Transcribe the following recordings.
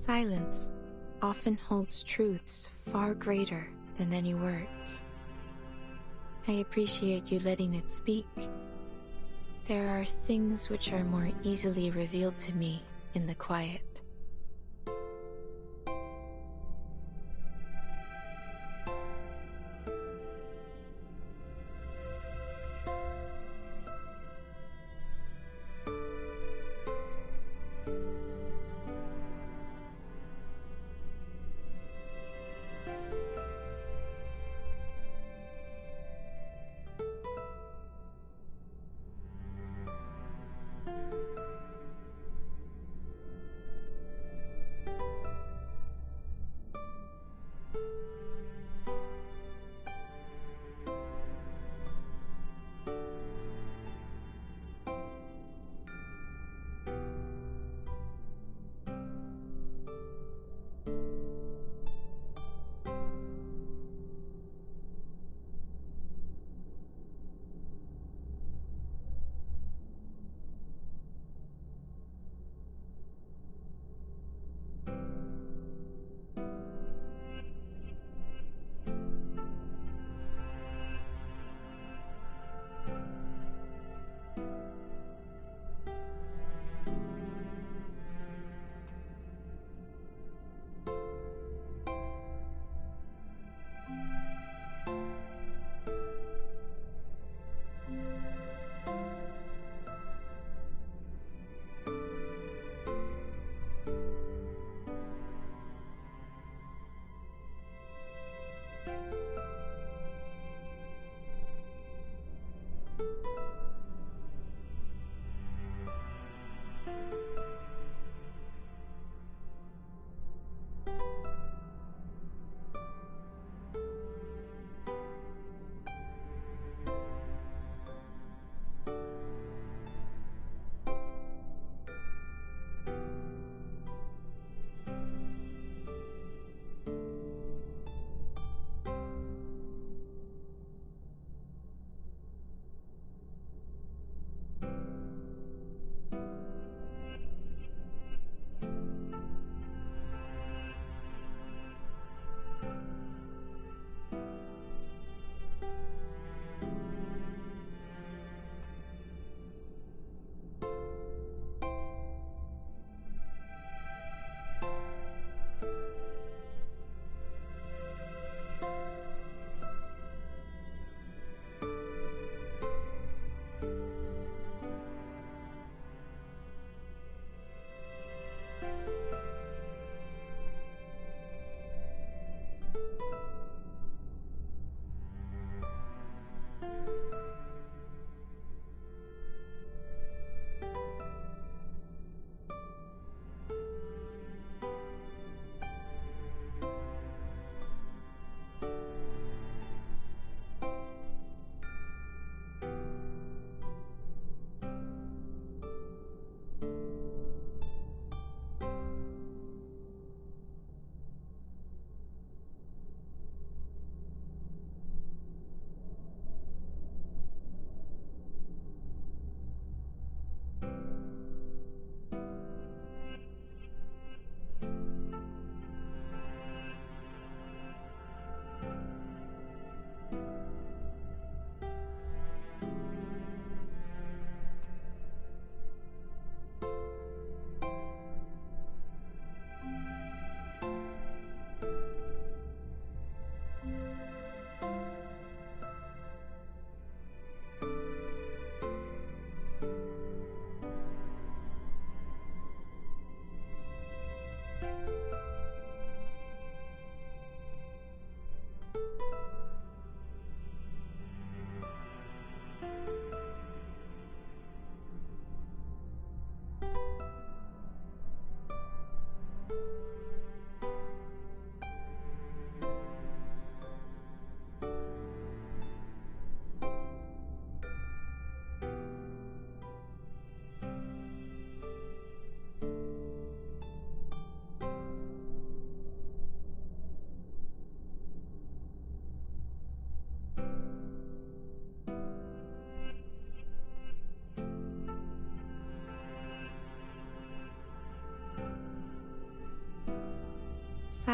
Silence often holds truths far greater than any words. I appreciate you letting it speak. There are things which are more easily revealed to me in the quiet.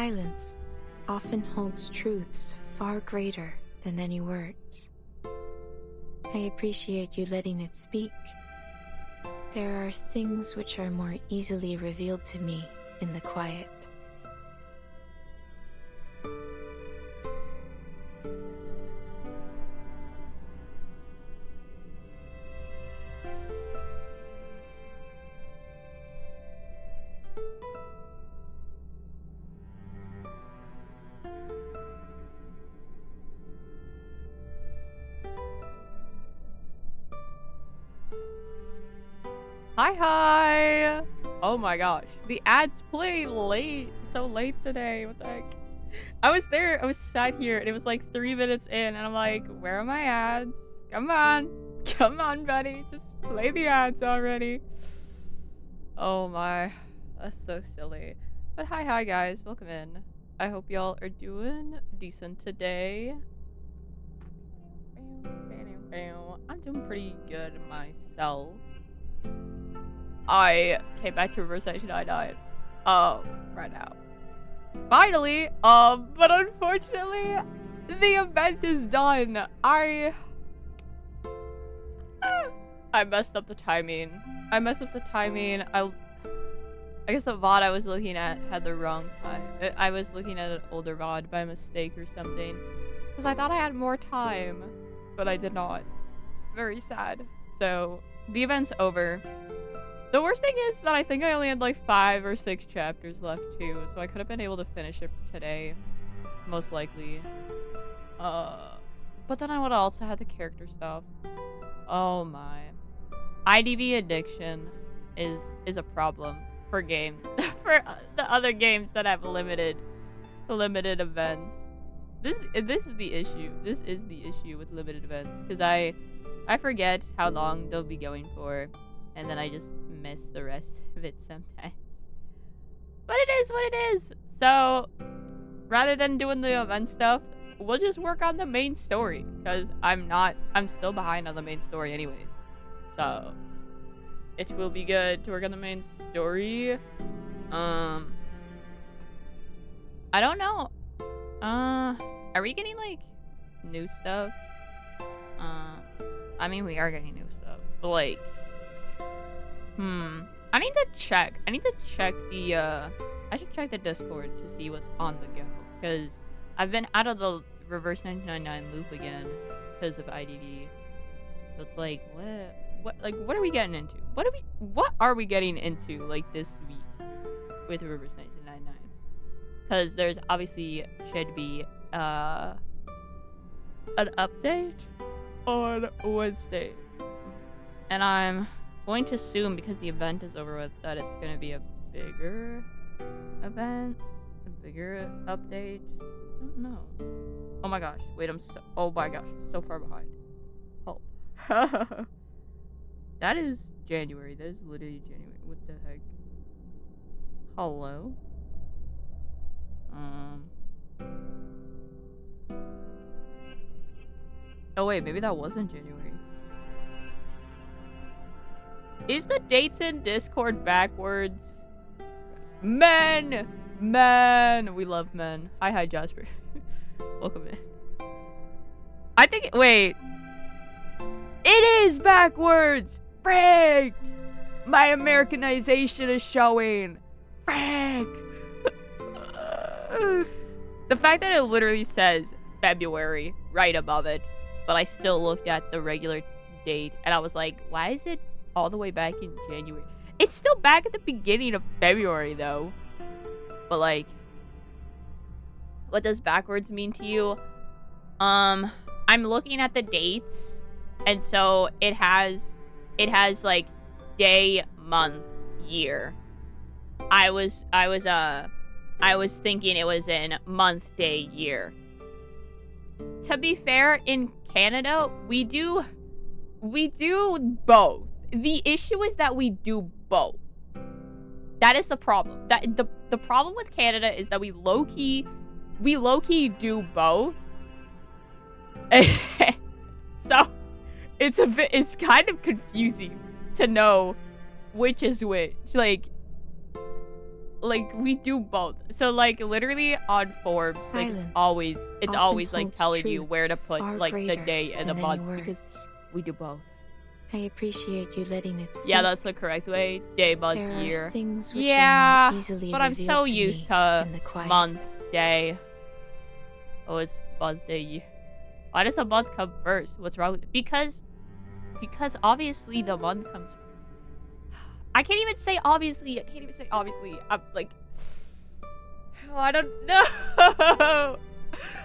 Silence often holds truths far greater than any words. I appreciate you letting it speak. There are things which are more easily revealed to me in the quiet. Hi! Oh my gosh. The ads play late. So late today. What the heck? I was sat here, and it was like 3 minutes in, and I'm like, where are my ads? Come on. Come on, buddy. Just play the ads already. Oh my. That's so silly. But hi guys. Welcome in. I hope y'all are doing decent today. I'm doing pretty good myself. I came back to Reverse 1999 right now. Finally, but unfortunately, the event is done. I messed up the timing. I guess the VOD I was looking at had the wrong time. I was looking at an older VOD by mistake or something. Because I thought I had more time, but I did not. Very sad. So, the event's over. The worst thing is that I think I only had like 5 or 6 chapters left too, so I could have been able to finish it today, most likely. But then I would also have the character stuff. Oh my. IDV addiction is a problem for games, for the other games that have limited events. This is the issue. This is the issue with limited events, because I forget how long they'll be going for, and then I just miss the rest of it sometimes. But it is what it is. So rather than doing the event stuff, we'll just work on the main story, because I'm still behind on the main story anyways. So it will be good to work on the main story. I don't know. Are we getting like new stuff? I mean, we are getting new stuff, but like, I need to check the, I should check the Discord to see what's on the go, because I've been out of the Reverse 1999 loop again because of IDV. So it's like, what are we getting into? What are we getting into, like, this week with Reverse 1999? Because there's obviously should be, an update on Wednesday. And I'm going to assume, because the event is over with, that it's going to be a bigger event, a bigger update. I don't know. Oh my gosh, wait, oh my gosh, so far behind. Help. That is January. That is literally January. What the heck? Hello? Oh wait, maybe that wasn't January. Is the dates in Discord backwards? Men! We love men. Hi, Jasper. Welcome in. I think, wait. It is backwards! Frick! My Americanization is showing. Frick! The fact that it literally says February right above it, but I still looked at the regular date, and I was like, why is it all the way back in January? It's still back at the beginning of February, though. But, like, what does backwards mean to you? I'm looking at the dates, and so it has like day, month, year. I was thinking it was in month, day, year. To be fair, in Canada, we do both. The issue is that we do both. That is the problem. The problem with Canada is that we low-key do both. So it's kind of confusing to know which is which. Like, like, we do both. So, like, literally on Forbes, like, it's always like telling you where to put, like, the day and the month, because we do both. I appreciate you letting it speak. Yeah, that's the correct way. Day, month, There year. are things which Yeah, are more easily but I'm so revealed to used me to in the quiet. month, day. Oh, it's month, day, year. Why does the month come first? What's wrong with it? Because obviously the month comes. I can't even say obviously. I'm like, oh, I don't know.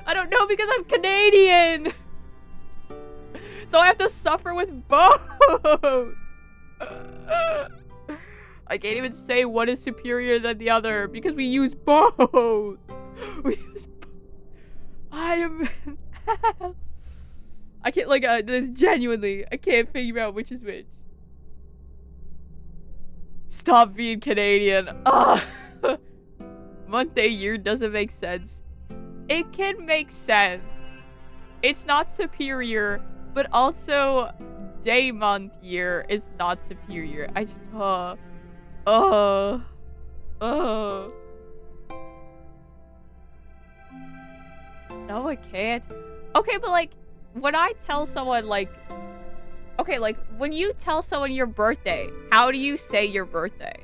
I don't know because I'm Canadian. So I have to suffer with both. I can't even say one is superior than the other because we use both. We use both. I am. I can't, like, genuinely, I can't figure out which is which. Stop being Canadian. Month, day, year doesn't make sense. It can make sense. It's not superior, but also day, month, year is not superior. I just, No, I can't. Okay, but, like, when I tell someone, like... Okay, like, when you tell someone your birthday, how do you say your birthday?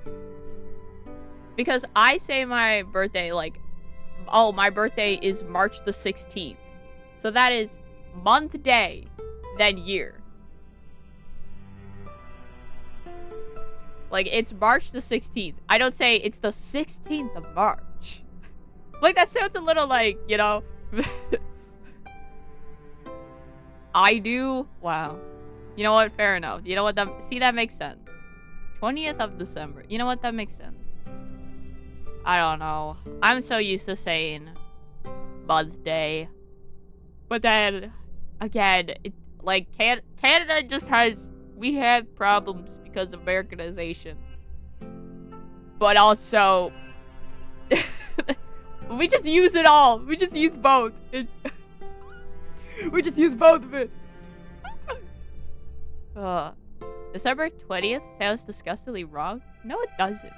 Because I say my birthday, like... Oh, my birthday is March the 16th. So that is month, day, then year. Like, it's March the 16th. I don't say it's the 16th of March. Like, that sounds a little like, you know... I do? Wow. You know what? Fair enough. You know what? That makes sense. 20th of December. You know what? That makes sense. I don't know. I'm so used to saying month, day. But then, again, Canada just has... We have problems because of Americanization. But also... we just use it all. We just use both. We just use both of it. December 20th sounds disgustingly wrong. No, it doesn't.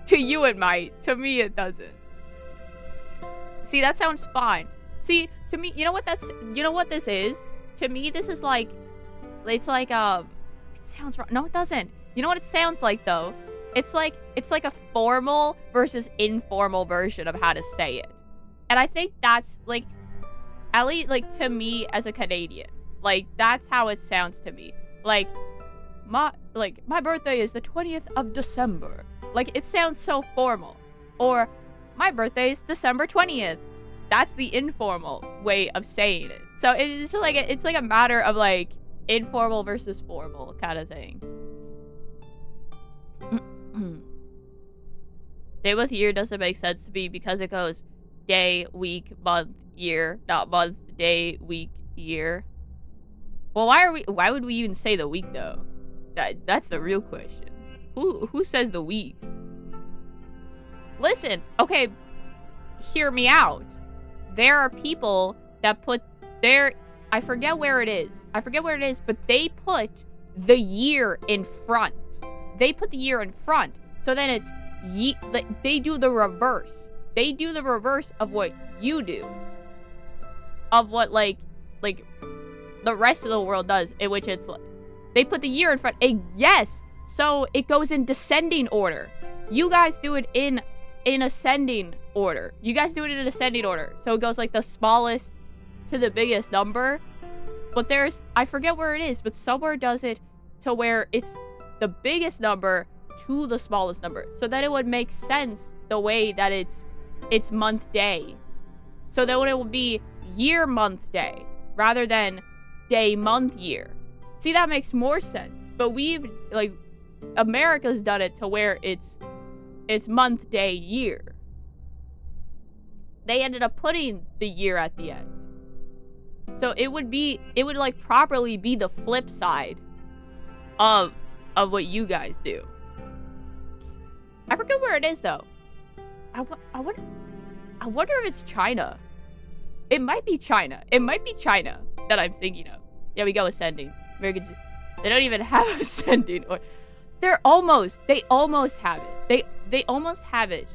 To you it might. To me it doesn't. See, that sounds fine. See, to me, you know what this is? To me, this is like, it's like, it sounds wrong. No, it doesn't. You know what it sounds like, though? It's like a formal versus informal version of how to say it. And I think that's, like, at least, like, to me as a Canadian, like, that's how it sounds to me. Like, my birthday is the 20th of December. Like, it sounds so formal. Or, my birthday is December 20th. That's the informal way of saying it. So it's just like, it's like a matter of, like, informal versus formal kind of thing. Day with year doesn't make sense to me because it goes day, week, month, year, not month, day, week, year. Well, why would we even say the week though? That's the real question. Who says the week? Listen, okay, hear me out. There are people that put I forget where it is, but they put the year in front. They put the year in front. So then it's they do the reverse. They do the reverse of what you do. Of what like the rest of the world does, in which it's like they put the year in front. Yes. So it goes in descending order. You guys do it in ascending order. So it goes like the smallest to the biggest number. But I forget where it is, but somewhere does it to where it's the biggest number to the smallest number. So that it would make sense the way that it's month day. So that it would be year month day rather than day month year. See, that makes more sense. But America's done it to where it's month day year. They ended up putting the year at the end. So it would like properly be the flip side of what you guys do. I forget where it is though. I wonder if it's China. It might be China. That I'm thinking of. Yeah, we go ascending. Americans, they don't even have ascending. Or They almost have it. They almost have it.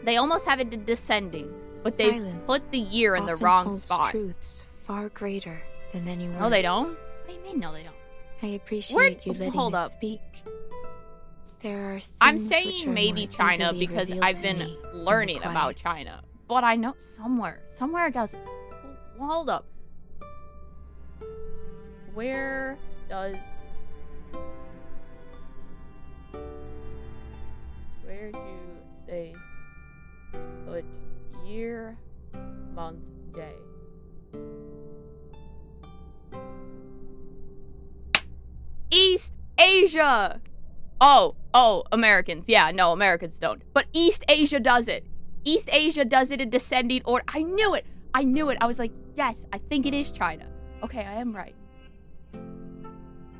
They almost have it descending, but they put the year in the wrong spot. Truths far greater than any words. No, they don't. What do you mean? No, they don't. I appreciate you letting it speak. There are things I'm saying maybe China because I've been learning about China, but I know somewhere it doesn't. Hold up. Where do they put year, month, day? East Asia! Oh, Americans. Yeah, no, Americans don't. But East Asia does it. East Asia does it in descending order. I knew it. I was like, yes, I think it is China. Okay, I am right.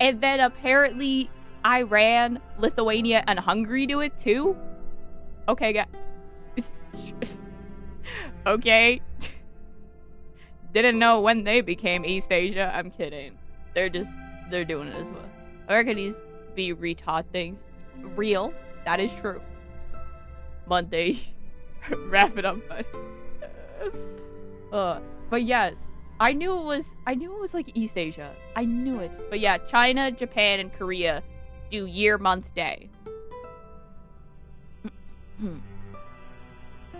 And then apparently Iran, Lithuania, and Hungary do it too? Okay, guys. Okay. Didn't know when they became East Asia. I'm kidding. They're doing it as well. America needs to be retaught things. Real. That is true. Monday. Wrap it up, bud. But yes. I knew it was like East Asia. I knew it. But yeah, China, Japan, and Korea do year, month, day.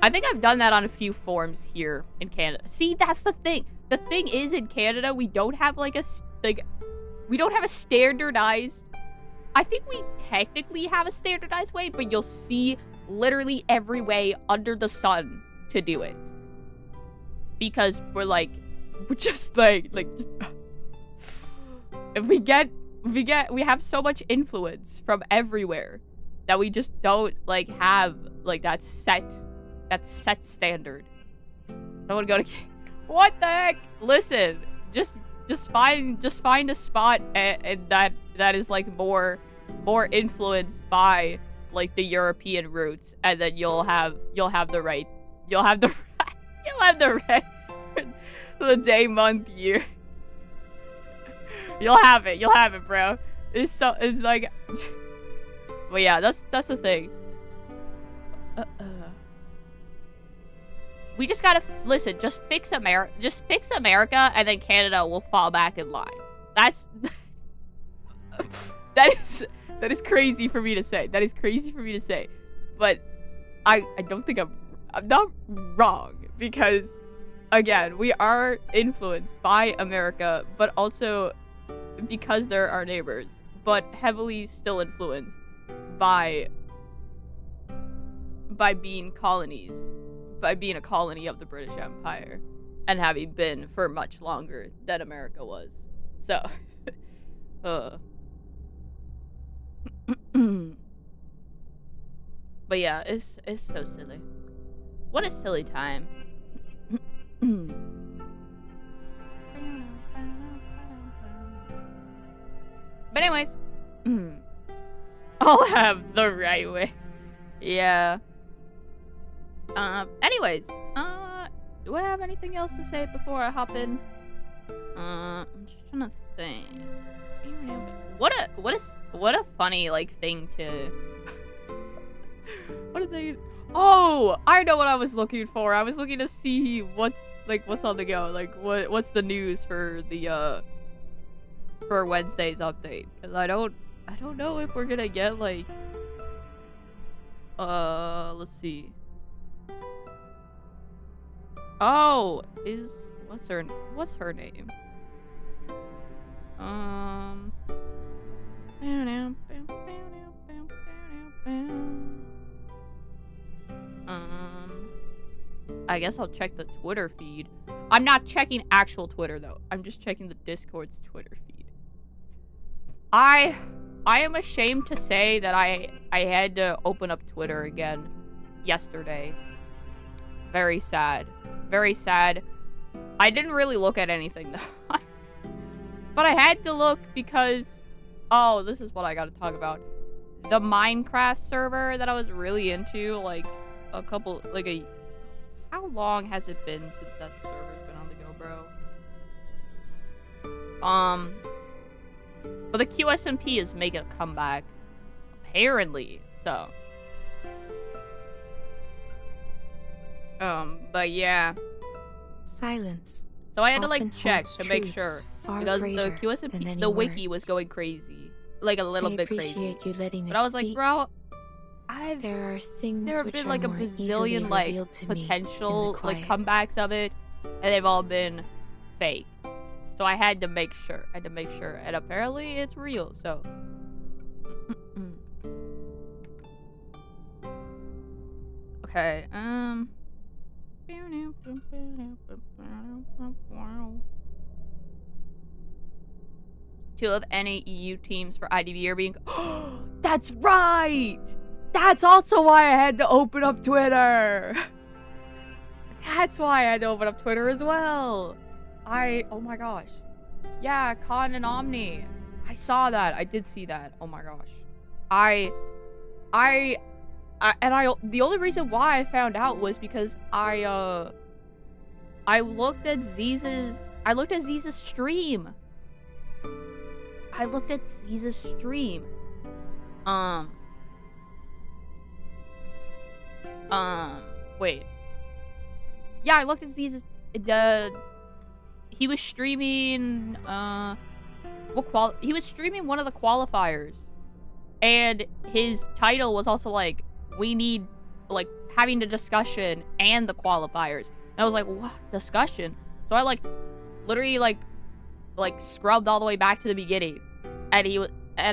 I think I've done that on a few forms here in Canada. See, that's the thing. The thing is, in Canada, we don't have we don't have a standardized. I think we technically have a standardized way, but you'll see literally every way under the sun to do it. Because we're just we have so much influence from everywhere that we just don't have that set standard. I don't want to go to what the heck? Listen, just find a spot and that is more influenced by the European roots, and then you'll have the right the day, month, year. You'll have it, bro. It's like but yeah, that's the thing. We just gotta listen. Just fix America, and then Canada will fall back in line. That is crazy for me to say. That is crazy for me to say, but I don't think I'm not wrong, because again, we are influenced by America, but also because they're our neighbors, but heavily still influenced by being colonies. By being a colony of the British Empire, and having been for much longer than America was. So, but yeah, it's so silly. What a silly time. But anyways, I'll have the right way. Yeah. Anyways, do I have anything else to say before I hop in? I'm just trying to think. What a funny thing to. What a thing. Oh, I know what I was looking for. I was looking to see what's on the go. What's the news for the for Wednesday's update? Because I don't know if we're gonna get let's see. Oh, what's her name? I guess I'll check the Twitter feed. I'm not checking actual Twitter though. I'm just checking the Discord's Twitter feed. I am ashamed to say that I had to open up Twitter again yesterday. Very sad. Very sad. I didn't really look at anything though. But I had to look because this is what I gotta talk about. The Minecraft server that I was really into, how long has it been since that server's been on the go, bro? But the QSMP is making a comeback, apparently. So, but yeah. Silence. So I had to often like check holds to make truths sure far because the greater than QSMP, any the wiki was words. going crazy, like a little I bit crazy. appreciate you letting But it I was like, speak. bro, There are things there have which been are like a more easily bazillion like revealed to me in the potential like quiet. comebacks of it, and they've all been fake. So I had to make sure. And apparently it's real. So. Okay. Two of any EU teams for IDV are being. That's right. That's also why I had to open up Twitter. That's why I had to open up Twitter as well. Oh my gosh. Yeah, Khan and Omni. I saw that. I did see that. Oh my gosh. The only reason why I found out was because I looked at Z's stream. Wait. Yeah, I looked at Z's, he was streaming, he was streaming one of the qualifiers. And his title was also like, we need, like, having the discussion and the qualifiers. And I was like, what? Discussion? So I, like, literally, like scrubbed all the way back to the beginning. And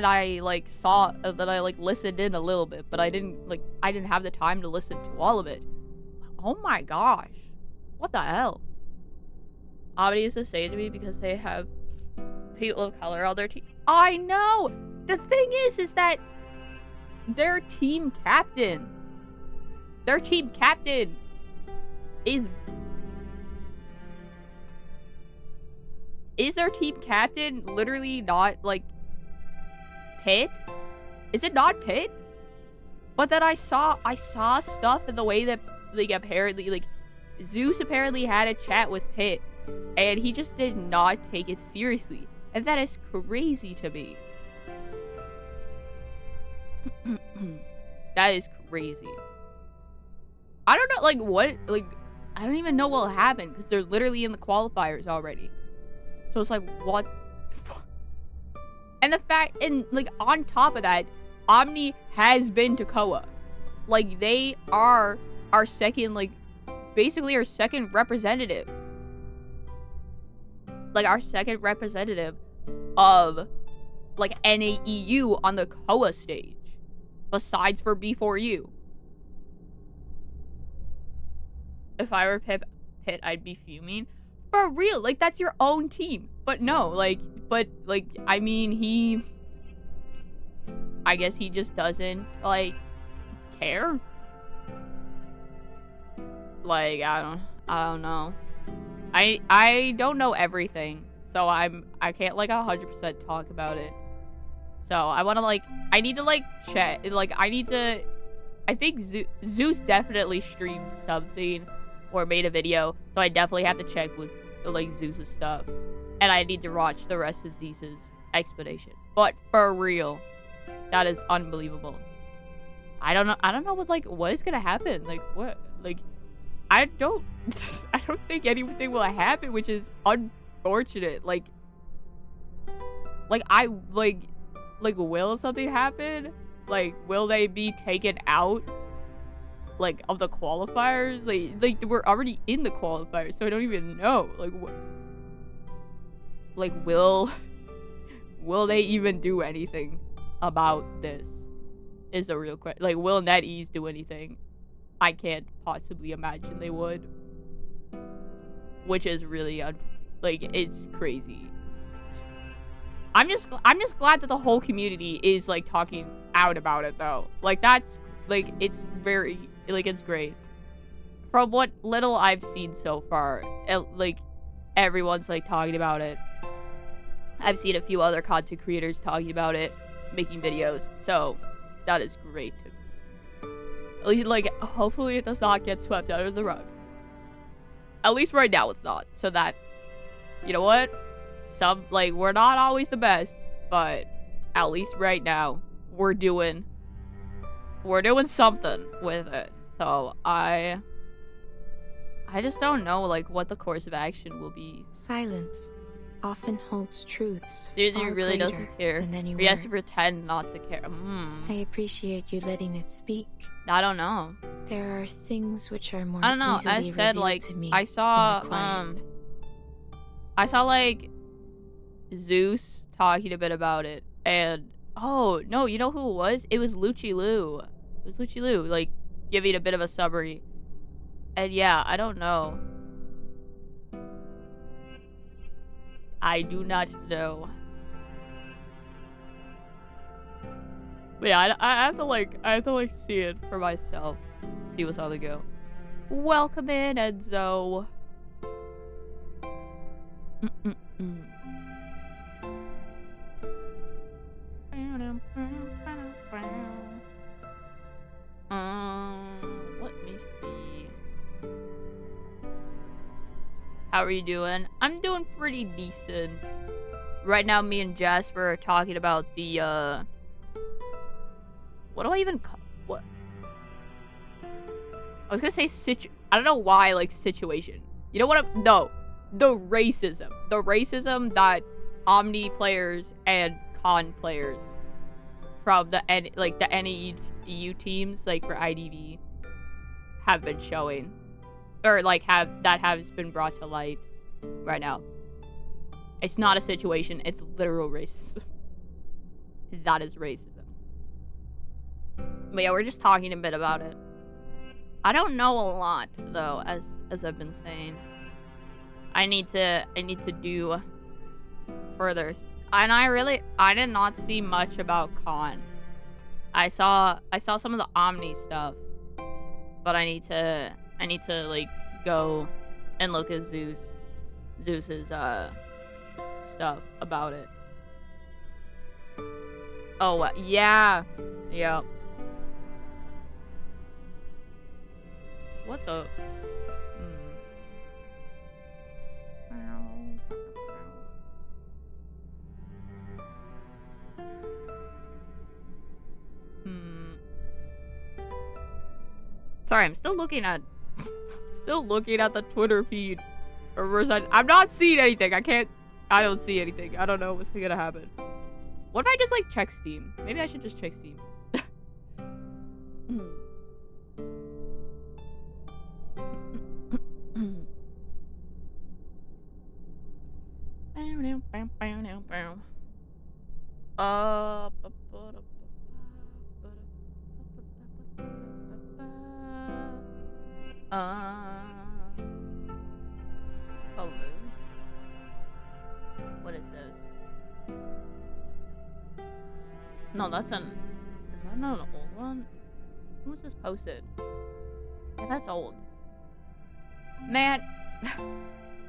I, like, saw that I, like, listened in a little bit. But I didn't have the time to listen to all of it. Oh my gosh. What the hell? Omni used to say to me because they have people of color on their team. I know! The thing is that their team captain is their team captain literally not, like, Pitt? Is it not Pitt? But then I saw stuff in the way that, like, apparently, like, Zeus apparently had a chat with Pitt, and he just did not take it seriously. And that is crazy to me. That is crazy. I don't know, like, what, like, I don't even know what will happen, because they're literally in the qualifiers already. So it's like, what? And the fact, and, like, on top of that, Omni has been to Koa. Like, they are our second, like, basically our second representative. Like, our second representative of, like, NAEU on the Koa stage. Besides for B4U. If I were Pitt, I'd be fuming. For real, like, that's your own team. But no, like, I mean, I guess he just doesn't, like, care. Like, I don't know. I don't know everything, so I can't, like, 100% talk about it. So I want to, like, I need to, like, check, like, I think Zeus definitely streamed something or made a video, so I definitely have to check with, like, Zeus's stuff. And I need to watch the rest of Zeus's explanation. But for real, that is unbelievable. I don't know what is gonna happen. Like, what? Like, I don't think anything will happen, which is unfortunate. Like, will something happen? Like, will they be taken out, like, of the qualifiers? Like we're already in the qualifiers, so I don't even know. Like, what? Like, will they even do anything about this? Is the real question. Like, will NetEase do anything? I can't possibly imagine they would. Which is really, like, it's crazy. I'm just glad that the whole community is, like, talking out about it, though. Like, that's, like, it's very, like, it's great. From what little I've seen so far, like, everyone's, like, talking about it. I've seen a few other content creators talking about it, making videos, so that is great. At least, like, hopefully it does not get swept under the rug. At least right now it's not, so that, you know what? Like, we're not always the best, but at least right now, we're doing something with it. So I just don't know, like, what the course of action will be. Silence often holds truths Dude, far he really greater doesn't care. than any Or he has to words. pretend not to care. I appreciate you letting it speak. I don't know. There are things which are more I don't know. easily I said, revealed like, to me I saw, in the quiet. I saw, like, Zeus talking a bit about it. And, oh, no, you know who it was? It was Lucci Lou. It was Lucci Lou, like, giving a bit of a summary. And yeah, I don't know. I do not know. But yeah, I have to like see it for myself. See what's on the go. Welcome in, Enzo. Let me see. How are you doing? I'm doing pretty decent. Right now, me and Jasper are talking about the, what do I even call... What? I was gonna say I don't know why, like, situation. You know what no. The racism. The racism that Omni players and Con players from the NEU teams, like, for IDV, have been showing. Or, like, that has been brought to light right now. It's not a situation, it's literal racism. That is racism. But yeah, we're just talking a bit about it. I don't know a lot, though, as I've been saying. I need to do further. And I did not see much about Con. I saw some of the Omni stuff. But I need to like go and look at Zeus's stuff about it. Oh yeah. Yep. What the? Sorry, I'm still looking at the Twitter feed. I'm not seeing anything. I don't see anything. I don't know what's gonna happen. What if I just, like, check Steam? Maybe I should just check Steam. Hello. What is this? No, is that not an old one? When was this posted? Yeah, that's old. Man,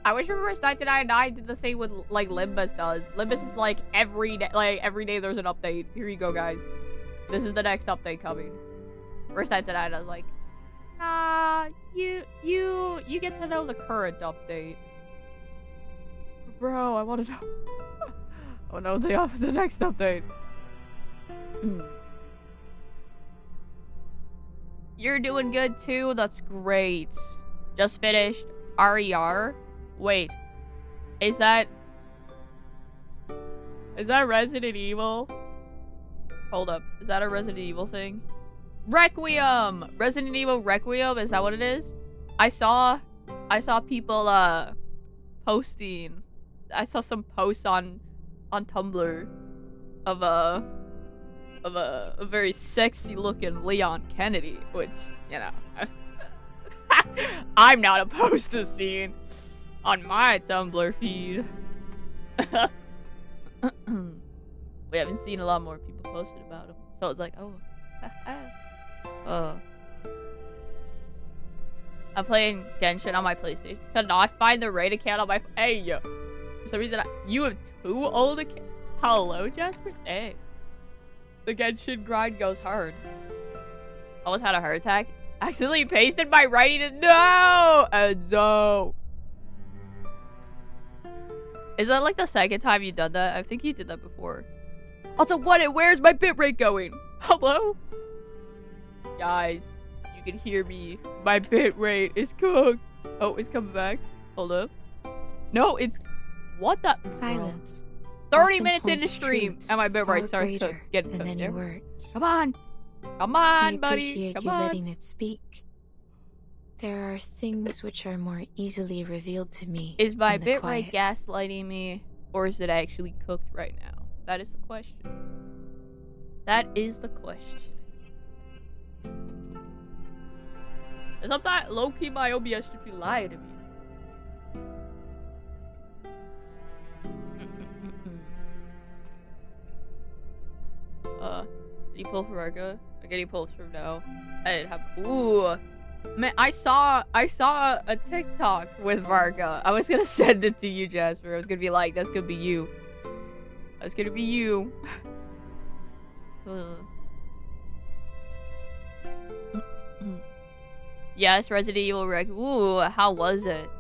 I wish Reverse 1999 did the thing with, like, Limbus does. Limbus is like every day there's an update. Here you go, guys. This is the next update coming. Reverse 1999, I was like, nah, you get to know the current update. Bro, I want to know. Oh no, the next update. You're doing good too. That's great. Just finished RER. Wait, is that Resident Evil? Hold up, is that a Resident Evil thing? Requiem! Resident Evil Requiem, is that what it is? I saw people posting. I saw some posts on Tumblr of a very sexy looking Leon Kennedy, which, you know, I'm not opposed to seeing on my Tumblr feed. We haven't seen a lot more people posted about him, so it's like, oh. I'm playing Genshin on my PlayStation. Cannot find the raid account on my hey, yo. For some reason, you have 2 old accounts. Hello, Jasper? Hey. The Genshin grind goes hard. Almost had a heart attack. Accidentally pasted my writing in. No! Enzo! Is that like the second time you done that? I think you did that before. Also, where's my bitrate going? Hello? Guys, you can hear me. My bitrate is cooked. Oh, it's coming back. Hold up. No, it's... What the... Silence. 30 minutes into stream, and my bitrate starts getting cooked. Any words. Come on. Come on, buddy. I appreciate you letting it speak. There are things which are more easily revealed to me. Is my bitrate gaslighting me, or is it actually cooked right now? That is the question. That is the question. Sometimes low-key my OBS should be lying to me. Did he pull for Arca? I get he pulls from now. I didn't have. Ooh, man! I saw a TikTok with Varga. I was gonna send it to you, Jasper. I was gonna be like, "That's gonna be you. That's gonna be you." Yes, Resident Evil Rex. Ooh, how was it?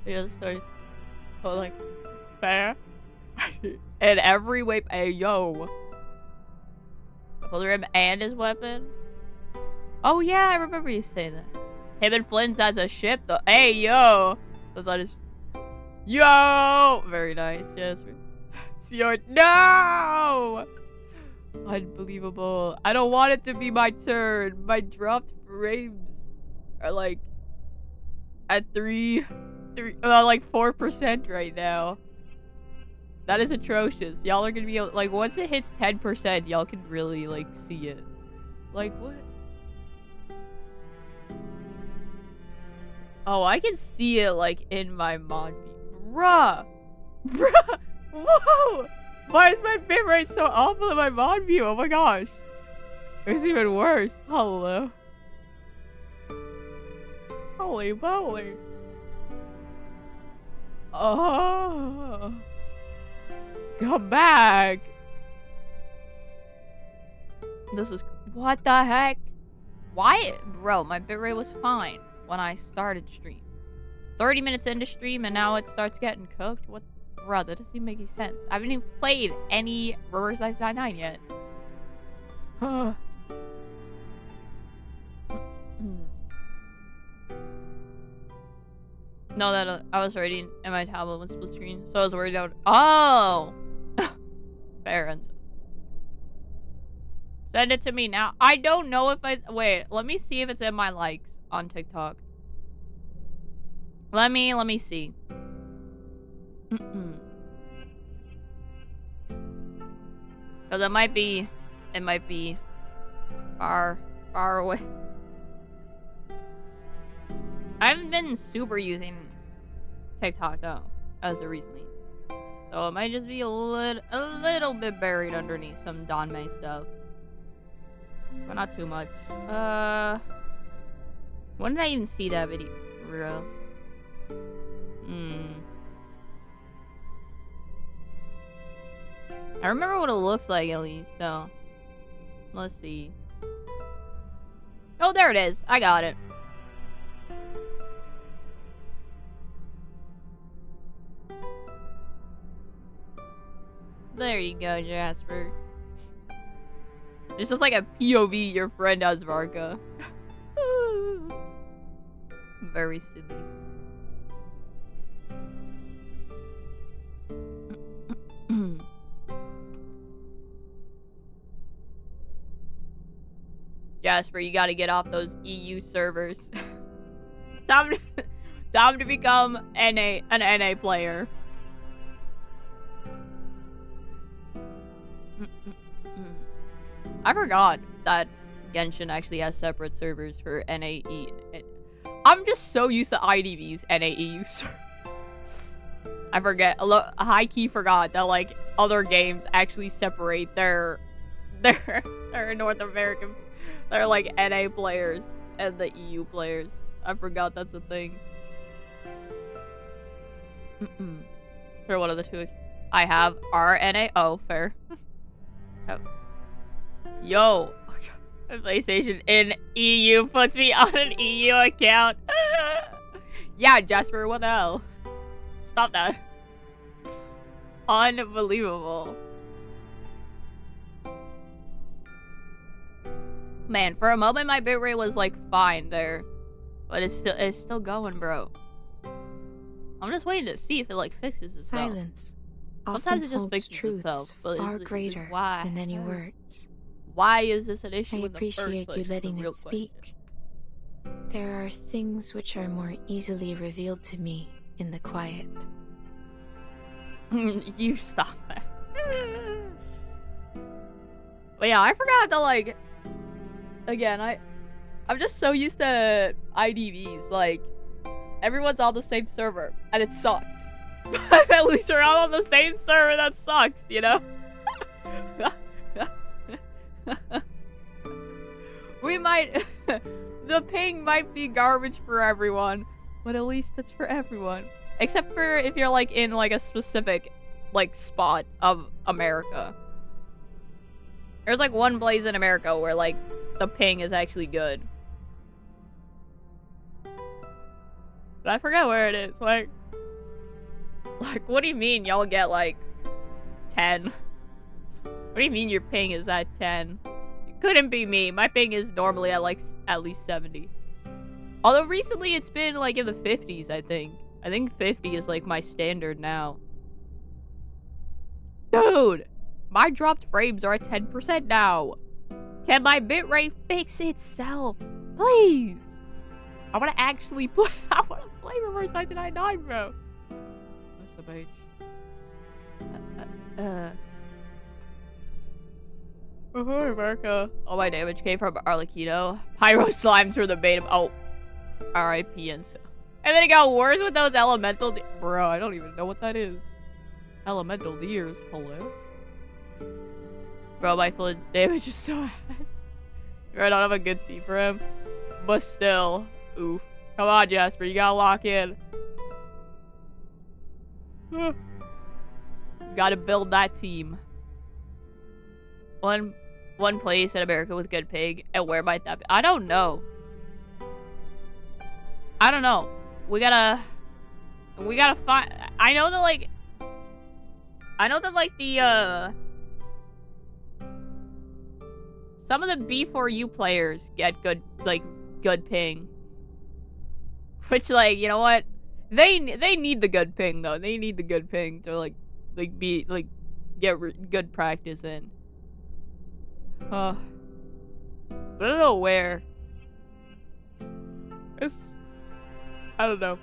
It just starts like fair. And every way. Hey, yo. Pull him and his weapon. Oh yeah, I remember you saying that. Him and Flynn's as a ship though. Hey yo. That's on his. Yo. Very nice, Jasper. It's your no. Unbelievable. I don't want it to be my turn. My dropped frames are like at like 4% right now. That is atrocious. Y'all are gonna be able, like, once it hits 10%, y'all can really, like, see it. Like, what? Oh, I can see it, like, in my mod view. Bruh! Bruh! Whoa! Why is my bitrate so awful in my mod view? Oh my gosh. It's even worse. Hello. Holy moly. Oh. Come back. This is... What the heck? Why? Bro, my bitrate was fine when I started stream. 30 minutes into stream and now it starts getting cooked? What? Bro, that doesn't even make any sense. I haven't even played any Reverse Life 99 yet. No, that I was already in my tablet when split screen, so I was worried about. Oh, Barons. Send it to me now. I don't know if I wait. Let me see if it's in my likes on TikTok. Let me see. Because it might be far away. I haven't been super using TikTok though, as of recently. So it might just be a little bit buried underneath some Don May stuff. But not too much. When did I even see that video? Real. I remember what it looks like at least, so let's see. Oh, there it is. I got it. There you go, Jasper. It's just like a POV your friend has Varka. Very silly. Jasper, you gotta get off those EU servers. time to become an NA player. I forgot that Genshin actually has separate servers for NAE. I'm just so used to IDV's NAE server. I forget. High key forgot that like other games actually separate their North American, their like NA players and the EU players. I forgot that's a thing. For one of the two I have are NA. Oh, fair. Oh. Yo, PlayStation in EU puts me on an EU account. Yeah, Jasper, what the hell? Stop that. Unbelievable. Man, for a moment my bitrate was like fine there. But it's still going, bro. I'm just waiting to see if it like fixes itself. Silence Sometimes often it just holds fixes truths itself, but far greater why? than any words. Why is this an issue I in the first appreciate place? you Is the letting real it speak. There are things which are more easily revealed to me in the quiet. question. You stop that. But yeah, I forgot to like. Again, I'm just so used to IDVs. Like, everyone's on the same server, and it sucks. But at least we're all on the same server. That sucks, you know. We might. The ping might be garbage for everyone, but at least it's for everyone. Except for if you're like in like a specific like spot of America. There's like one place in America where like the ping is actually good. But I forget where it is. Like what do you mean y'all get like 10? What do you mean your ping is at 10? It couldn't be me. My ping is normally at like at least 70. Although recently it's been like in the 50s, I think. I think 50 is like my standard now. Dude! My dropped frames are at 10% now. Can my bitrate fix itself? Please! I wanna actually play. I wanna play Reverse 1999, bro. What's up, H? Oh, America. All my damage came from Arlecchino. Pyro slimes were the bait of. Oh. R.I.P. and so. And then it got worse with those elemental. Bro, I don't even know what that is. Elemental deers. Hello? Bro, my Flint's damage is so ass. I don't have a good team for him. But still. Oof. Come on, Jasper. You gotta lock in. Gotta build that team. One place in America with good pig. And where might that be? I don't know. I don't know. We gotta find. I know that like the some of the B4U players get good ping. Which like, you know what? They need the good ping though. They need the good ping to get good practice in. But I don't know where. I don't know.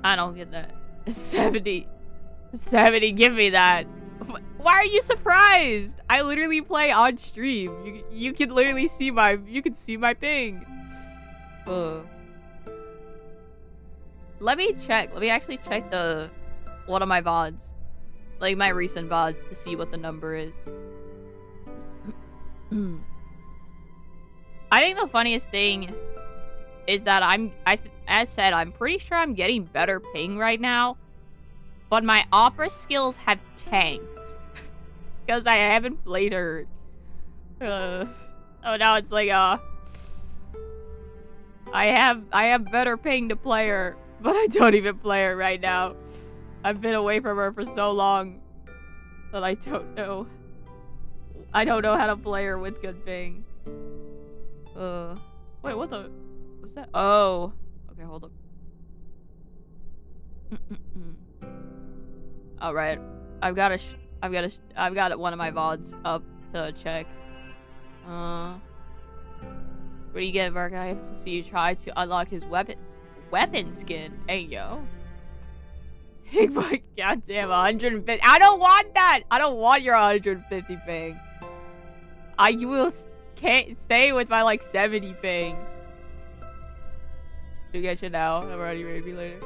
I don't get that. 70. 70, give me that. Why are you surprised? I literally play on stream. You can literally see my ping. Let me check. Let me actually check one of my VODs. Like my recent VODs to see what the number is. I think the funniest thing is that as said, I'm pretty sure I'm getting better ping right now. But my opera skills have tanked. Because I haven't played her. Oh, now it's like, I have better ping to play her. But I don't even play her right now. I've been away from her for so long that I don't know. I don't know how to play her with good ping. Wait, what the... What's that? Oh. Okay, hold up. Alright. I've got one of my VODs up to check. What do you get, Mark? I have to see you try to unlock his weapon skin. Hey, yo. Big boy, goddamn, 150. I don't want that! I don't want your 150 ping. Can't stay with my, like, 70 ping. To get you now. I'm already ready to be later.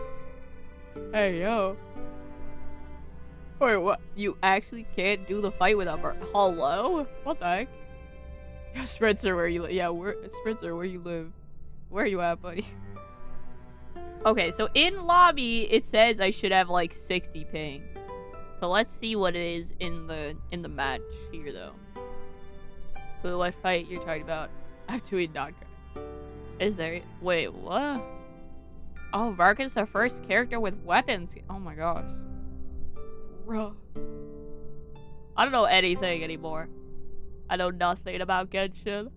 Hey, yo. Wait, what? You actually can't do the fight without her? Hello? What the heck? Spencer, where you live? Yeah, Spencer, where you live? Where are you at, buddy? Okay, so in lobby, it says I should have, like, 60 ping. So let's see what it is in the match here, though. So what fight you're talking about? I'm doing non-crack. Is there... Wait, what? Oh, Varka's the first character with weapons. Oh my gosh. Bro. I don't know anything anymore. I know nothing about Genshin.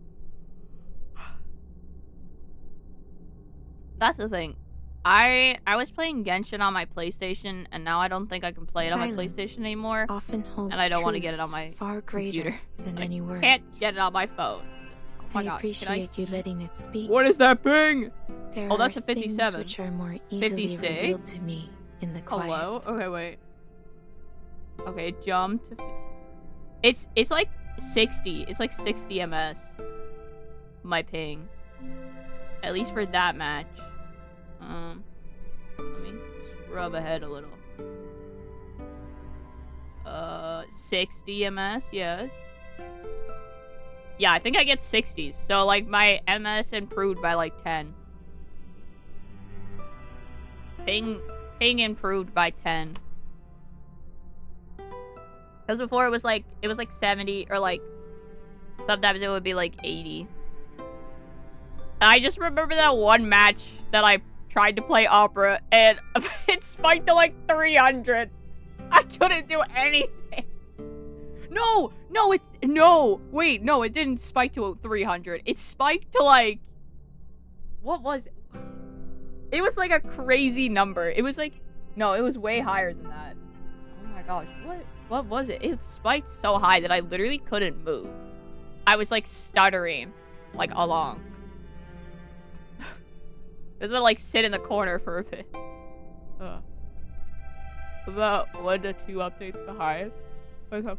That's the thing. I was playing Genshin on my PlayStation, and now I don't think I can play it on my PlayStation anymore. Often holds and I don't want to get it on my far greater computer. Than any words. I can't get it on my phone. Oh my I God. appreciate you letting it speak. What is that ping? There Oh, that's are a 57. things which are more easily 56? revealed to me in the quiet. Hello? Okay, wait. Okay, jump to... It's like 60. It's like 60 ms. My ping. At least for that match. Let me scrub ahead a little. 60 ms, yes. Yeah, I think I get 60s. So, like, my MS improved by, like, 10. Ping improved by 10. Because before it was, like, 70, or, like, sometimes it would be, like, 80. I just remember that one match that I tried to play Opera, and it spiked to, like, 300. I couldn't do anything. Wait, no, it didn't spike to 300. It spiked to, like, what was it? It was, like, a crazy number. It was, like, no, it was way higher than that. Oh my gosh, what was it? It spiked so high that I literally couldn't move. I was, like, stuttering, like, along. I was gonna, like, sit in the corner for a bit. About 1 to 2 updates behind. What's up?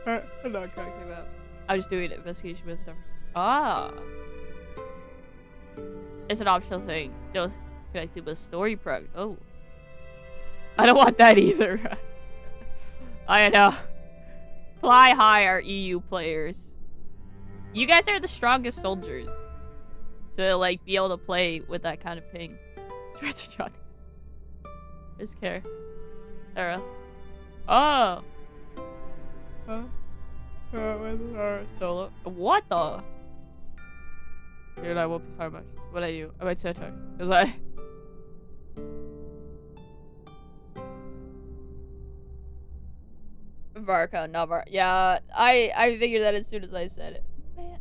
I'm not talking about. I was doing investigation with them. Ah. It's an optional thing. Just connected with story prog. Oh. I don't want that either. I know. Fly high are EU players. You guys are the strongest soldiers. To, like, be able to play with that kind of ping. It's John. Just care. Sarah. Oh. Solo. What the? Dude, I will. How much? What are you? I might say attack. Cause I. Varka, not Var. Yeah, I figured that as soon as I said it. Man,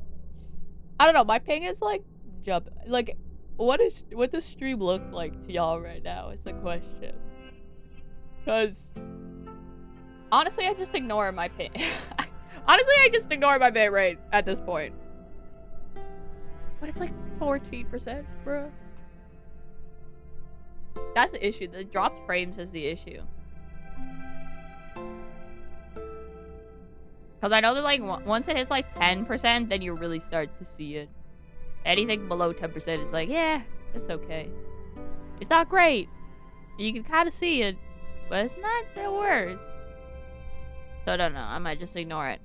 I don't know. My ping is like jump. Like, what does stream look like to y'all right now? Is the question. Cause honestly, I just ignore my ping. Honestly, I just ignore my bit rate at this point. But it's like 14%, bro. That's the issue. The dropped frames is the issue. Because I know that, like, once it hits, like, 10%, then you really start to see it. Anything below 10% is like, yeah, it's okay. It's not great. You can kind of see it, but it's not the worst. So I don't know. I might just ignore it.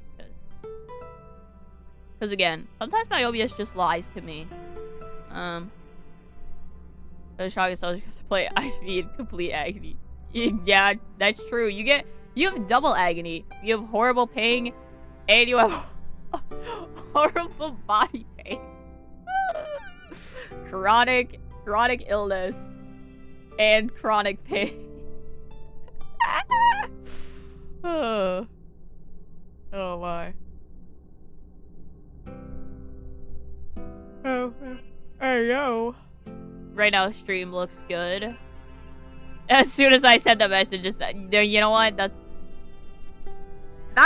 Because again, sometimes my OBS just lies to me. The strongest soldier has to play IV in complete agony. Yeah, that's true. You have double agony. You have horrible pain, and you have horrible body pain. chronic illness, and chronic pain. Oh my. Oh, hey yo. Right now, stream looks good. As soon as I sent the message, just you know what? That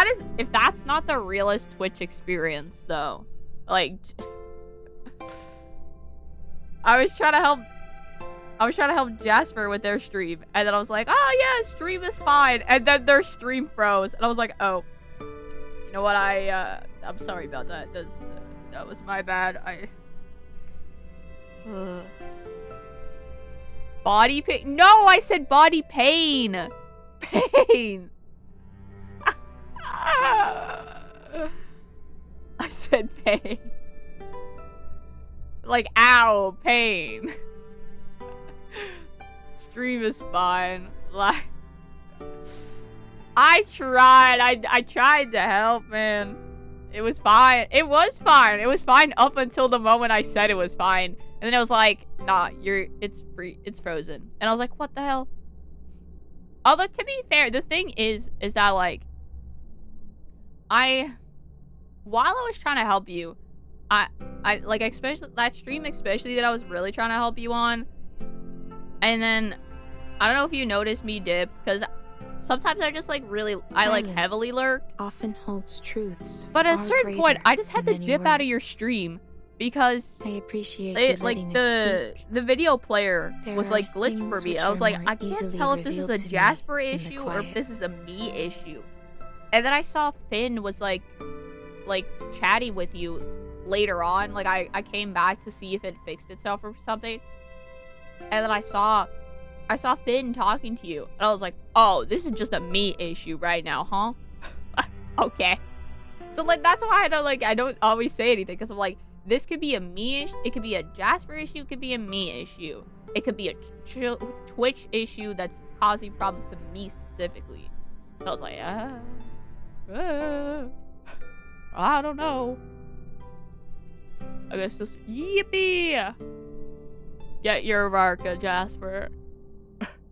is, if that's not the realest Twitch experience, though. Like, I was trying to help Jasper with their stream, and then I was like, oh yeah, stream is fine, and then their stream froze, and I was like, oh, you know what? I'm sorry about that. That was my bad. Body pain? No, I said body pain. Pain. I said pain. Like, ow, pain. Stream is fine. Like, I tried. I tried to help, man. It was fine. It was fine. It was fine up until the moment I said it was fine. And then it was like, nah, it's free. It's frozen. And I was like, what the hell? Although, to be fair, the thing is that, like, I while I was trying to help you, I like, especially that stream, especially that I was really trying to help you on, and then I don't know if you noticed me dip, because sometimes I just like really, I like heavily lurk. Often holds truths. But at a certain point, I just had to dip out of your stream because I appreciate it, like the video player was like glitched for me. I was like, I can't tell if this is a Jasper issue or if this is a me issue. And then I saw Finn was like chatty with you later on. Like I came back to see if it fixed itself or something. And then I saw Finn talking to you. And I was like, oh, this is just a me issue right now, huh? Okay. So like that's why I don't always say anything, because I'm like, this could be a me issue, it could be a Jasper issue, it could be a me issue. It could be a Twitch issue that's causing problems to me specifically. So I was like, I don't know. I guess just yippee. Get your Varka, Jasper.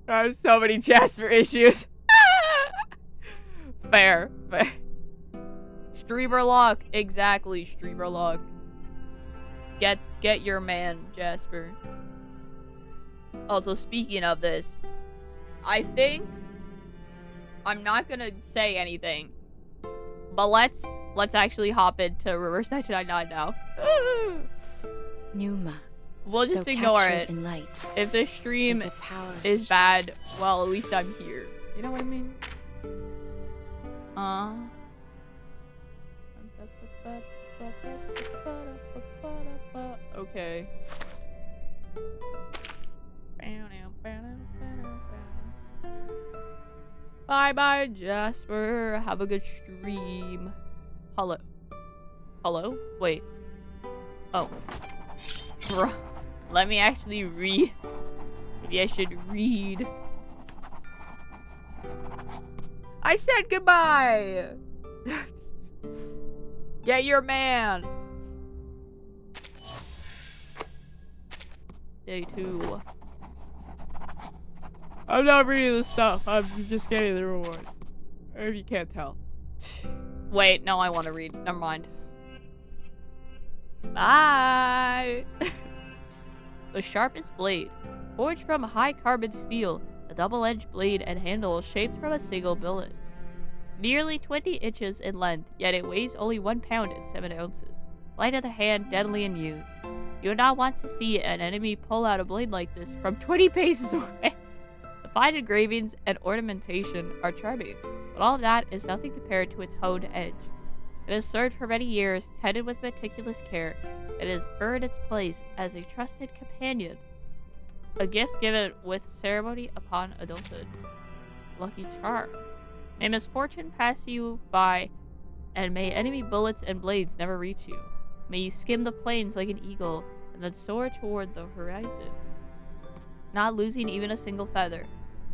I have so many Jasper issues. Fair. Streamer lock. Exactly, streamer lock. Get your man, Jasper. Also, speaking of this, I think I'm not gonna say anything, but let's actually hop into Reverse 1999 now. Numa. We'll just ignore it. If this stream is bad, well, at least I'm here. You know what I mean? Okay. Bye, Jasper. Have a good stream. Hello? Wait. Oh. Bruh. Let me actually read. Maybe I should read. I said goodbye! Get your man! Day 2. I'm not reading the stuff. I'm just getting the reward. If you can't tell. Wait, no, I want to read. Never mind. Bye! The sharpest blade. Forged from high carbon steel, a double-edged blade and handle shaped from a single billet. Nearly 20 inches in length, yet it weighs only 1 pound and 7 ounces. Light of the hand, deadly in use. You would not want to see an enemy pull out a blade like this from 20 paces away. The fine engravings and ornamentation are charming, but all of that is nothing compared to its honed edge. It has served for many years, tended with meticulous care. It has earned its place as a trusted companion. A gift given with ceremony upon adulthood. Lucky charm. May misfortune pass you by, and may enemy bullets and blades never reach you. May you skim the plains like an eagle, and then soar toward the horizon, not losing even a single feather.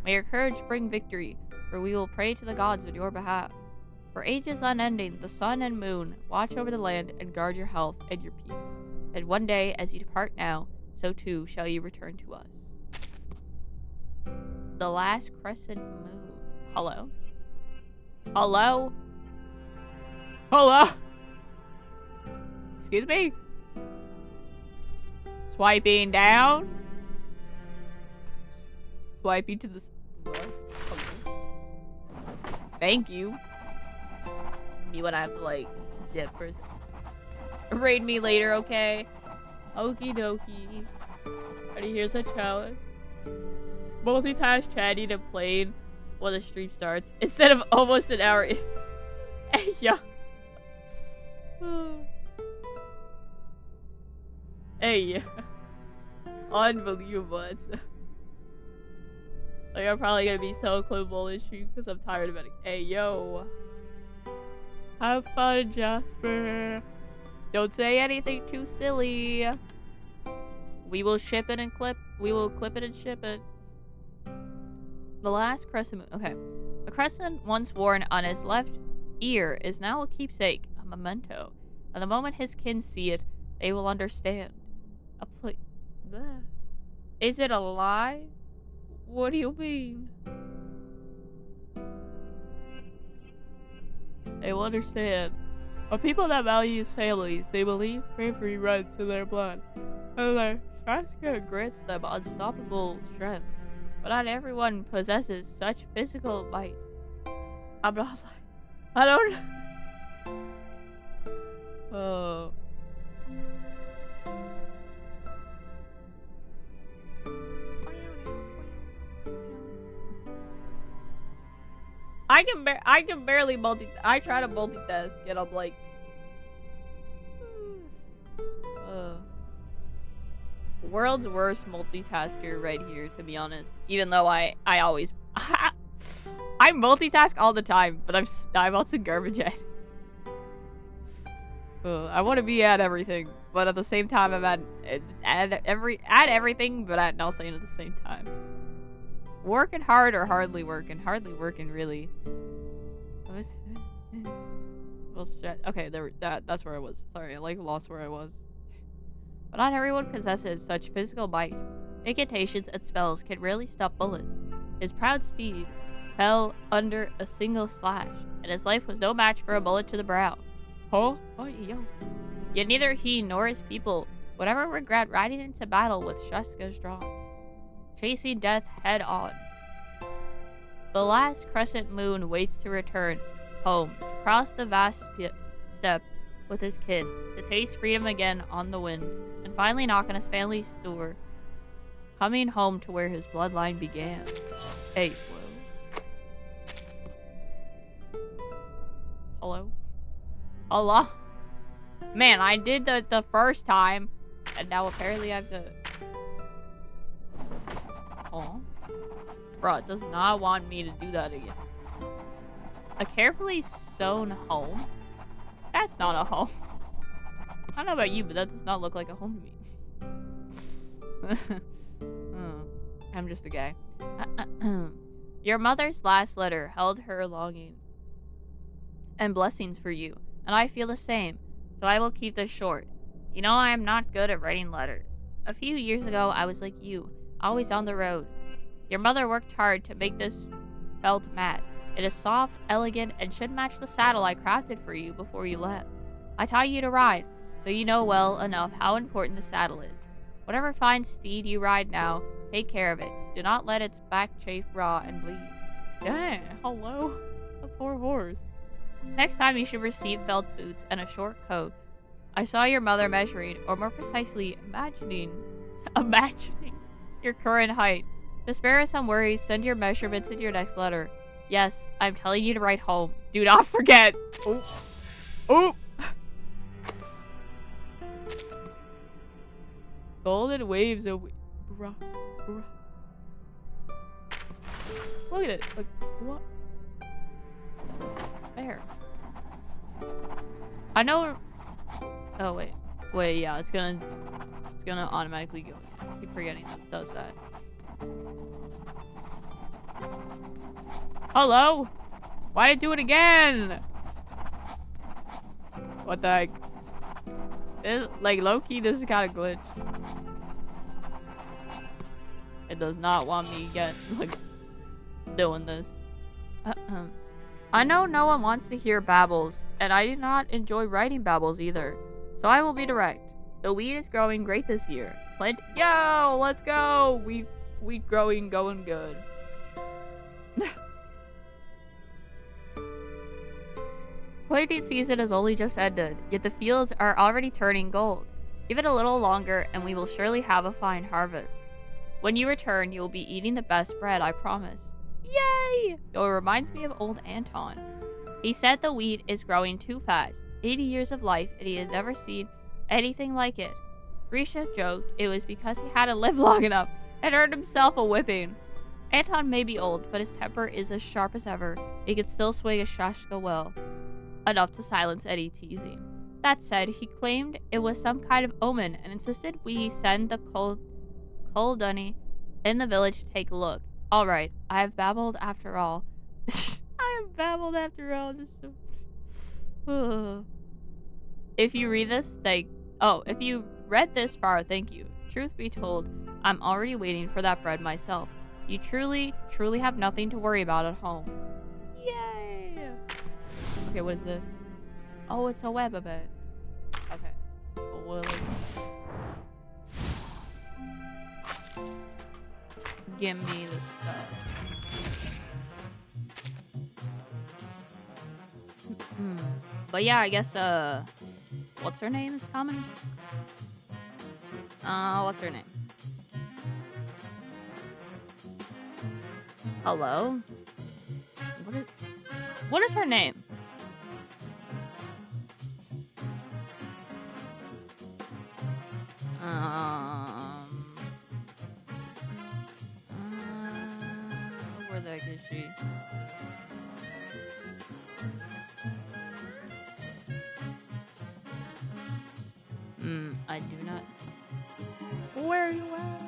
May your courage bring victory, for we will pray to the gods on your behalf. For ages unending, the sun and moon watch over the land and guard your health and your peace. And one day, as you depart now, so too shall you return to us. The last crescent moon. Hello? Hello? Hello? Excuse me? Swiping down? Swiping to the... Thank you. Me when I have to, like, dip for... Raid me later, okay? Okie dokie. Alrighty, here's a challenge. Multitask chatting and playing while the stream starts instead of almost an hour. Hey, yo. Hey. Unbelievable. Like, I'm probably gonna be so clippable this stream because I'm tired of it. Hey, yo. Have fun, Jasper. Don't say anything too silly. We will ship it and clip. We will clip it and ship it. The last crescent moon. Okay. A crescent once worn on his left ear is now a keepsake, a memento. And the moment his kin see it, they will understand. Is it a lie? What do you mean? They will understand A people that values families, they believe bravery runs in their blood, and their Shaska grants them unstoppable strength. But not everyone possesses such physical might. I'm not like... I don't... Oh... I can barely I try to multitask and I'm like world's worst multitasker right here, to be honest. Even though I always I multitask all the time, but I'm also garbage at I want to be at everything, but at the same time I'm at everything but at nothing at the same time. Working hard or hardly working? Hardly working, really. Okay, that's where I was. Sorry, I lost where I was. But not everyone possesses such physical might. Incantations and spells can rarely stop bullets. His proud steed fell under a single slash, and his life was no match for a bullet to the brow. Huh? Oh, yo. Yet neither he nor his people would ever regret riding into battle with Shaska's drawn, chasing death head on. The last crescent moon waits to return home, to cross the vast steppe with his kin, to taste freedom again on the wind, and finally knock on his family's door, coming home to where his bloodline began. Hey, hello? Hello? Man, I did the first time, and now apparently I have to... Oh. Bro, it does not want me to do that again. A carefully sewn home? That's not a home. I don't know about you, but that does not look like a home to me. I'm just a guy. Your mother's last letter held her longing and blessings for you, and I feel the same, so I will keep this short. You know I am not good at writing letters. A few years ago, I was like you, always on the road. Your mother worked hard to make this felt mat. It is soft, elegant, and should match the saddle I crafted for you before you left. I taught you to ride, so you know well enough how important the saddle is. Whatever fine steed you ride now, take care of it. Do not let its back chafe raw and bleed. Dang, hello? A poor horse. Next time you should receive felt boots and a short coat. I saw your mother measuring, or more precisely, imagining your current height. To spare us some worries, send your measurements in your next letter. Yes, I'm telling you to write home. Do not forget. Oh. Oh. Golden waves of... Bruh. Look at it. Like, what? There. I know... Oh, wait. Wait, yeah, it's gonna automatically go. I keep forgetting that it does that. Hello? Why did it do it again? What the heck? Like, low-key, this is kind of glitch. It does not want me doing this. I know no one wants to hear babbles, and I do not enjoy writing babbles either. So I will be direct. The wheat is growing great this year. Yo, let's go! Wheat growing, going good. Planting season has only just ended, yet the fields are already turning gold. Give it a little longer, and we will surely have a fine harvest. When you return, you will be eating the best bread, I promise. Yay! It reminds me of old Anton. He said the wheat is growing too fast. 80 years of life, and he had never seen anything like it. Grisha joked it was because he had to live long enough and earned himself a whipping. Anton may be old, but his temper is as sharp as ever. He could still swing a shashka well, enough to silence any teasing. That said, he claimed it was some kind of omen and insisted we send the Koldunny in the village to take a look. Alright, I have babbled after all. I have babbled after all. This is so... If you read this, if you read this far, thank you. Truth be told, I'm already waiting for that bread myself. You truly have nothing to worry about at home. Yay! Okay, what is this? Oh, it's a web of it. Okay. But will it... Give me the stuff. But yeah, I guess, what's her name is coming? What's her name? Hello? What is her name? Where the heck is she? I do not. Where are you at?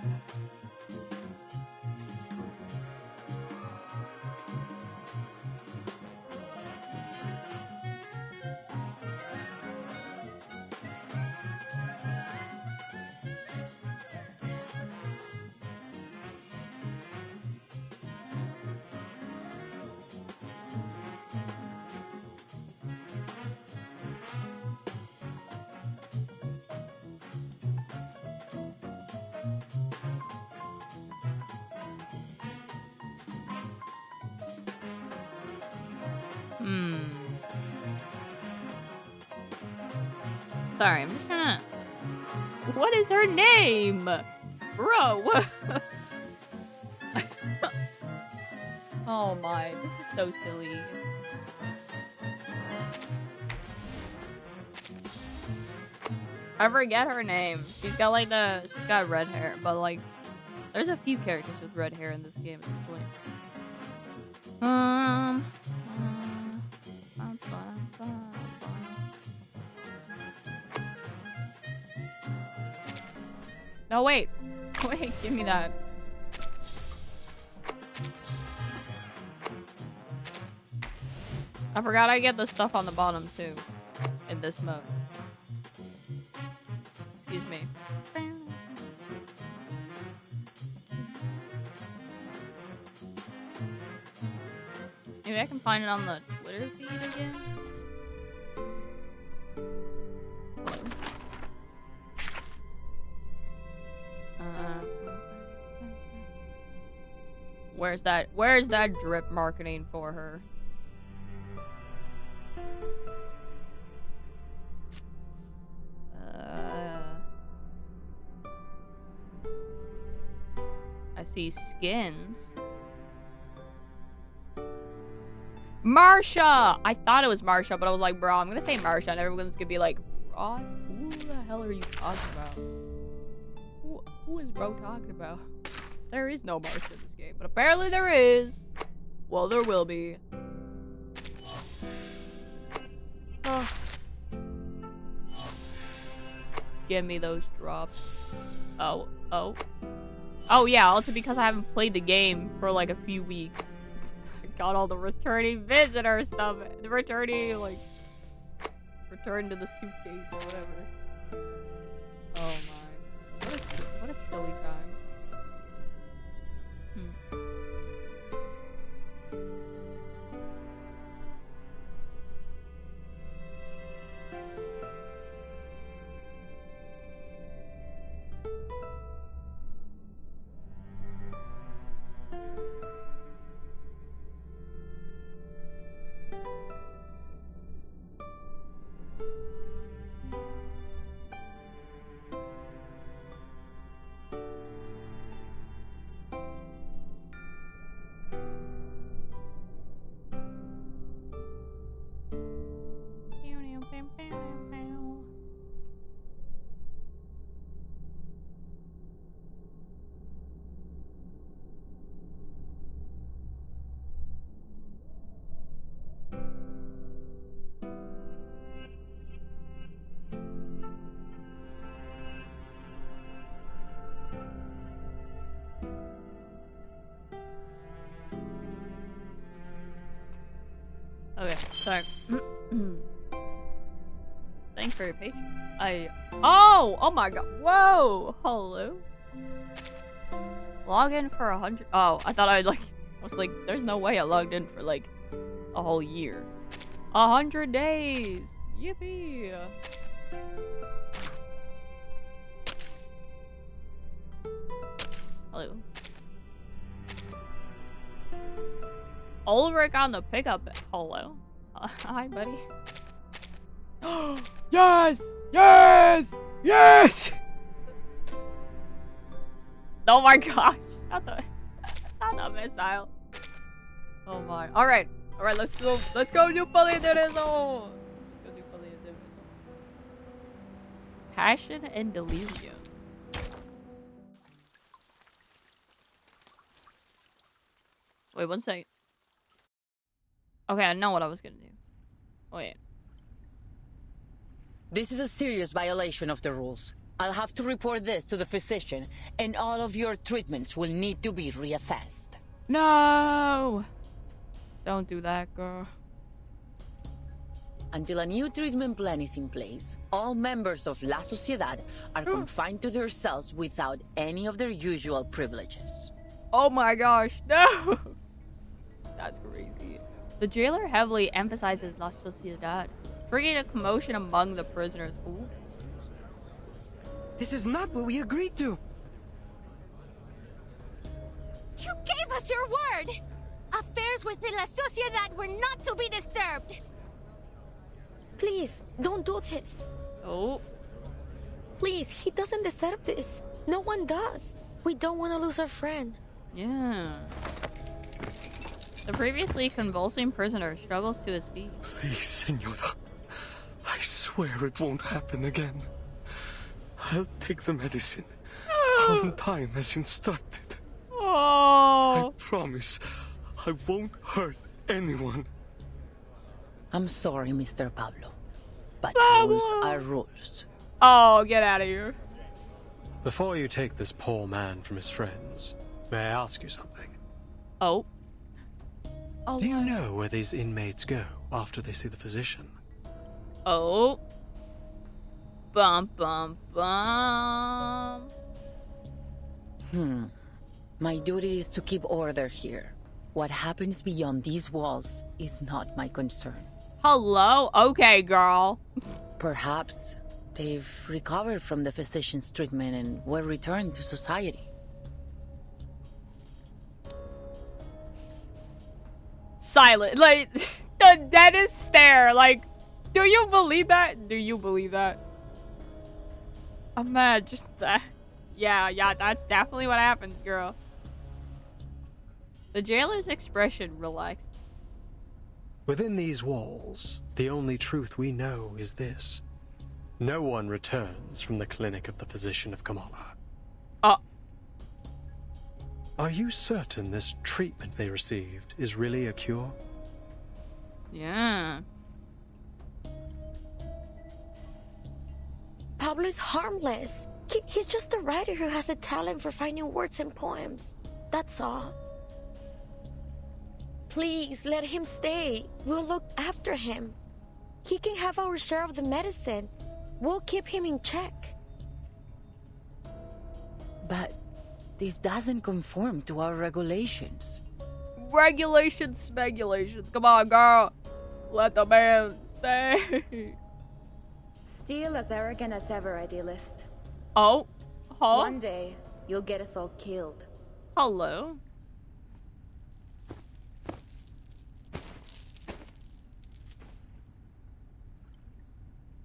Sorry, I'm just trying to... What is her name? Bro, what? Oh my, this is so silly. I forget her name. She's got like she's got red hair, but like, there's a few characters with red hair in this game at this point. No, wait. Wait, give me that. I forgot I get the stuff on the bottom, too. In this mode. Excuse me. Maybe I can find it on the Twitter feed again? Where's that drip marketing for her? I see skins. Marsha! I thought it was Marsha, but I was like, bro, I'm gonna say Marsha, and everyone's gonna be like, Rod? Who the hell are you talking about? Who is bro talking about? There is no Marsha in this game, but apparently there is. Well, there will be. Oh. Give me those drops. Oh yeah, also because I haven't played the game for like a few weeks. I got all the returning visitor stuff. The returning, like, return to the suitcase or whatever. Oh my. What a silly time. Okay, sorry. Thanks for your patience. Oh my god. Whoa! Hello? Log in for 100. Oh, I thought I was like, there's no way I logged in for like a whole year. 100 days! Yippee! Hello. Ulrich on the pickup. Hello. Hi, buddy. Yes! Yes! Yes! Oh my gosh. Not the missile. Oh my. Alright. Alright, let's go. Let's go do Folie Deraison. Let's go do Folie Deraison. Passion and delirium. Wait, one second. Okay, I know what I was gonna do. Wait. This is a serious violation of the rules. I'll have to report this to the physician, and all of your treatments will need to be reassessed. No! Don't do that, girl. Until a new treatment plan is in place, all members of La Sociedad are confined to their cells without any of their usual privileges. Oh my gosh, no! That's crazy. The jailer heavily emphasizes La Sociedad, triggering a commotion among the prisoners. Ooh. This is not what we agreed to. You gave us your word! Affairs within La Sociedad were not to be disturbed! Please, don't do this. Oh. Please, he doesn't deserve this. No one does. We don't want to lose our friend. Yeah. The previously convulsing prisoner struggles to his feet. Please, Senora. I swear it won't happen again. I'll take the medicine on time as instructed. Oh. I promise I won't hurt anyone. I'm sorry, Mr. Pablo, but Pablo. rules are rules. Oh, get out of here. Before you take this poor man from his friends, may I ask you something? Oh. Oh. Do you know where these inmates go after they see the physician? Oh. Bum, bum, bum. My duty is to keep order here. What happens beyond these walls is not my concern. Hello? Okay, girl. Perhaps they've recovered from the physician's treatment and were returned to society. Silent. Like, the deadest stare. Like, do you believe that? Do you believe that? Imagine that. Yeah, that's definitely what happens, girl. The jailer's expression relaxed. Within these walls, the only truth we know is this. No one returns from the clinic of the physician of Kamala. Are you certain this treatment they received is really a cure? Yeah. Pablo is harmless. He's just a writer who has a talent for finding words in poems. That's all. Please, let him stay. We'll look after him. He can have our share of the medicine. We'll keep him in check. But this doesn't conform to our regulations. Regulations, speculations. Come on, girl. Let the man stay. Still as arrogant as ever, idealist. Oh. Huh? One day, you'll get us all killed. Hello.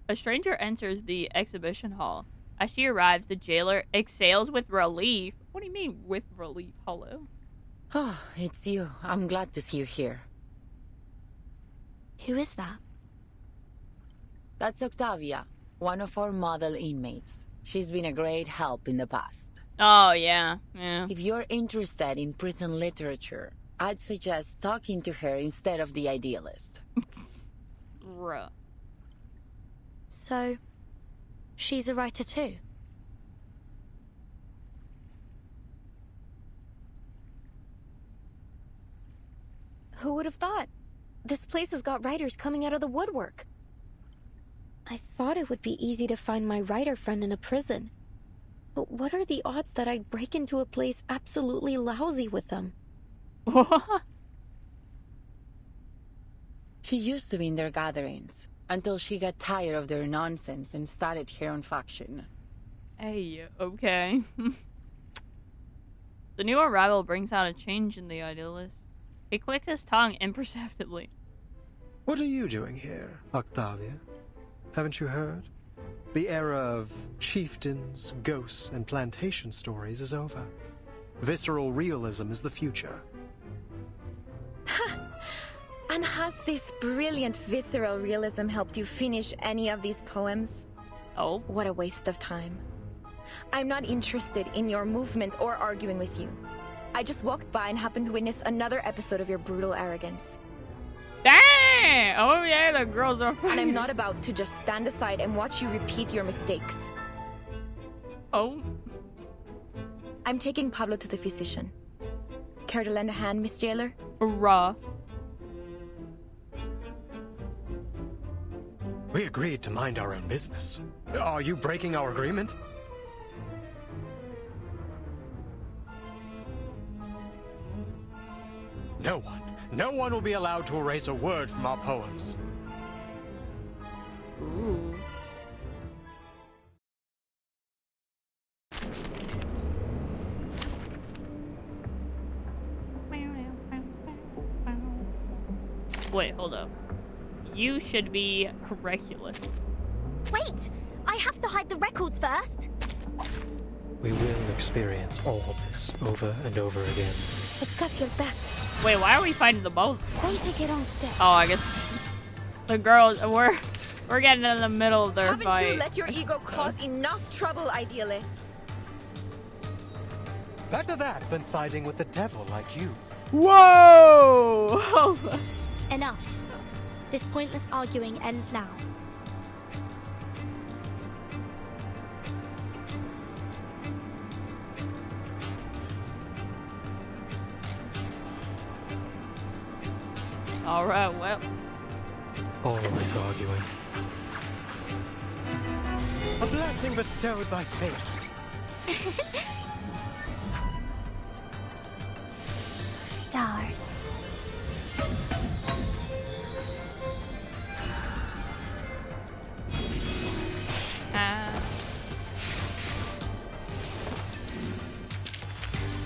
A stranger enters the exhibition hall. As she arrives, the jailer exhales with relief. What do you mean, with relief? Hello? Oh, it's you. I'm glad to see you here. Who is that? That's Octavia, one of our model inmates. She's been a great help in the past. Oh, yeah. Yeah. If you're interested in prison literature, I'd suggest talking to her instead of the idealist. Bruh. So, she's a writer too? Who would have thought? This place has got writers coming out of the woodwork. I thought it would be easy to find my writer friend in a prison. But what are the odds that I'd break into a place absolutely lousy with them? She used to be in their gatherings. Until she got tired of their nonsense and started her own faction. Hey, okay. The new arrival brings out a change in the idealist. He clicked his tongue imperceptibly. What are you doing here, Octavia? Haven't you heard? The era of chieftains, ghosts, and plantation stories is over. Visceral realism is the future. And has this brilliant visceral realism helped you finish any of these poems? Oh? What a waste of time. I'm not interested in your movement or arguing with you. I just walked by and happened to witness another episode of your brutal arrogance. Dang! Oh yeah, the girls are funny. And I'm not about to just stand aside and watch you repeat your mistakes. Oh? I'm taking Pablo to the physician. Care to lend a hand, Miss Jailer? Raw. We agreed to mind our own business. Are you breaking our agreement? No one will be allowed to erase a word from our poems. Ooh. Wait, hold up. You should be Regulus. Wait! I have to hide the records first! We will experience all this over and over again. I've got your back. Wait, why are we fighting the both? They take it on step. Oh, I guess the girls, we're getting in the middle of their Haven't fight. you let your ego cause enough trouble, idealist? Better that than siding with the devil like you. Whoa! Enough. This pointless arguing ends now. Alright, well. Always arguing. A blessing bestowed by fate. Stars.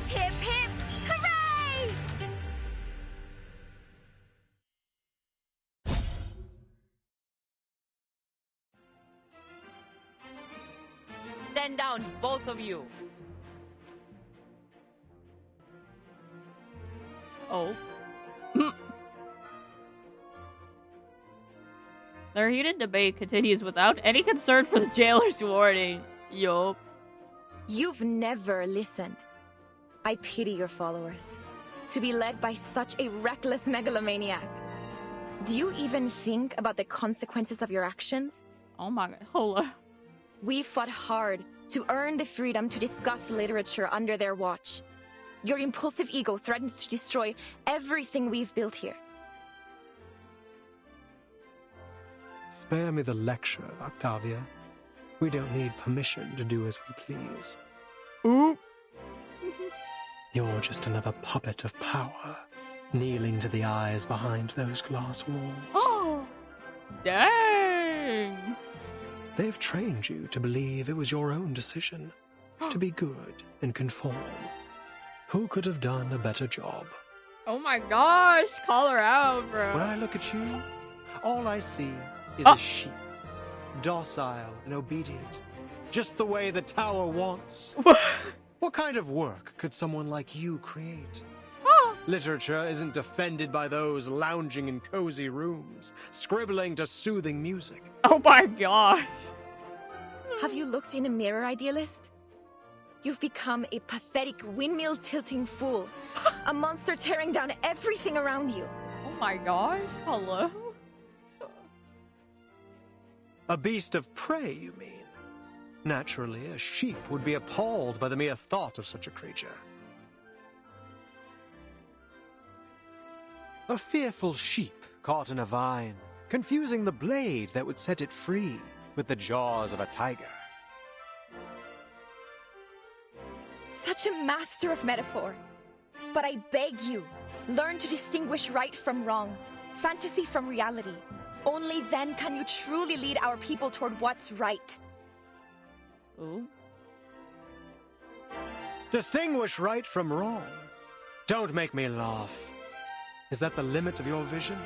Hip hip! Hooray! Stand down, both of you. Oh. Their heated debate continues without any concern for the jailer's warning. Yup. You've never listened. I pity your followers. To be led by such a reckless megalomaniac. Do you even think about the consequences of your actions? Oh my god. Hold up. We fought hard to earn the freedom to discuss literature under their watch. Your impulsive ego threatens to destroy everything we've built here. Spare me the lecture, Octavia. We don't need permission to do as we please. Ooh. You're just another puppet of power, kneeling to the eyes behind those glass walls. Oh. Dang. They've trained you to believe it was your own decision, to be good and conform. Who could have done a better job? Oh my gosh. Call her out, bro. When I look at you, all I see is a sheep. Docile and obedient. Just the way the tower wants. What kind of work could someone like you create? Literature isn't defended by those lounging in cozy rooms, scribbling to soothing music. Oh my gosh. Have you looked in a mirror, idealist? You've become a pathetic windmill-tilting fool. A monster tearing down everything around you. Oh my gosh. Hello? A beast of prey, you mean? Naturally, a sheep would be appalled by the mere thought of such a creature. A fearful sheep caught in a vine, confusing the blade that would set it free with the jaws of a tiger. Such a master of metaphor. But I beg you, learn to distinguish right from wrong, fantasy from reality, Only then can you truly lead our people toward what's right. Ooh. Distinguish right from wrong. Don't make me laugh. Is that the limit of your vision?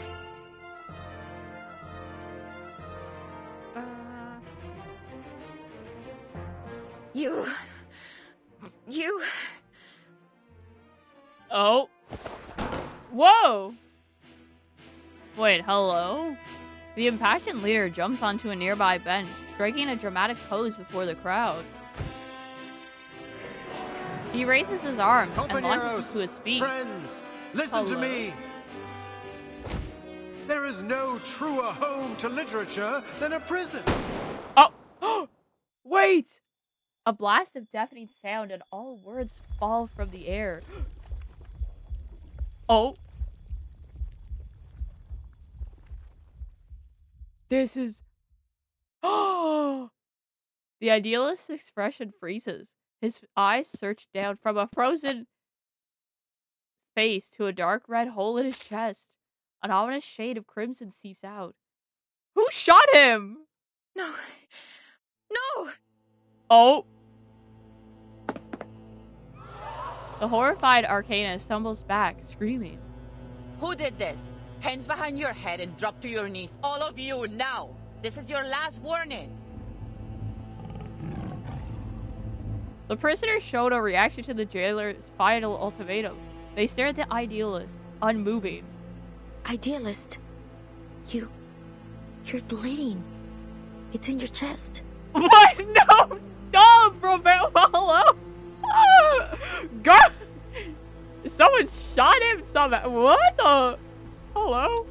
You... Oh. Whoa! Wait, hello? The impassioned leader jumps onto a nearby bench, striking a dramatic pose before the crowd. He raises his arms and launches into a speech. Friends, listen to me. There is no truer home to literature than a prison. Oh! Wait! A blast of deafening sound and all words fall from the air. Oh. This is... Oh! The idealist's expression freezes. His eyes search down from a frozen face to a dark red hole in his chest. An ominous shade of crimson seeps out. Who shot him? No. No! Oh. The horrified Arcana stumbles back, screaming. Who did this? Hands behind your head and drop to your knees. All of you, now! This is your last warning. The prisoners showed a reaction to the jailer's final ultimatum. They stare at the idealist, unmoving. Idealist, you're bleeding. It's in your chest. What? No! Stop, Robert! Hello? God! Someone shot him somehow. What the? Hello?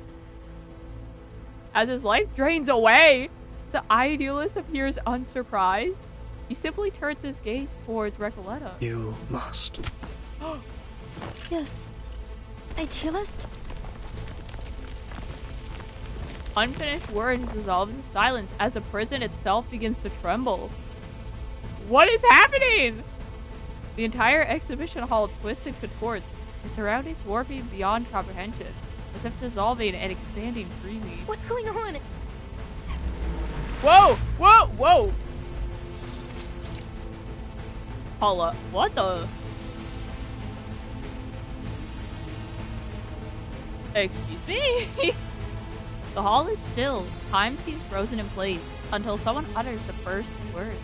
As his life drains away, the idealist appears unsurprised. He simply turns his gaze towards Recoleta. You must. Yes. Idealist? Unfinished words dissolve into silence as the prison itself begins to tremble. What is happening? The entire exhibition hall twists and contorts, its surroundings warping beyond comprehension, as if dissolving and expanding freely. What's going on? Whoa! Whoa! Whoa! Paula, what the? Excuse me? The hall is still. Time seems frozen in place until someone utters the first word.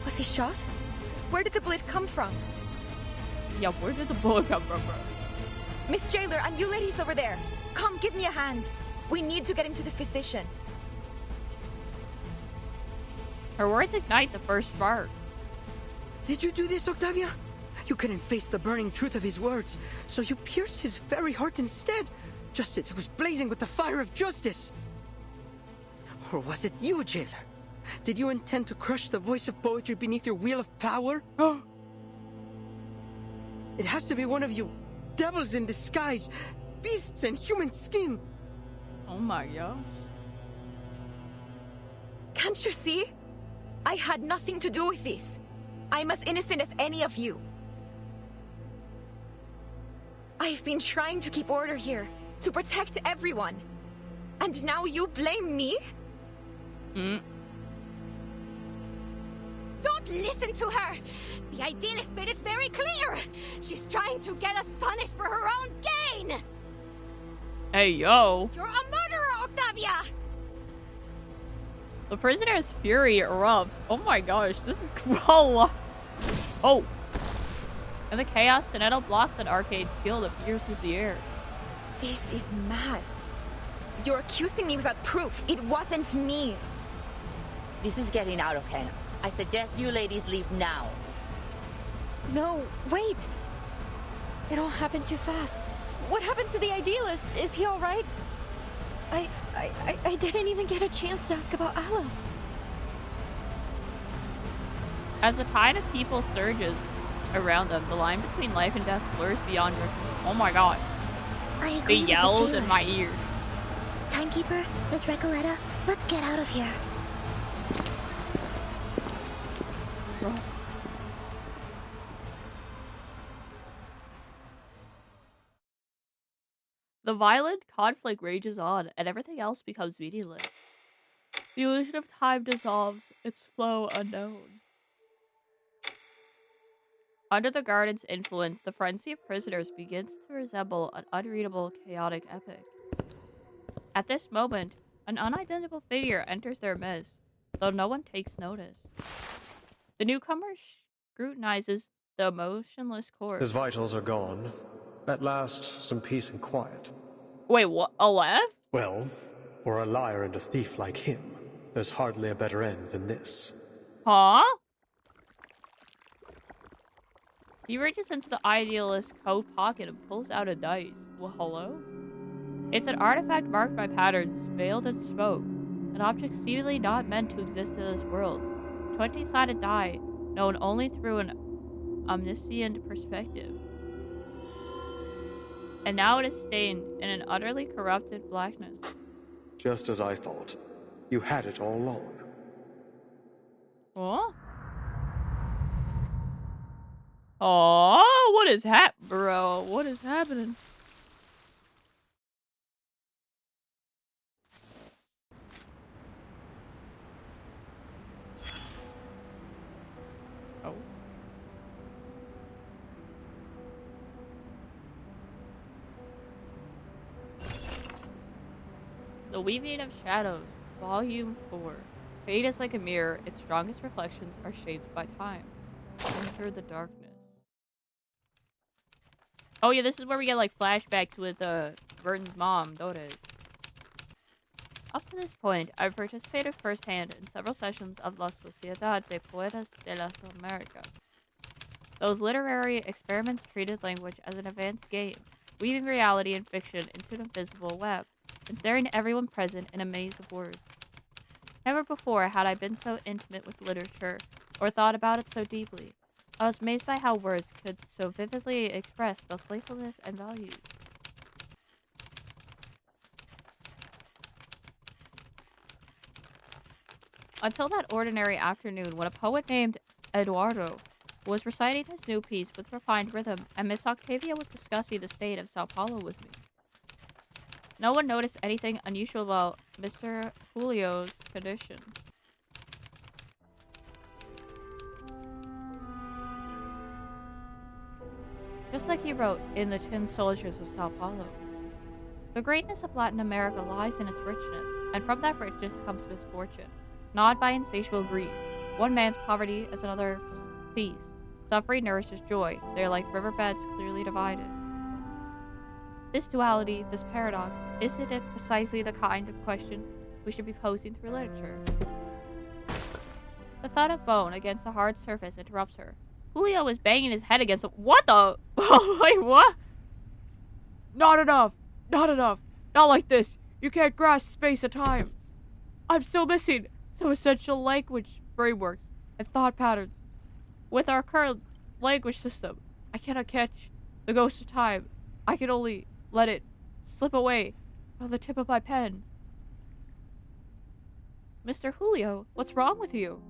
Was he shot? Where did the bullet come from? Yeah, where did the bullet come from, bro? Miss Jailer, and you ladies over there. Come, give me a hand. We need to get him to the physician. Her words ignite the first spark. Did you do this, Octavia? You couldn't face the burning truth of his words, so you pierced his very heart instead, just as it was blazing with the fire of justice. Or was it you, Jailer? Did you intend to crush the voice of poetry beneath your wheel of power? It has to be one of you devils in disguise, beasts in human skin. Oh my gosh. Can't you see? I had nothing to do with this. I'm as innocent as any of you. I've been trying to keep order here, to protect everyone. And now you blame me? Don't listen to her! The idealist made it very clear! She's trying to get us punished for her own gain! Hey, yo. You're a murderer, Octavia! The prisoner's fury erupts. Oh my gosh, this is cool. Oh. And the chaos Sonetto blocks an arcade skill that pierces the air. This is mad. You're accusing me without proof. It wasn't me. This is getting out of hand. I suggest you ladies leave now. No, wait! It all happened too fast. What happened to the idealist? Is he alright? I didn't even get a chance to ask about Aleph. As the tide of people surges around them, the line between life and death blurs beyond recognition. Oh my god. I They agree with the yelled jailer. in my ear. Timekeeper, Miss Recoleta, let's get out of here. The violent conflict rages on, and everything else becomes meaningless. The illusion of time dissolves, its flow unknown. Under the garden's influence, the frenzy of prisoners begins to resemble an unreadable, chaotic epic. At this moment, an unidentifiable figure enters their midst, though no one takes notice. The newcomer scrutinizes the motionless corpse. His vitals are gone. At last, some peace and quiet. Wait, what? Aleph? Well, for a liar and a thief like him, there's hardly a better end than this. Huh? He reaches into the idealist's coat pocket and pulls out a dice. Well, hello? It's an artifact marked by patterns, veiled in smoke, an object seemingly not meant to exist in this world. 20-sided die, known only through an omniscient perspective. And now it is stained in an utterly corrupted blackness. Just as I thought. You had it all along. What? Oh, what is bro? What is happening? Oh. The Weaving of Shadows, Volume 4. Fate is like a mirror, its strongest reflections are shaped by time. Enter the darkness. Oh yeah, this is where we get like flashbacks with Burton's mom, don't it? Up to this point, I've participated firsthand in several sessions of La Sociedad de Poetas de las Americas. Those literary experiments treated language as an advanced game, weaving reality and fiction into an invisible web, and staring everyone present in a maze of words. Never before had I been so intimate with literature, or thought about it so deeply. I was amazed by how words could so vividly express both playfulness and values. Until that ordinary afternoon when a poet named Eduardo was reciting his new piece with refined rhythm, and Miss Octavia was discussing the state of Sao Paulo with me. No one noticed anything unusual about Mr. Julio's condition. Just like he wrote in The Tin Soldiers of Sao Paulo. The greatness of Latin America lies in its richness, and from that richness comes misfortune, gnawed by insatiable greed. One man's poverty is another's feast. Suffering nourishes joy. They are like riverbeds clearly divided. This duality, this paradox, isn't it precisely the kind of question we should be posing through literature? The thud of bone against the hard surface interrupts her. Julio is banging his head against the— What the? Wait, what? Not enough. Not enough. Not like this. You can't grasp space and time. I'm still missing some essential language frameworks and thought patterns. With our current language system, I cannot catch the ghost of time. I can only let it slip away on the tip of my pen. Mr. Julio, what's wrong with you?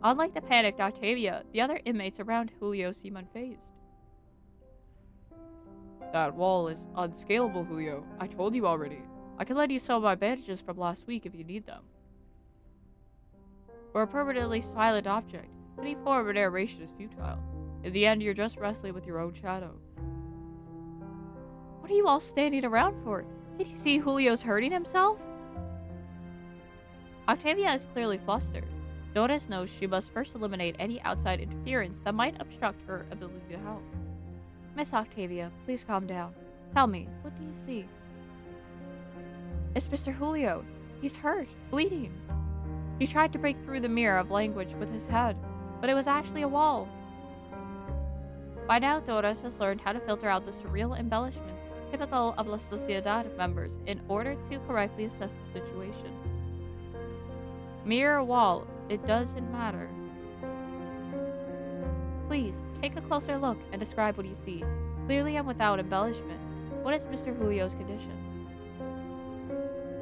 Unlike the panicked Octavia, the other inmates around Julio seem unfazed. That wall is unscalable, Julio. I told you already. I can lend you some of my bandages from last week if you need them. For a permanently silent object, any form of narration is futile. In the end, you're just wrestling with your own shadow. What are you all standing around for? Can't you see Julio's hurting himself? Octavia is clearly flustered. Doris knows she must first eliminate any outside interference that might obstruct her ability to help. Miss Octavia, please calm down. Tell me, what do you see? It's Mr. Julio. He's hurt, bleeding. He tried to break through the mirror of language with his head, but it was actually a wall. By now, Doris has learned how to filter out the surreal embellishments typical of La Sociedad members in order to correctly assess the situation. Mirror or wall, it doesn't matter. Please, take a closer look and describe what you see, clearly and without embellishment. What is Mr. Julio's condition?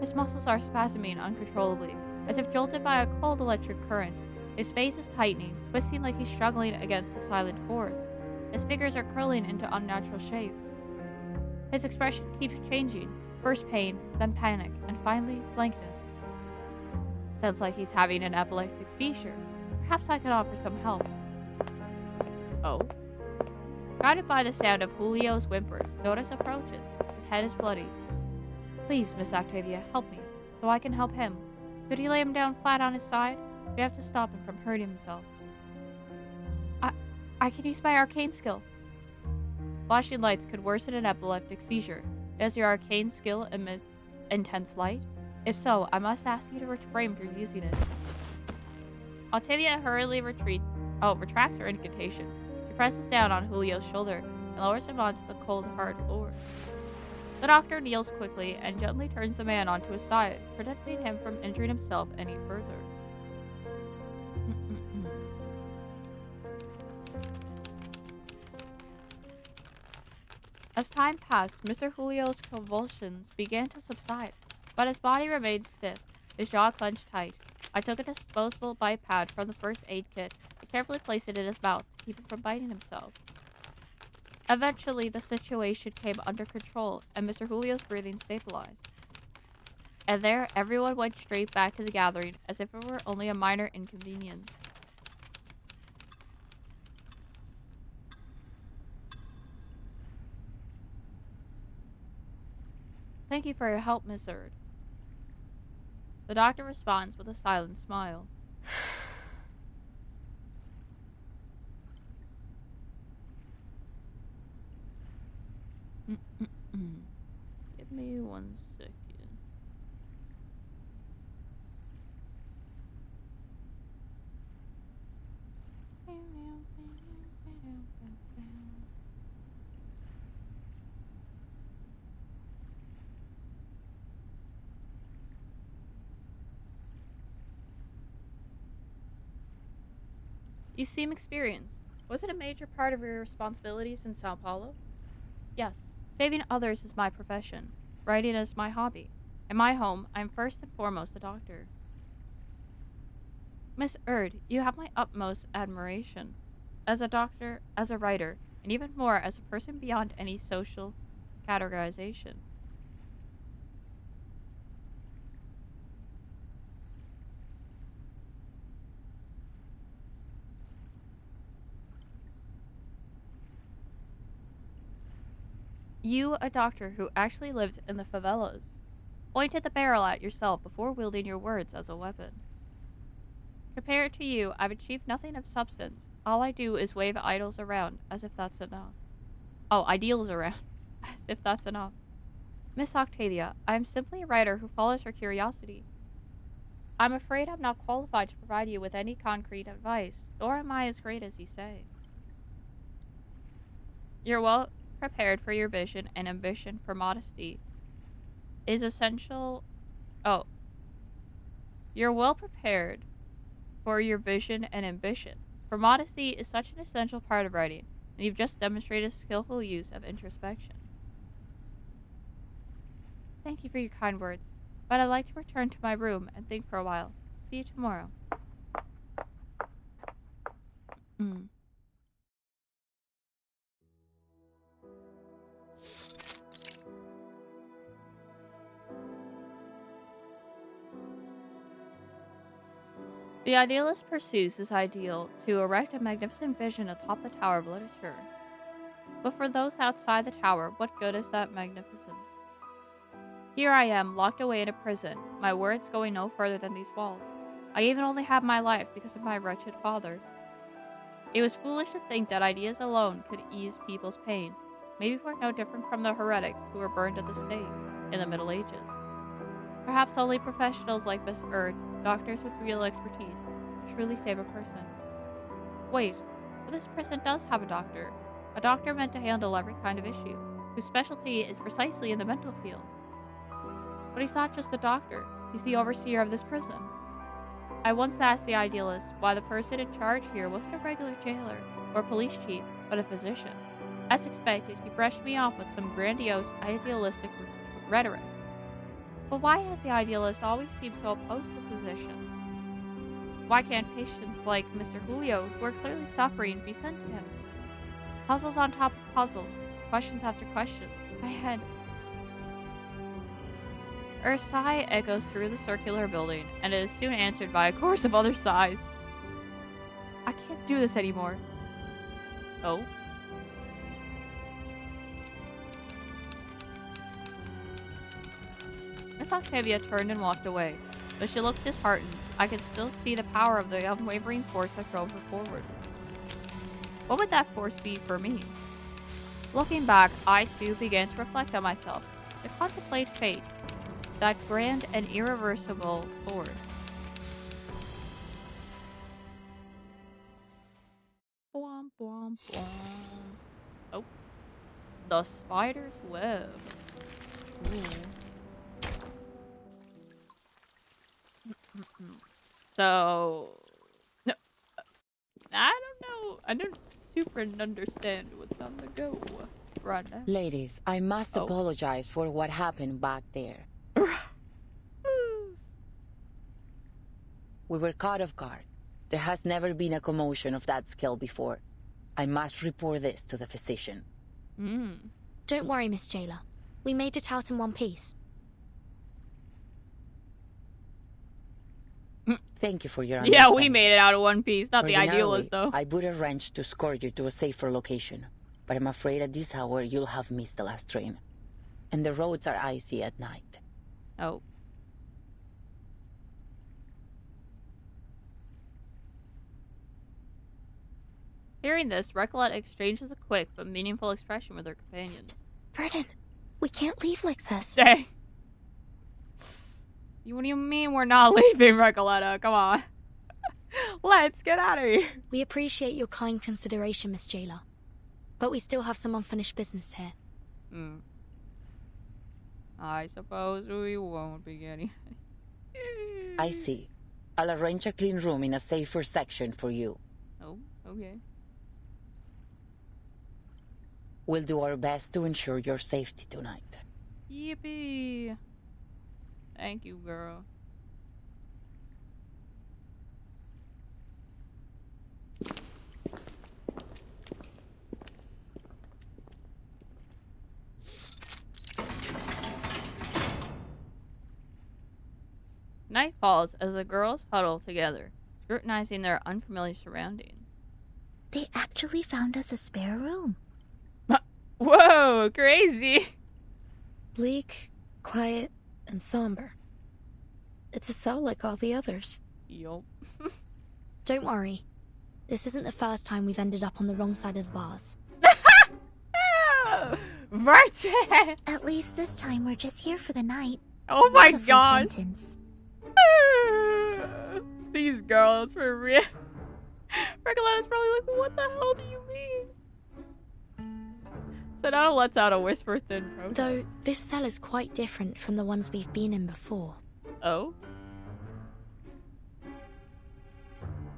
His muscles are spasming uncontrollably, as if jolted by a cold electric current. His face is tightening, twisting like he's struggling against the silent force. His fingers are curling into unnatural shapes. His expression keeps changing. First pain, then panic, and finally blankness. Sounds like he's having an epileptic seizure. Perhaps I could offer some help. Oh? Guided by the sound of Julio's whimpers, Doris approaches. His head is bloody. Please, Miss Octavia, help me, so I can help him. Could you lay him down flat on his side? We have to stop him from hurting himself. I can use my arcane skill. Flashing lights could worsen an epileptic seizure. Does your arcane skill emit intense light? If so, I must ask you to refrain from using it. Octavia hurriedly retracts her incantation. She presses down on Julio's shoulder and lowers him onto the cold, hard floor. The doctor kneels quickly and gently turns the man onto his side, protecting him from injuring himself any further. As time passed, Mr. Julio's convulsions began to subside, but his body remained stiff, his jaw clenched tight. I took a disposable bite pad from the first aid kit and carefully placed it in his mouth to keep him from biting himself. Eventually, the situation came under control, and Mr. Julio's breathing stabilized. And there, everyone went straight back to the gathering, as if it were only a minor inconvenience. Thank you for your help, Miss Erd. The doctor responds with a silent smile. Give me 1 second. You seem experienced. Was it a major part of your responsibilities in Sao Paulo? Yes. Saving others is my profession. Writing is my hobby. In my home, I am first and foremost a doctor. Miss Erd, you have my utmost admiration. As a doctor, as a writer, and even more as a person beyond any social categorization. You, a doctor who actually lived in the favelas, pointed the barrel at yourself before wielding your words as a weapon. Compared to you, I've achieved nothing of substance. All I do is wave idols around, as if that's enough. Oh, ideals around, as if that's enough. Miss Octavia, I am simply a writer who follows her curiosity. I'm afraid I'm not qualified to provide you with any concrete advice, nor am I as great as you say. You're well prepared for your vision and ambition for modesty is essential. Oh. You're well prepared for your vision and ambition. For modesty is such an essential part of writing, and you've just demonstrated skillful use of introspection. Thank you for your kind words, but I'd like to return to my room and think for a while. See you tomorrow. The idealist pursues his ideal to erect a magnificent vision atop the Tower of Literature. But for those outside the tower, what good is that magnificence? Here I am, locked away in a prison, my words going no further than these walls. I even only have my life because of my wretched father. It was foolish to think that ideas alone could ease people's pain. Maybe we're no different from the heretics who were burned at the stake in the Middle Ages. Perhaps only professionals like Miss Erd, doctors with real expertise, truly save a person. Wait, but this prison does have a doctor meant to handle every kind of issue, whose specialty is precisely in the mental field. But he's not just a doctor, he's the overseer of this prison. I once asked the idealist why the person in charge here wasn't a regular jailer or police chief, but a physician. As expected, he brushed me off with some grandiose, idealistic rhetoric. But why has the idealist always seemed so opposed to the physician? Why can't patients like Mr. Julio, who are clearly suffering, be sent to him? Puzzles on top of puzzles, questions after questions. I had... Her sigh echoes through the circular building, and it is soon answered by a chorus of other sighs. I can't do this anymore. Oh. Miss Octavia turned and walked away. Though she looked disheartened, I could still see the power of the unwavering force that drove her forward. What would that force be for me? Looking back, I too began to reflect on myself, to contemplate fate, that grand and irreversible force. Bwomp, bwomp, bwomp. Oh. The spider's web. Ooh. So... No. I don't know. I don't super understand what's on the go right now. Ladies, I must apologize for what happened back there. We were caught off guard. There has never been a commotion of that scale before. I must report this to the physician. Don't worry, Miss Jailer. We made it out in one piece. Thank you for your Yeah, understanding. we made it out of one piece. Not the idealist, though. I would arrange to escort you to a safer location, but I'm afraid at this hour you'll have missed the last train. And the roads are icy at night. Oh. Hearing this, Recolette exchanges a quick but meaningful expression with her companions. Verdun, we can't leave like this. Dang. What do you mean we're not leaving, Recoletta? Come on. Let's get out of here. We appreciate your kind consideration, Miss Jailer. But we still have some unfinished business here. I suppose we won't be getting... I see. I'll arrange a clean room in a safer section for you. Oh, okay. We'll do our best to ensure your safety tonight. Yippee. Thank you, girl. Night falls as the girls huddle together, scrutinizing their unfamiliar surroundings. They actually found us a spare room. Whoa, crazy! Bleak, quiet, and somber. It's a cell like all the others. Yup. Don't worry. This isn't the first time we've ended up on the wrong side of the bars. Vertin! At least this time we're just here for the night. Oh my Not a full god! sentence. These girls, for real. Recoletta's probably like, what the hell do you mean? So now lets out a whisper thin protest. Though, this cell is quite different from the ones we've been in before. Oh?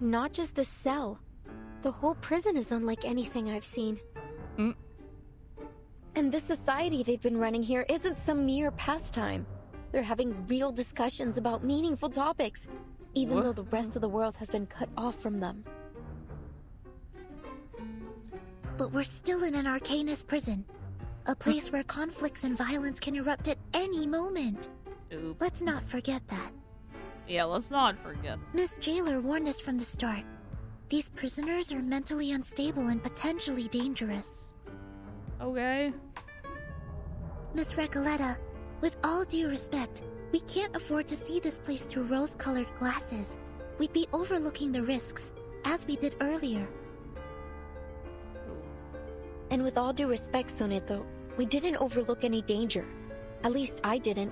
Not just the cell. The whole prison is unlike anything I've seen. And the society they've been running here isn't some mere pastime. They're having real discussions about meaningful topics, even though the rest of the world has been cut off from them. But we're still in an Arcanist prison. A place where conflicts and violence can erupt at any moment. Oops. Let's not forget that. Yeah, let's not forget. Miss Jailer warned us from the start. These prisoners are mentally unstable and potentially dangerous. Okay. Miss Recoletta, with all due respect, we can't afford to see this place through rose-colored glasses. We'd be overlooking the risks, as we did earlier. And with all due respect, Soneto, we didn't overlook any danger. At least I didn't.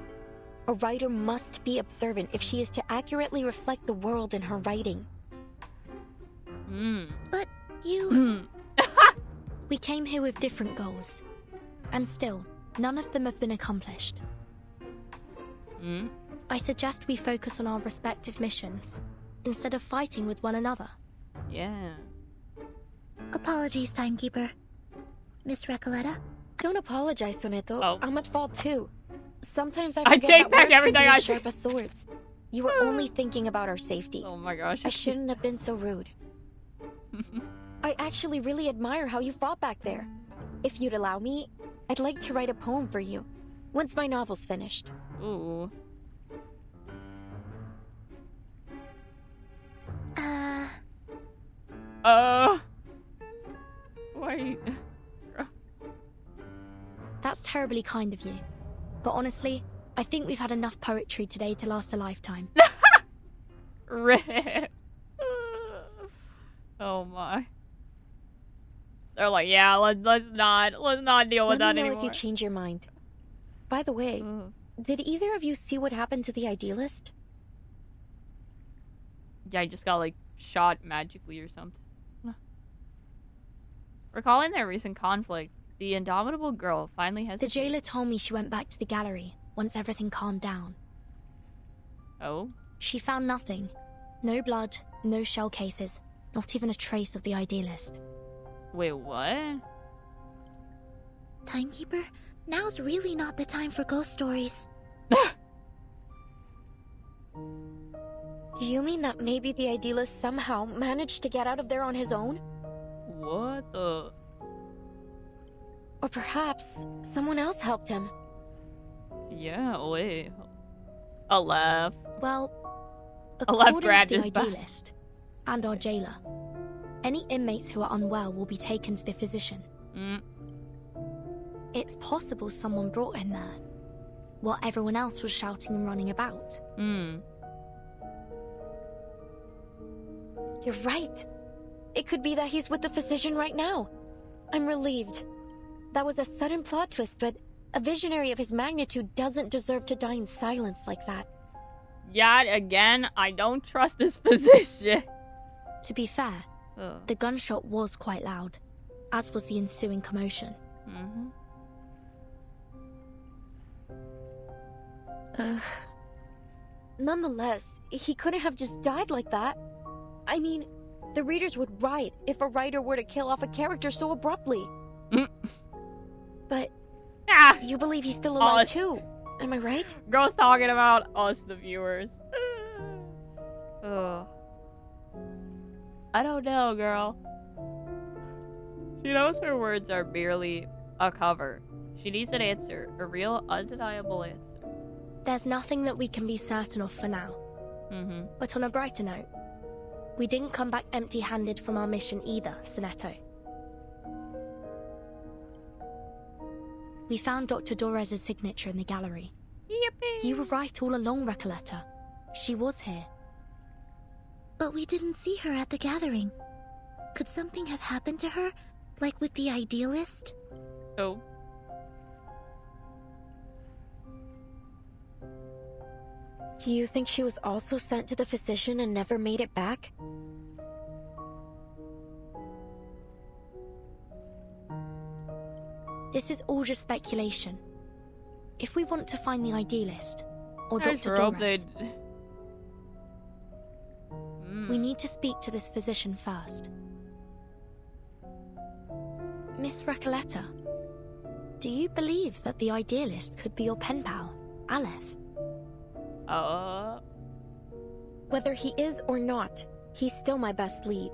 A writer must be observant if she is to accurately reflect the world in her writing. But you... We came here with different goals. And still, none of them have been accomplished. I suggest we focus on our respective missions, instead of fighting with one another. Yeah. Apologies, Timekeeper. Miss Recoletta? Don't apologize, Soneto. Oh. I'm at fault too. Sometimes I I forget take that back words can everything be I as sharp as swords. You were only thinking about our safety. Oh my gosh. I shouldn't have been so rude. I actually really admire how you fought back there. If you'd allow me, I'd like to write a poem for you, once my novel's finished. Ooh. Wait. That's terribly kind of you. But honestly, I think we've had enough poetry today to last a lifetime. Rip. Oh my. They're like, yeah, let's not deal with that Let me know anymore. if you change your mind. By the way, did either of you see what happened to the idealist? Yeah, I just got like shot magically or something. Recalling their recent conflict, the indomitable girl finally has The jailer told me she went back to the gallery once everything calmed down. Oh? She found nothing. No blood, no shell cases, not even a trace of the idealist. Wait, what? Timekeeper, now's really not the time for ghost stories. Do you mean that maybe the idealist somehow managed to get out of there on his own? What the? Or perhaps someone else helped him. Yeah, wait. A laugh. Well, A laugh according to grabbed the his back. idealist and our jailer, any inmates who are unwell will be taken to the physician. It's possible someone brought him there, while everyone else was shouting and running about. You're right. It could be that he's with the physician right now. I'm relieved. That was a sudden plot twist, but a visionary of his magnitude doesn't deserve to die in silence like that. Yeah, again, I don't trust this physician. To be fair, the gunshot was quite loud, as was the ensuing commotion. Nonetheless, he couldn't have just died like that. I mean, the readers would riot if a writer were to kill off a character so abruptly. But you believe he's still alive too, am I right? Girl's talking about us, the viewers. I don't know, girl. She knows her words are merely a cover. She needs an answer, a real, undeniable answer. There's nothing that we can be certain of for now. But on a brighter note, we didn't come back empty-handed from our mission either, Sonetto. We found Dr. Dorez's signature in the gallery. Yippee! You were right all along, Recoleta. She was here. But we didn't see her at the gathering. Could something have happened to her, like with the idealist? Oh. Do you think she was also sent to the physician and never made it back? This is all just speculation. If we want to find the idealist, or Dr. Dorez, we need to speak to this physician first. Miss Recoleta, do you believe that the idealist could be your pen pal, Aleph? Whether he is or not, he's still my best lead.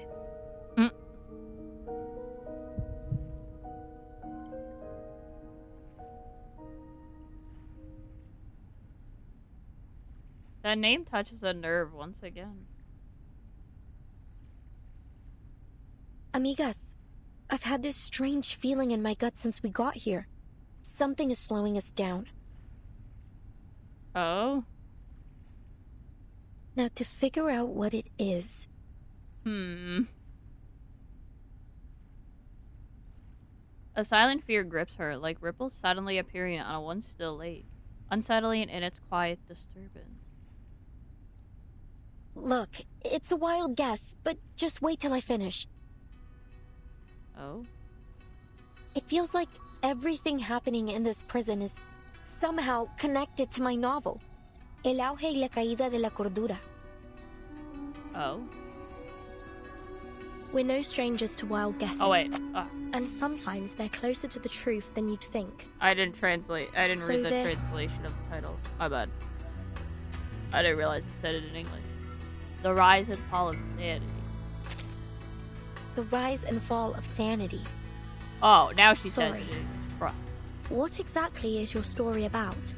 That name touches a nerve once again. Amigas, I've had this strange feeling in my gut since we got here. Something is slowing us down. Oh? Now, to figure out what it is... A silent fear grips her, like ripples suddenly appearing on a once still lake, unsettling in its quiet disturbance. Look, it's a wild guess, but just wait till I finish. Oh? It feels like everything happening in this prison is somehow connected to my novel, El auge y la caída de la cordura. Oh? We're no strangers to wild guesses. Oh, wait. And sometimes they're closer to the truth than you'd think. I didn't translate. I didn't read the translation of the title. My bad. I didn't realize it said it in English. The Rise and Fall of Sanity. The Rise and Fall of Sanity. Oh, now she says Sorry. it in English. Bruh. what exactly is your story about?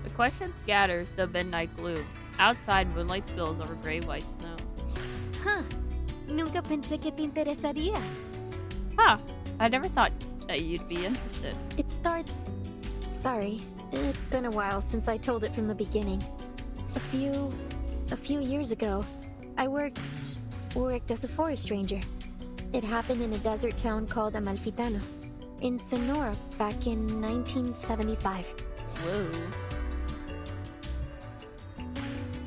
The question scatters the midnight gloom. Outside, moonlight spills over gray-white snow. Huh. Nunca pensé que te interesaría. Huh. I never thought that you'd be interested. It starts... Sorry. It's been a while since I told it from the beginning. A few years ago, I worked as a forest ranger. It happened in a desert town called Amalfitano, in Sonora back in 1975. Whoa.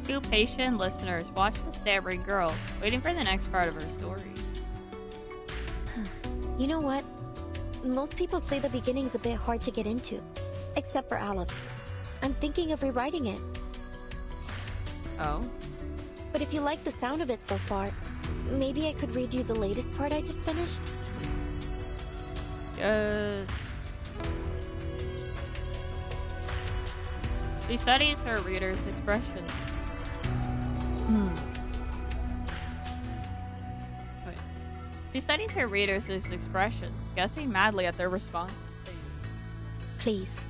Two patient listeners watch the stammering girl, waiting for the next part of her story. You know what? Most people say the beginning's a bit hard to get into, except for Aleph. I'm thinking of rewriting it. Oh? But if you like the sound of it so far, maybe I could read you the latest part I just finished? She studies her reader's expressions. Wait. She studies her readers' expressions, guessing madly at their responses. Please.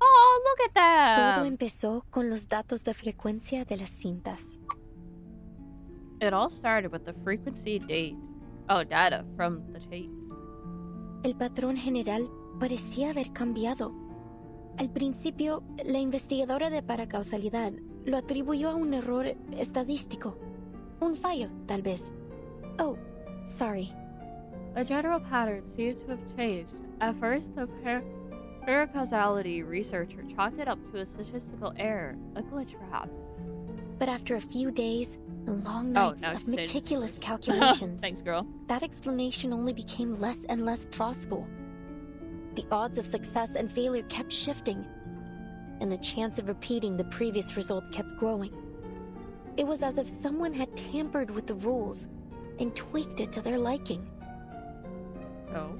Oh, look at Todo them! empezó con los datos de frecuencia de las cintas. It all started with the frequency data from the tape. El patrón general parecía haber cambiado. Al principio, la investigadora de paracausalidad lo atribuyó a un error estadístico. Un fallo, tal vez. Oh, sorry. The general pattern seemed to have changed. At first, the paracausality researcher chalked it up to a statistical error, a glitch perhaps. But after a few days and long nights now of she's saying- meticulous calculations, Thanks, girl. that explanation only became less and less plausible. The odds of success and failure kept shifting, and the chance of repeating the previous result kept growing. It was as if someone had tampered with the rules and tweaked it to their liking. Oh.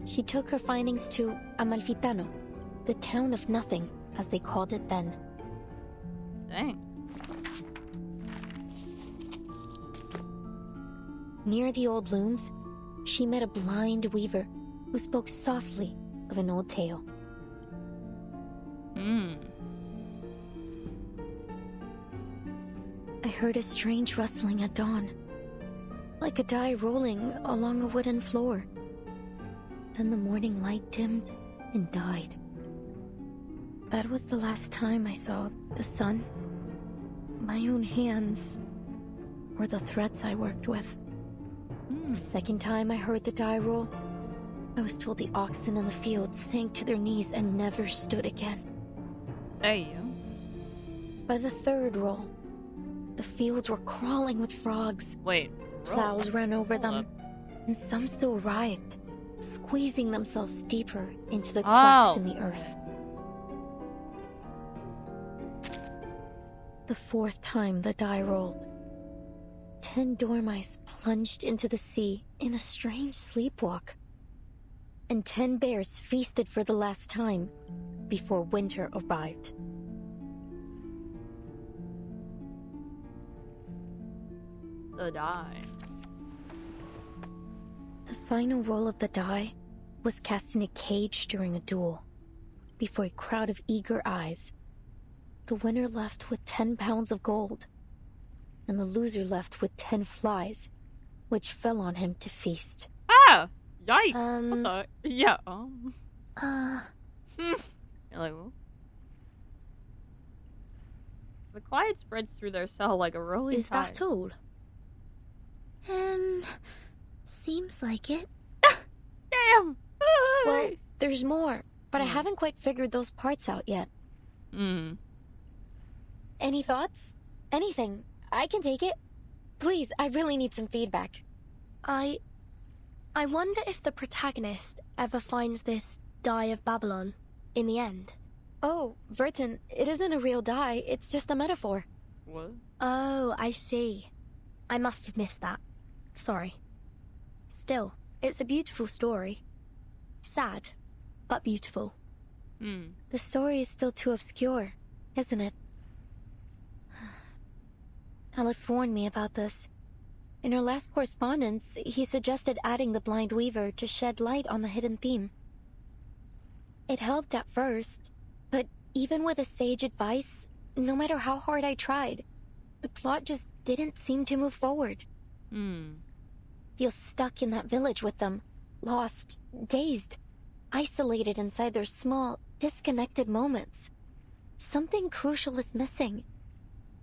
She took her findings to Amalfitano, the town of nothing, as they called it then. Dang. Near the old looms, she met a blind weaver who spoke softly of an old tale. I heard a strange rustling at dawn, like a die rolling along a wooden floor. Then the morning light dimmed and died. That was the last time I saw the sun, my own hands, or the threads I worked with. The second time I heard the die roll, I was told the oxen in the fields sank to their knees and never stood again. There you go. By the third roll, the fields were crawling with frogs. Wait. Plows ran over Hold them, up. and some still writhed, squeezing themselves deeper into the cracks in the earth. The fourth time the die rolled, 10 dormice plunged into the sea in a strange sleepwalk, and 10 bears feasted for the last time before winter arrived. The die. The final roll of the die was cast in a cage during a duel. Before a crowd of eager eyes, the winner left with 10 pounds of gold, and the loser left with 10 flies, which fell on him to feast. Ah! Yikes! What the? Yeah. You're like, well. The quiet spreads through their cell like a rolling Is tide. that all? Seems like it. Damn! Well, there's more, but I haven't quite figured those parts out yet. Any thoughts? Anything. I can take it. Please, I really need some feedback. I wonder if the protagonist ever finds this Die of Babylon in the end. Oh, Verton, it isn't a real die, it's just a metaphor. What? Oh, I see. I must have missed that. Sorry. Still, it's a beautiful story. Sad, but beautiful. The story is still too obscure, isn't it? Aleph warned me about this. In our last correspondence, he suggested adding the Blind Weaver to shed light on the hidden theme. It helped at first, but even with a sage advice, no matter how hard I tried, the plot just didn't seem to move forward. Feel stuck in that village with them, lost, dazed, isolated inside their small, disconnected moments. Something crucial is missing,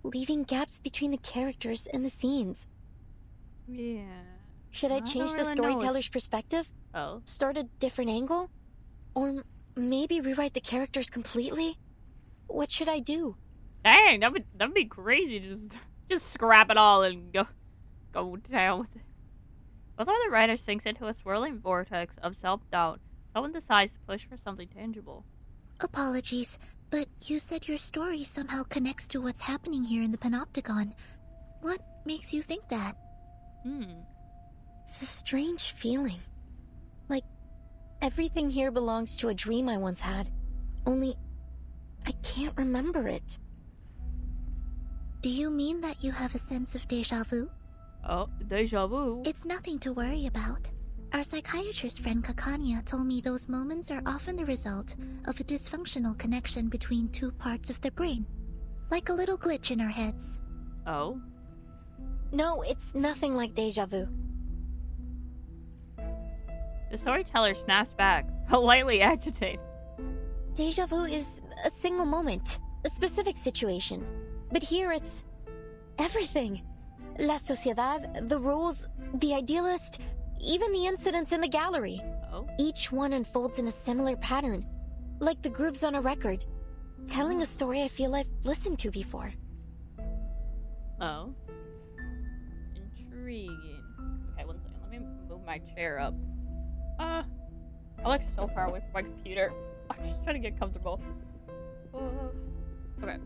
leaving gaps between the characters and the scenes. Yeah. Should I change the storyteller's perspective? Oh. Start a different angle? Or maybe rewrite the characters completely? What should I do? Dang, that'd be crazy. Just scrap it all and go down with it. Both other writers sinks into a swirling vortex of self-doubt. Someone decides to push for something tangible. Apologies, but you said your story somehow connects to what's happening here in the Panopticon. What makes you think that? It's a strange feeling. Like, everything here belongs to a dream I once had. Only, I can't remember it. Do you mean that you have a sense of déjà vu? Oh, déjà vu? It's nothing to worry about. Our psychiatrist friend Kakania told me those moments are often the result of a dysfunctional connection between two parts of the brain. Like a little glitch in our heads. Oh? No, it's nothing like déjà vu. The storyteller snaps back, politely agitated. Déjà vu is a single moment, a specific situation. But here it's everything. La Sociedad, the rules, the idealist, even the incidents in the gallery. Oh? Each one unfolds in a similar pattern, like the grooves on a record, telling a story I feel I've listened to before. Oh? Intriguing. Okay, one second. Let me move my chair up. I look so far away from my computer. I'm just trying to get comfortable. Okay.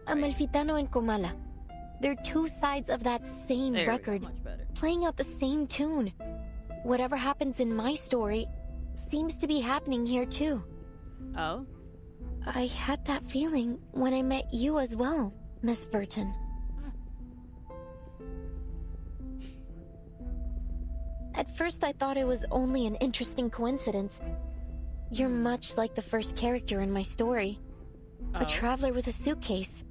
Amalfitano and Comala. They're two sides of that same record, much better. playing out the same tune. Whatever happens in my story seems to be happening here too. Oh? I had that feeling when I met you as well, Miss Verton. At first I thought it was only an interesting coincidence. You're much like the first character in my story. A traveler with a suitcase.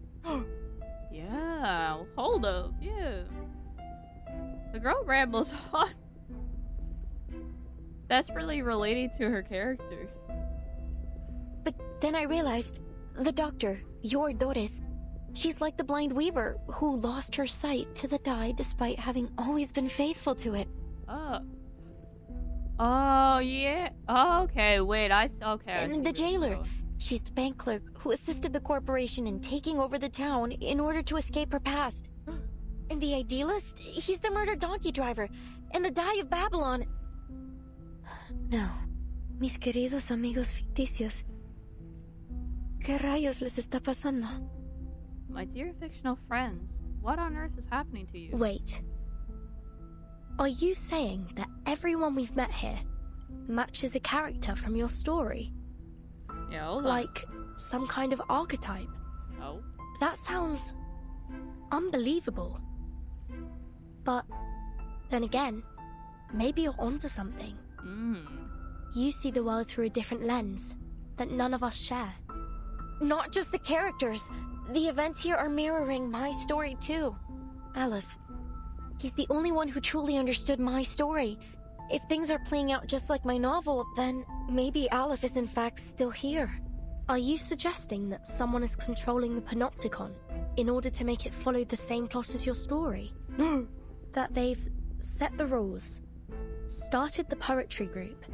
Yeah, hold up, yeah. The girl rambles on. Desperately relating to her characters. But then I realized, the doctor, your Dores, she's like the Blind Weaver who lost her sight to the die despite having always been faithful to it. Oh, yeah. Oh, okay, wait, okay. And the jailer, she's the bank clerk who assisted the corporation in taking over the town in order to escape her past. And the idealist, he's the murdered donkey driver, and the die of Babylon. Now, mis queridos amigos ficticios, ¿qué rayos les está pasando? My dear fictional friends, what on earth is happening to you? Wait. Are you saying that everyone we've met here matches a character from your story? Yeah, hold on. Like some kind of archetype? Oh? That sounds unbelievable. But then again, maybe you're onto something. You see the world through a different lens that none of us share. Not just the characters. The events here are mirroring my story too. Aleph, he's the only one who truly understood my story. If things are playing out just like my novel, then maybe Aleph is in fact still here. Are you suggesting that someone is controlling the Panopticon in order to make it follow the same plot as your story? That they've set the rules, started the poetry group,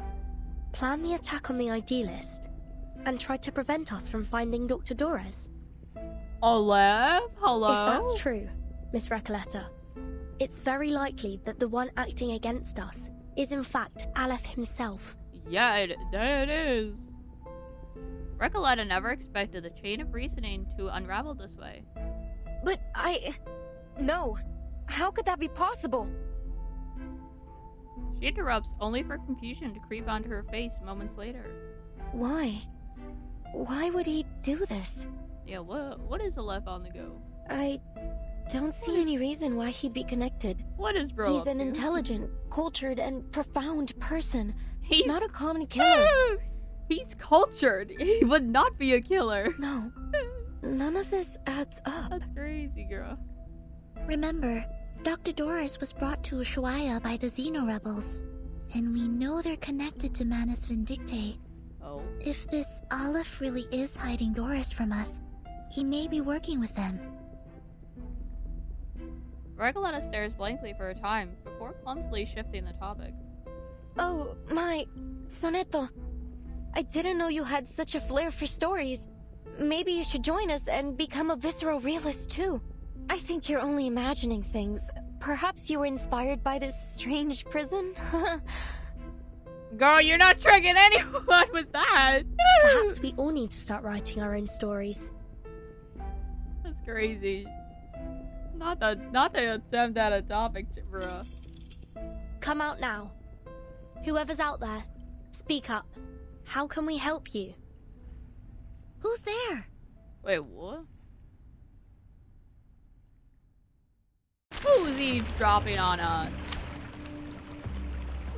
planned the attack on the idealist, and tried to prevent us from finding Dr. Dores? Aleph? Hello? If that's true, Miss Recoleta, it's very likely that the one acting against us is in fact Aleph himself. Yeah, it is. Recoleta never expected the chain of reasoning to unravel this way. But No. How could that be possible? She interrupts, only for confusion to creep onto her face moments later. Why? Why would he do this? Yeah, what is Aleph on the go? I don't see any reason why he'd be connected. What is bro? He's an intelligent, cultured, and profound person. He's not a common killer. He's cultured. He would not be a killer. No. None of this adds up. That's crazy, girl. Remember, Dr. Doris was brought to Ushuaia by the Xeno rebels, and we know they're connected to Manus Vindicte. Oh. If this Aleph really is hiding Doris from us, he may be working with them. Recoletta stares blankly for a time before clumsily shifting the topic. Oh, my... Soneto. I didn't know you had such a flair for stories. Maybe you should join us and become a visceral realist too. I think you're only imagining things. Perhaps you were inspired by this strange prison? Girl, you're not tricking anyone with that! Perhaps we all need to start writing our own stories. That's crazy. Not the attempt at a topic, bro. Come out now. Whoever's out there, speak up. How can we help you? Who's there? Wait, what? Who's eavesdropping on us?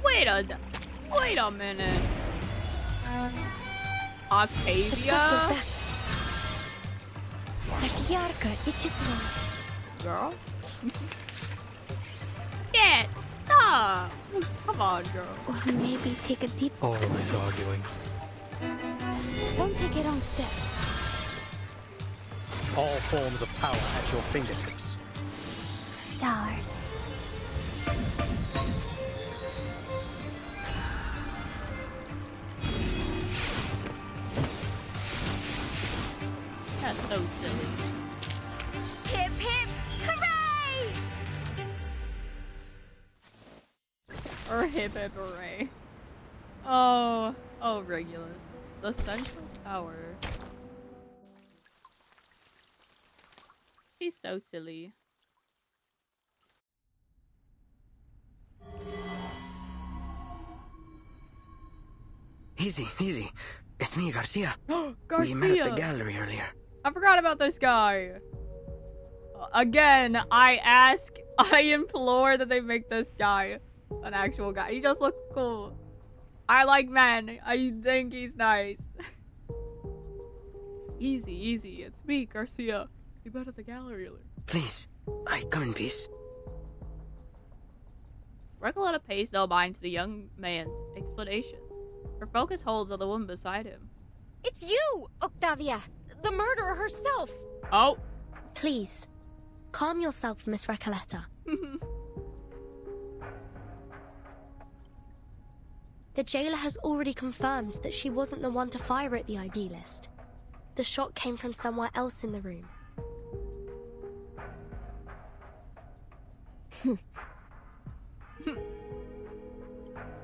Wait a minute. Octavia? Girl? Get stop! Come on, girl. Or maybe take a deep... Always arguing. Don't take it on step. All forms of power at your fingertips. Stars. That's so silly. Hip hip hooray! Or hip hip hooray. Oh, Regulus. The Central Tower. She's so silly. Easy, easy. It's me, Garcia. Garcia! We met at the gallery earlier. I forgot about this guy. Again, I implore that they make this guy an actual guy. He just looks cool. I like men. I think he's nice. Easy. It's me, Garcia. We met at the gallery earlier. Please, I come in peace. Recoletta pays no mind to the young man's explanations. Her focus holds on the woman beside him. It's you, Octavia! The murderer herself! Oh! Please, calm yourself, Miss Recoletta. The jailer has already confirmed that she wasn't the one to fire at the ID list. The shot came from somewhere else in the room.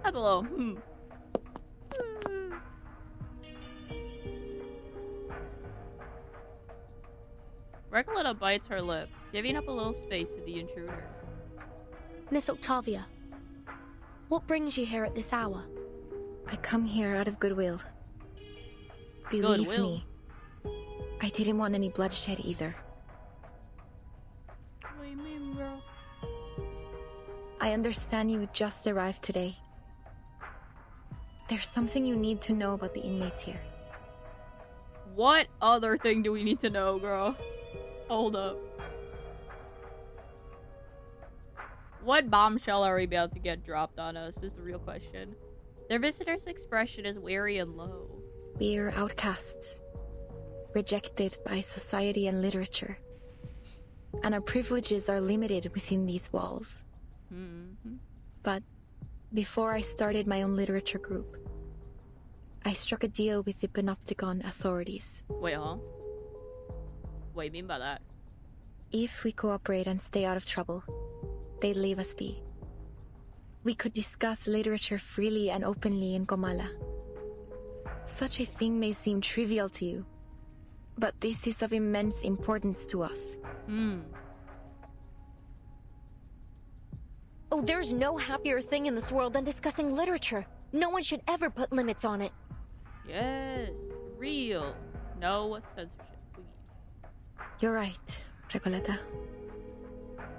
That's a little, Recoletta bites her lip, giving up a little space to the intruder. Miss Octavia, what brings you here at this hour? I come here out of goodwill. Believe me, I didn't want any bloodshed either. What do you mean, girl? I understand you just arrived today. There's something you need to know about the inmates here. What other thing do we need to know, girl? Hold up. What bombshell are we about to get dropped on us is the real question. Their visitor's expression is weary and low. We're outcasts, rejected by society and literature, and our privileges are limited within these walls. But before I started my own literature group, I struck a deal with the Panopticon authorities. Wait, huh? What do you mean by that? If we cooperate and stay out of trouble, they'd leave us be. We could discuss literature freely and openly in Comala. Such a thing may seem trivial to you, but this is of immense importance to us. Oh, there's no happier thing in this world than discussing literature. No one should ever put limits on it. Yes, real. No censorship, please. You're right, Recoleta.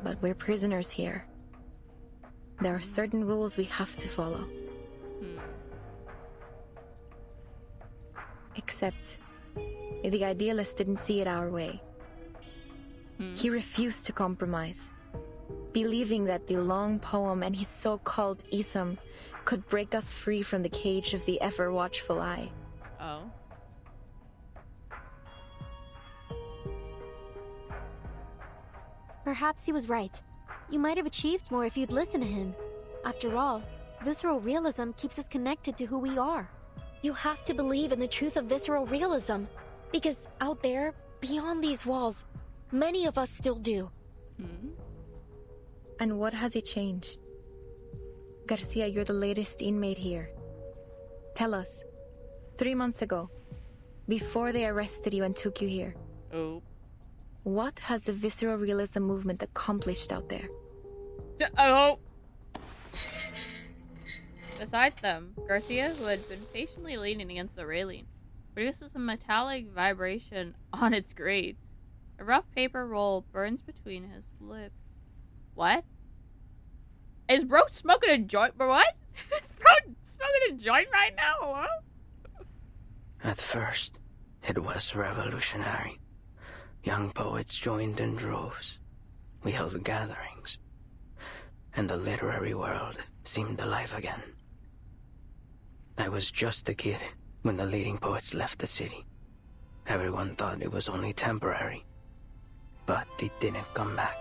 But we're prisoners here. There are certain rules we have to follow. Except, the idealist didn't see it our way. He refused to compromise, believing that the long poem and his so-called ism could break us free from the cage of the ever-watchful eye. Oh. Perhaps he was right. You might have achieved more if you'd listened to him. After all, visceral realism keeps us connected to who we are. You have to believe in the truth of visceral realism, because out there, beyond these walls, many of us still do. And what has it changed? Garcia, you're the latest inmate here. Tell us, 3 months ago, before they arrested you and took you here, what has the visceral realism movement accomplished out there? Besides them, Garcia, who had been patiently leaning against the railing, produces a metallic vibration on its grates. A rough paper roll burns between his lips. What? Is bro smoking a joint? What? Is bro smoking a joint right now? What? At first, it was revolutionary. Young poets joined in droves. We held gatherings. And the literary world seemed alive again. I was just a kid when the leading poets left the city. Everyone thought it was only temporary. But they didn't come back.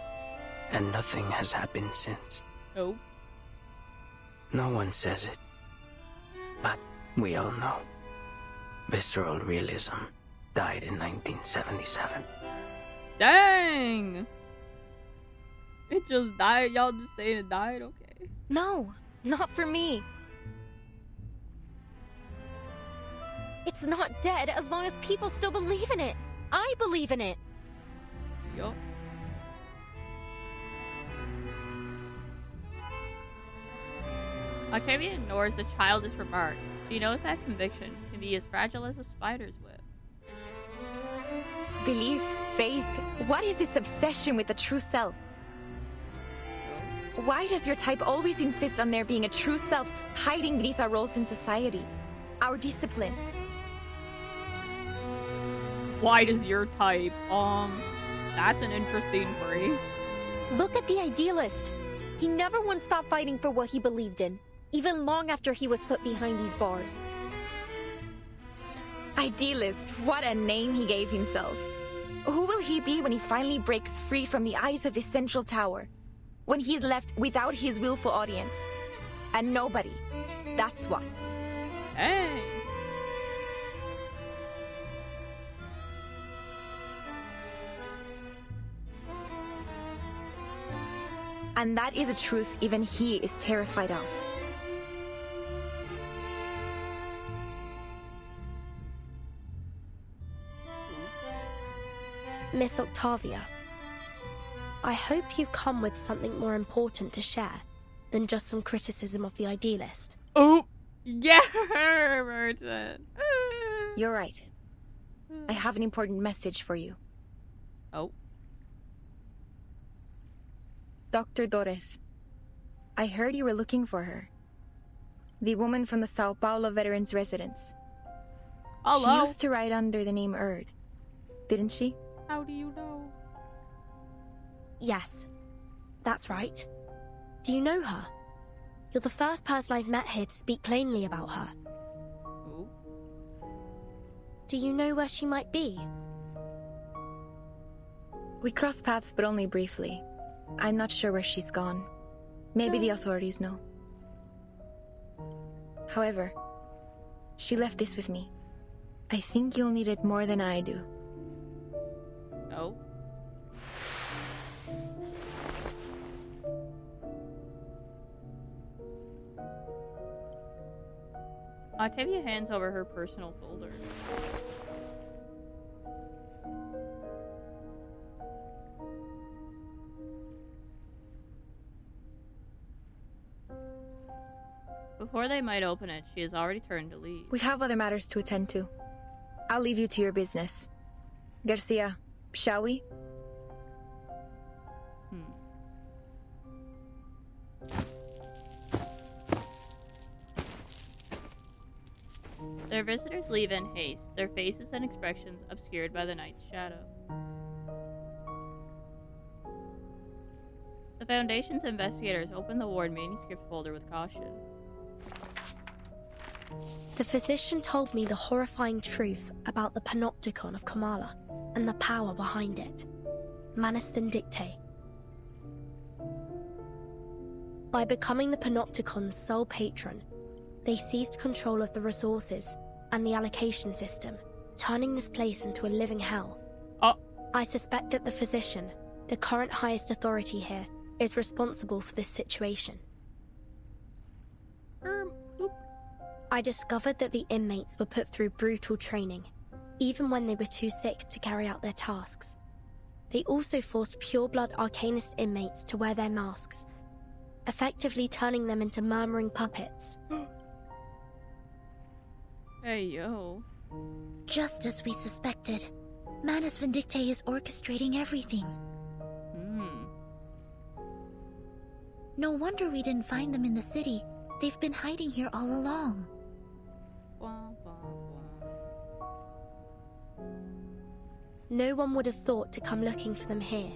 And nothing has happened since. Oh. No one says it. But we all know. Visceral realism died in 1977. Dang! It just died? Y'all just saying it died? Okay. No, not for me. It's not dead as long as people still believe in it. I believe in it. Yup. Octavia ignores the childish remark. She knows that conviction can be as fragile as a spider's web. Belief, faith, what is this obsession with the true self? Why does your type always insist on there being a true self hiding beneath our roles in society? Our disciplines? Why does your type? That's an interesting phrase. Look at the idealist. He never once stopped fighting for what he believed in, even long after he was put behind these bars. Idealist, what a name he gave himself. Who will he be when he finally breaks free from the eyes of his central tower? When he is left without his willful audience? And nobody. That's what. Hey. And that is a truth even he is terrified of. Miss Octavia, I hope you come with something more important to share than just some criticism of the idealist. Oh, get her, Merton. You're right. I have an important message for you. Oh. Dr. Torres, I heard you were looking for her. The woman from the Sao Paulo Veterans Residence. Hello. She used to write under the name Erd, didn't she? How do you know? Yes, that's right. Do you know her? You're the first person I've met here to speak plainly about her. Oh. Do you know where she might be? We crossed paths, but only briefly. I'm not sure where she's gone. Maybe the authorities know. However, she left this with me. I think you'll need it more than I do. No. Octavia hands over her personal folder. Before they might open it, she has already turned to leave. We have other matters to attend to. I'll leave you to your business. Garcia, shall we? Their visitors leave in haste, their faces and expressions obscured by the night's shadow. The Foundation's investigators open the ward manuscript folder with caution. The physician told me the horrifying truth about the panopticon of Kamala and the power behind it. Manus Vindictae. By becoming the panopticon's sole patron, they seized control of the resources and the allocation system, turning this place into a living hell. I suspect that the physician, the current highest authority here, is responsible for this situation. I discovered that the inmates were put through brutal training, even when they were too sick to carry out their tasks. They also forced pure-blood Arcanist inmates to wear their masks, effectively turning them into murmuring puppets. Hey, yo. Just as we suspected, Manus Vindictae is orchestrating everything. No wonder we didn't find them in the city. They've been hiding here all along. No one would have thought to come looking for them here.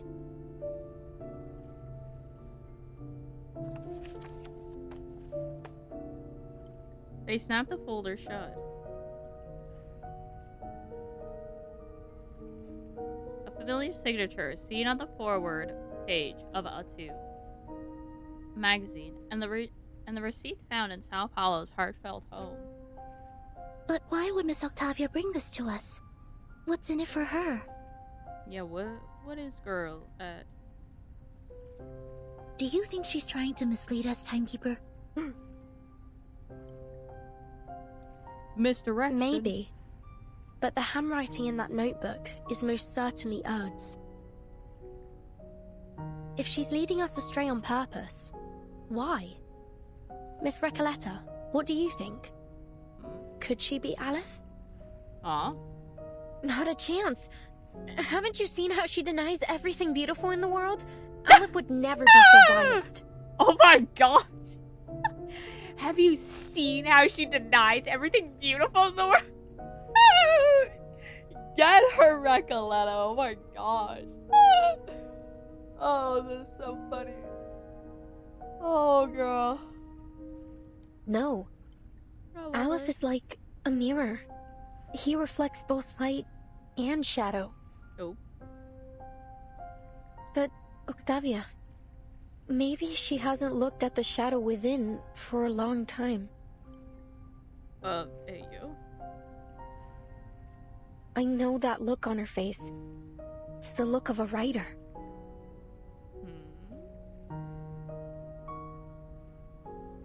They snap the folder shut. A familiar signature is seen on the forward page of A2 magazine, and the receipt found in Sao Paulo's heartfelt home. But why would Miss Octavia bring this to us? What's in it for her? Yeah, what is girl at? Do you think she's trying to mislead us, Timekeeper? Misdirection? Maybe. But the handwriting in that notebook is most certainly Erd's. If she's leading us astray on purpose, why? Miss Recoleta, what do you think? Could she be Aleph? Not a chance. Haven't you seen how she denies everything beautiful in the world? Aleph would never be so biased. Oh my gosh! Have you seen how she denies everything beautiful in the world? Get her, Recoleta. Oh my gosh. Oh, this is so funny. Oh, girl. No. Aleph is like a mirror. He reflects both light and shadow. Oh. But, Octavia, maybe she hasn't looked at the shadow within for a long time. Hey, you? I know that look on her face. It's the look of a writer.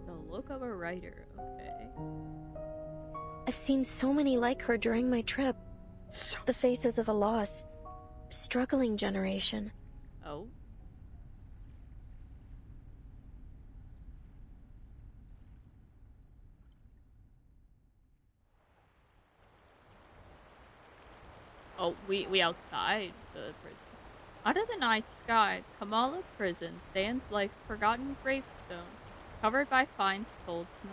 The look of a writer, okay. I've seen so many like her during my trip. The faces of a lost, struggling generation. Oh? Oh, we outside the prison. Under the night sky, Kamala Prison stands like a forgotten gravestone, covered by fine cold snow.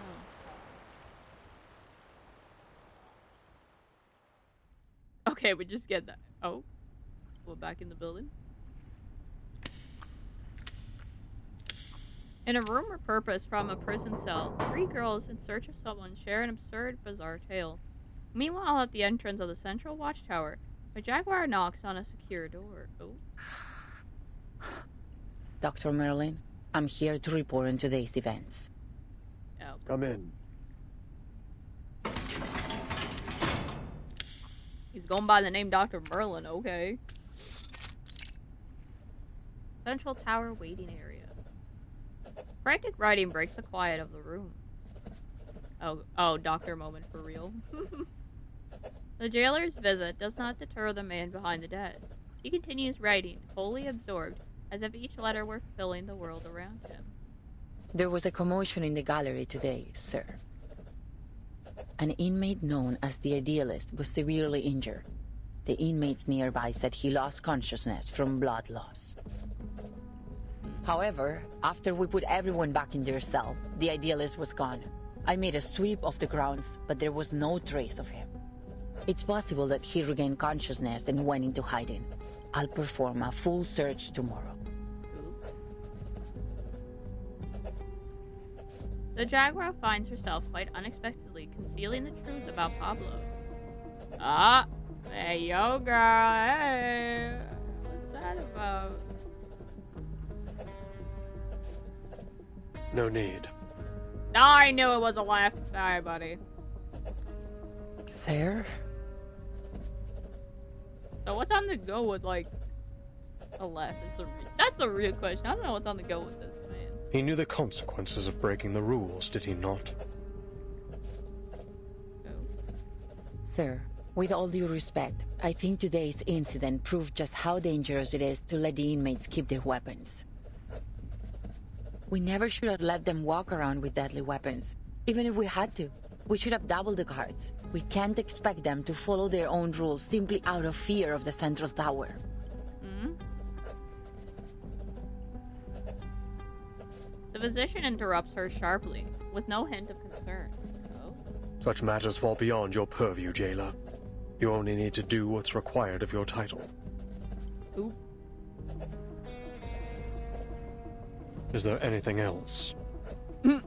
Okay, we just get that. Oh, we're back in the building. In a room repurposed from a prison cell, 3 girls in search of someone share an absurd, bizarre tale. Meanwhile, at the entrance of the central watchtower, a jaguar knocks on a secure door. Oh. Dr. Merlin, I'm here to report on today's events. Oh. Come in. He's going by the name Dr. Merlin, okay. Central Tower waiting area. Frantic writing breaks the quiet of the room. Oh, doctor moment for real. The jailer's visit does not deter the man behind the desk. He continues writing, wholly absorbed, as if each letter were filling the world around him. There was a commotion in the gallery today, sir. An inmate known as the Idealist was severely injured. The inmates nearby said he lost consciousness from blood loss. However, after we put everyone back in their cell, the Idealist was gone. I made a sweep of the grounds, but there was no trace of him. It's possible that he regained consciousness and went into hiding. I'll perform a full search tomorrow. The Jaguar finds herself quite unexpectedly concealing the truth about Pablo. Ah, hey, yo, girl, hey, what's that about? No need. I knew it was a laugh. Sorry, buddy. Sir? So what's on the go with, like, a laugh is that's the real question. I don't know what's on the go with this, man. He knew the consequences of breaking the rules, did he not? Sir, with all due respect, I think today's incident proved just how dangerous it is to let the inmates keep their weapons. We never should have let them walk around with deadly weapons. Even if we had to, we should have doubled the guards. We can't expect them to follow their own rules simply out of fear of the central tower. Hmm? The physician interrupts her sharply, with no hint of concern. Oh? Such matters fall beyond your purview, jailer. You only need to do what's required of your title. Oop. Is there anything else? There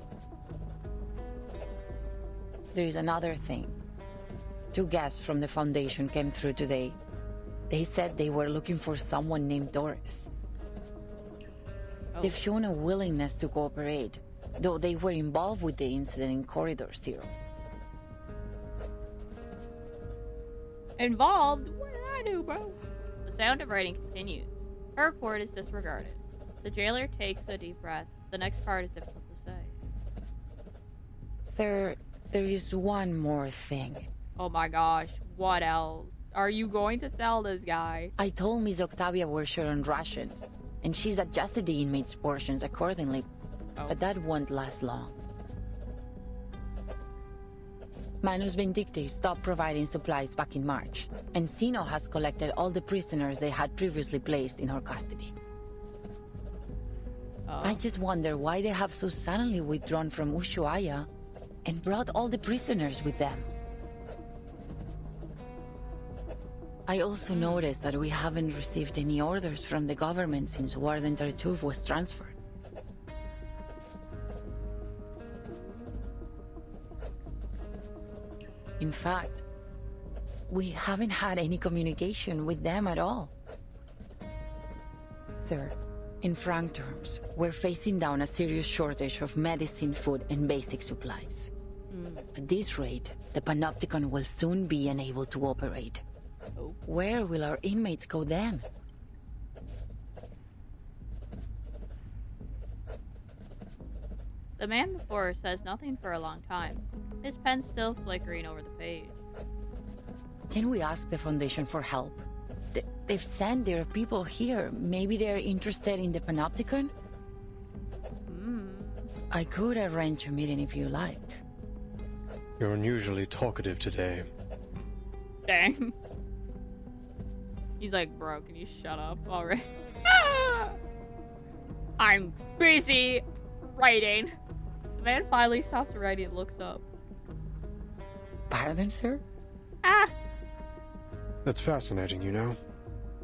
is another thing. 2 guests from the Foundation came through today. They said they were looking for someone named Doris. Oh. They've shown a willingness to cooperate, though they were involved with the incident in Corridor 0. Involved? What did I do, bro? The sound of writing continues. Her report is disregarded. The jailer takes a deep breath. The next part is difficult to say. Sir, there is one more thing. Oh my gosh, what else? Are you going to tell this guy? I told Miss Octavia we're short on rations, and she's adjusted the inmates' portions accordingly, but that won't last long. Manus Vindicti stopped providing supplies back in March, and Sino has collected all the prisoners they had previously placed in her custody. I just wonder why they have so suddenly withdrawn from Ushuaia and brought all the prisoners with them. I also noticed that we haven't received any orders from the government since Warden Tartuffe was transferred. In fact, we haven't had any communication with them at all. Sir, in frank terms, we're facing down a serious shortage of medicine, food, and basic supplies. At this rate, the Panopticon will soon be unable to operate. Where will our inmates go then? The man before her says nothing for a long time, his pen still flickering over the page. Can we ask the Foundation for help? They've sent their people here. Maybe they're interested in the Panopticon? I could arrange a meeting if you like. You're unusually talkative today. Dang. He's like, bro, can you shut up already? I'm busy writing. The man finally stops writing and looks up. Pardon, sir? Ah! That's fascinating, you know.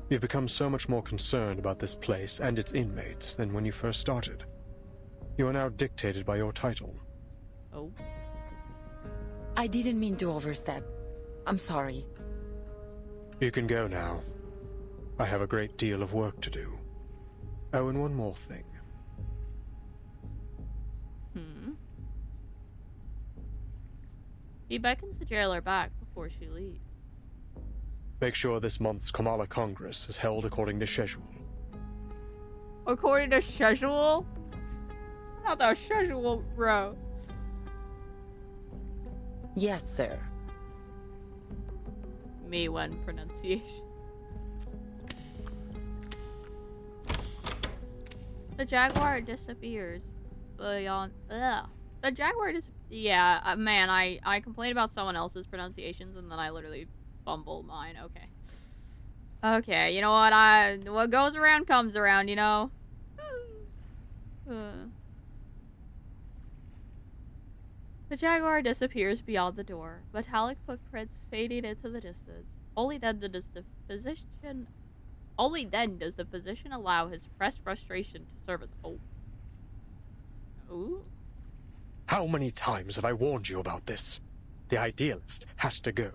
You've become so much more concerned about this place and its inmates than when you first started. You are now dictated by your title. Oh. I didn't mean to overstep. I'm sorry. You can go now. I have a great deal of work to do. Oh, and one more thing. He beckons the jailer back before she leaves. Make sure this month's Kamala Congress is held according to schedule. According to schedule? Not the schedule, bro. Yes, sir. Me when pronunciation. The Jaguar disappears, beyond. Ugh. The Jaguar is. Yeah, man, I complain about someone else's pronunciations and then I literally fumble mine. Okay. Okay, you know what? What goes around comes around, you know? The Jaguar disappears beyond the door, metallic footprints fading into the distance. Only then does the physician allow his suppressed frustration to serve as Ooh. How many times have I warned you about this? The idealist has to go.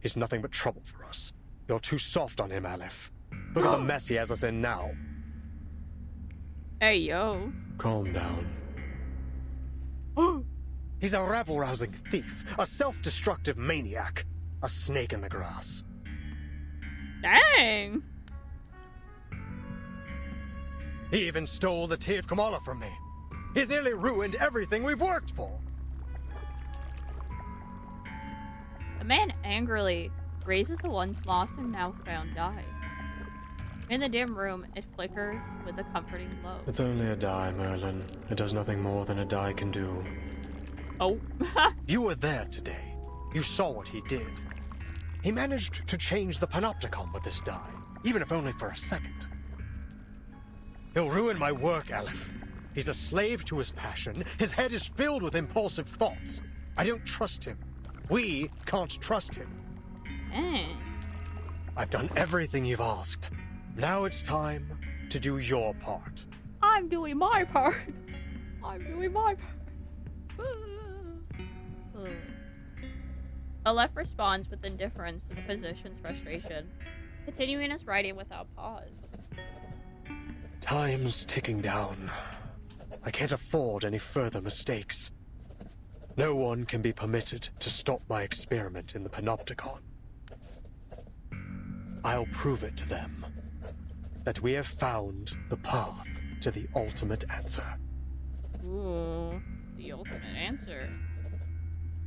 He's nothing but trouble for us. You're too soft on him, Aleph. Look at the mess he has us in now. Hey, yo. Calm down. He's a rabble-rousing thief, a self-destructive maniac, a snake in the grass. Dang. He even stole the Tea of Kamala from me. He's nearly ruined everything we've worked for. The man angrily raises the once lost and now found die. In the dim room, it flickers with a comforting glow. It's only a die, Merlin. It does nothing more than a die can do. Oh. You were there today. You saw what he did. He managed to change the Panopticon with this die, even if only for a second. He'll ruin my work, Aleph. He's a slave to his passion. His head is filled with impulsive thoughts. I don't trust him. We can't trust him. I've done everything you've asked. Now it's time to do your part. I'm doing my part. I'm doing my part. Aleph responds with indifference to the physician's frustration, continuing his writing without pause. Time's ticking down. I can't afford any further mistakes. No one can be permitted to stop my experiment in the Panopticon. I'll prove it to them that we have found the path to the ultimate answer. Ooh, the ultimate answer.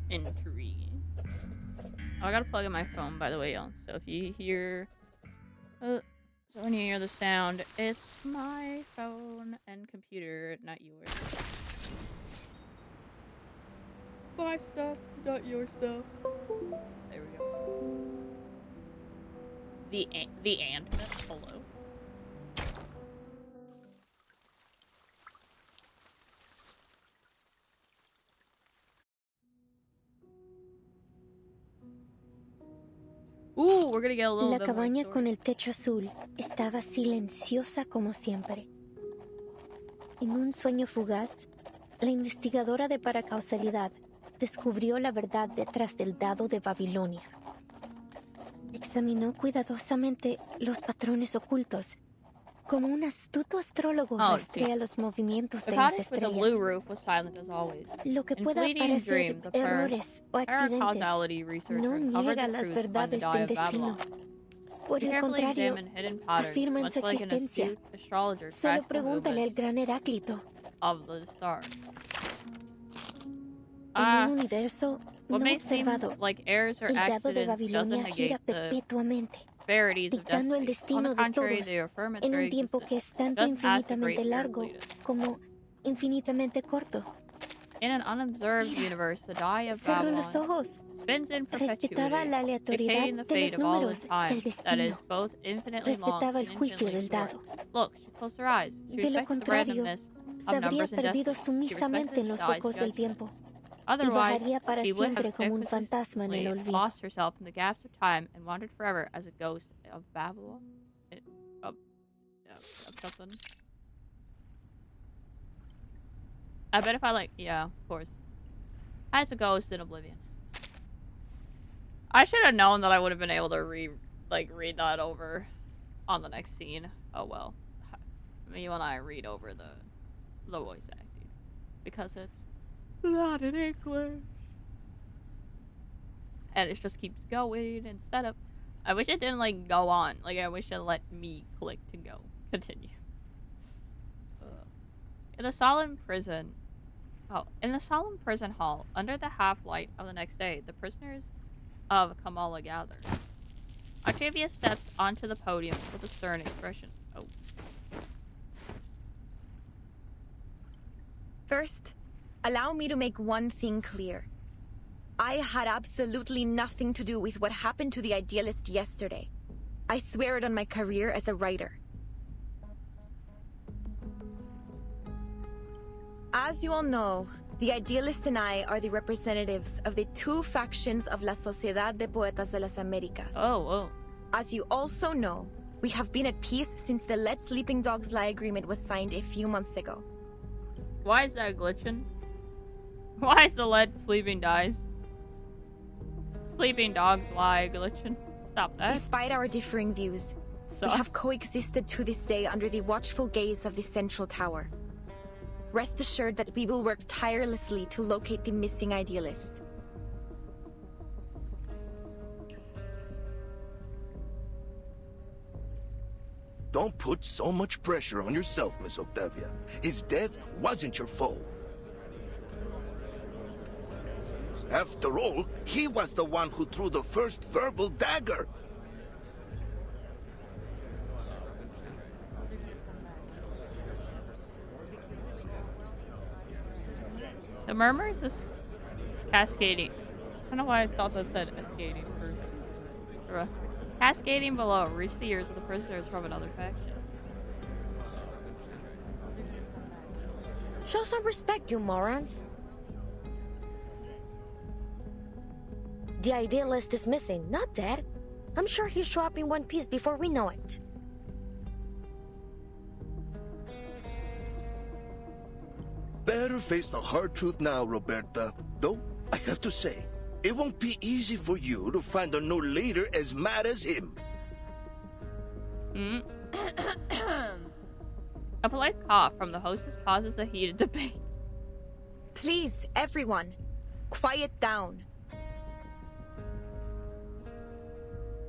Intriguing. Oh, I gotta plug in my phone, by the way, y'all. So if you hear... so when you hear the sound, it's my phone and computer, not yours. My stuff, not your stuff. There we go. The ant. Hello. We're gonna get a little La bit cabaña more con el techo azul estaba silenciosa como siempre. En un sueño fugaz, la investigadora de paracausalidad descubrió la verdad detrás del dado de Babilonia. Examinó cuidadosamente los patrones ocultos, como un astuto astrólogo rastrea los movimientos de las estrellas. Lo que pueda parecer errores o accidentes no niega las verdades del destino. Por el contrario, afirma en su existencia. Solo pregúntale al gran Heráclito. En un universo no observado, el dado de Babilonia gira perpetuamente, dictando el destino de todos en un tiempo que es tanto infinitamente largo como infinitamente corto. Cerró los ojos. Respetaba la aleatoriedad de los números y el destino. Respetaba el juicio del dado. De lo contrario, se habría perdido sumisamente en los huecos del tiempo. Y bajaría para siempre como un fantasma en el olvido. Lost herself in the gaps of time and wandered forever as a ghost of Babylon. Of something. I bet if I yeah, of course. As a ghost in Oblivion. I should have known that I would have been able to read that over on the next scene. Oh well. Me and I read over the voice acting because it's not in English. And it just keeps going instead of... I wish it didn't, go on. I wish it let me click to go. Continue. In the solemn prison hall, under the half-light of the next day, the prisoners of Kamala gather. Octavia steps onto the podium with a stern expression. First, allow me to make one thing clear. I had absolutely nothing to do with what happened to the Idealist yesterday. I swear it on my career as a writer. As you all know, the Idealist and I are the representatives of the two factions of La Sociedad de Poetas de las Américas. Oh. As you also know, we have been at peace since the Let Sleeping Dogs Lie agreement was signed a few months ago. Why is that glitching? Why is the Let Sleeping Dogs Lie glitching? Stop that. Despite our differing views, we have coexisted to this day under the watchful gaze of the Central Tower. Rest assured that we will work tirelessly to locate the missing Idealist. Don't put so much pressure on yourself, Miss Octavia. His death wasn't your fault. After all, he was the one who threw the first verbal dagger. The murmurs is cascading. I don't know why I thought that said escading first. Cascading below. Reach the ears of the prisoners from another faction. Show some respect, you morons. The Idealist is missing, not dead. I'm sure he'll show up in one piece before we know it. Better face the hard truth now, Roberta. Though, I have to say, it won't be easy for you to find a new leader as mad as him. A polite cough from the hostess pauses the heated debate. Please, everyone, quiet down.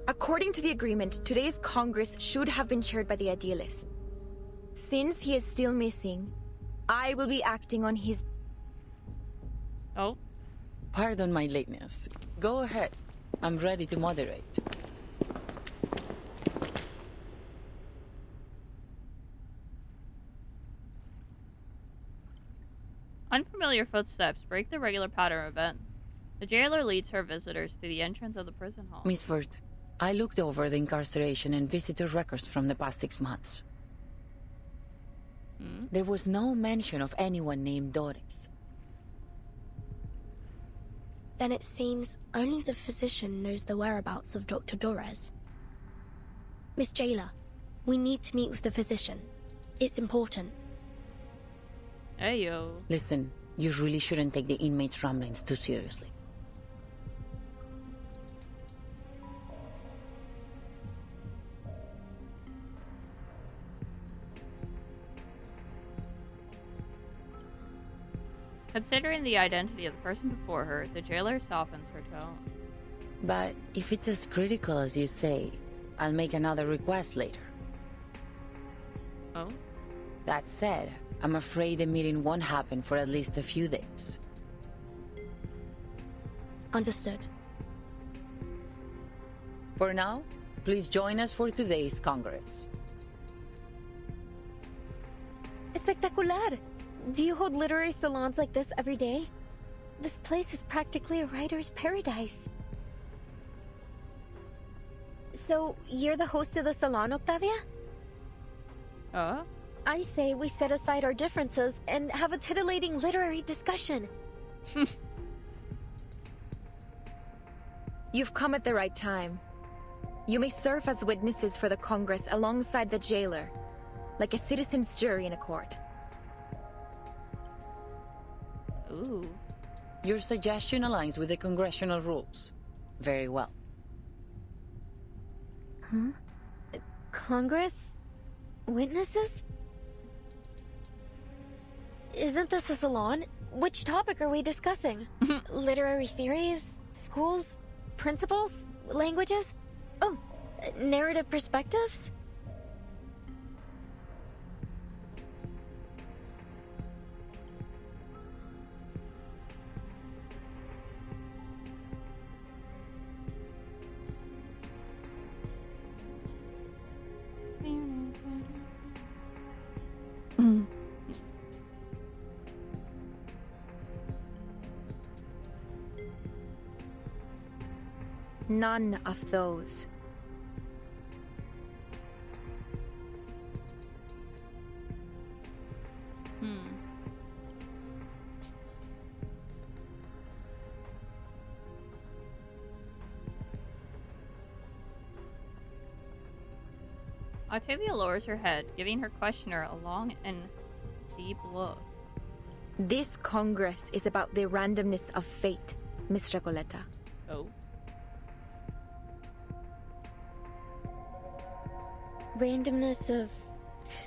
According to the agreement, today's Congress should have been chaired by the Idealist. Since he is still missing, I will be acting on his... Oh? Pardon my lateness. Go ahead. I'm ready to moderate. Unfamiliar footsteps break the regular pattern of events. The jailer leads her visitors to the entrance of the prison hall. Miss Firth, I looked over the incarceration and visitor records from the past 6 months. There was no mention of anyone named Doris. Then it seems only the physician knows the whereabouts of Dr. Dorez. Miss Jailer, we need to meet with the physician. It's important. Hey, yo. Listen, you really shouldn't take the inmates' ramblings too seriously. Considering the identity of the person before her, the jailer softens her tone. But if it's as critical as you say, I'll make another request later. Oh? That said, I'm afraid the meeting won't happen for at least a few days. Understood. For now, please join us for today's Congress. Espectacular! Do you hold literary salons like this every day? This place is practically a writer's paradise. So, you're the host of the salon, Octavia? I say we set aside our differences and have a titillating literary discussion. You've come at the right time. You may serve as witnesses for the Congress alongside the jailer, like a citizen's jury in a court. Ooh. Your suggestion aligns with the congressional rules. Very well. Huh? Congress? Witnesses? Isn't this a salon? Which topic are we discussing? Literary theories? Schools? Principles? Languages? Oh, narrative perspectives? None of those. Octavia lowers her head, giving her questioner a long and deep look. This Congress is about the randomness of fate, Miss Recoleta. Oh. Randomness of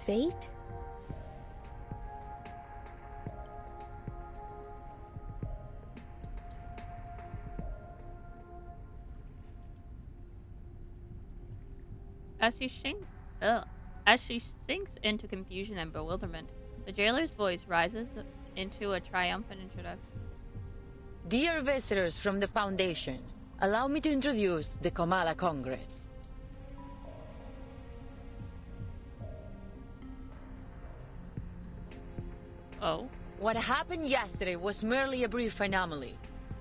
fate? As she sinks into confusion and bewilderment, the jailer's voice rises into a triumphant introduction. Dear visitors from the Foundation, allow me to introduce the Kamala Congress. Oh. What happened yesterday was merely a brief anomaly.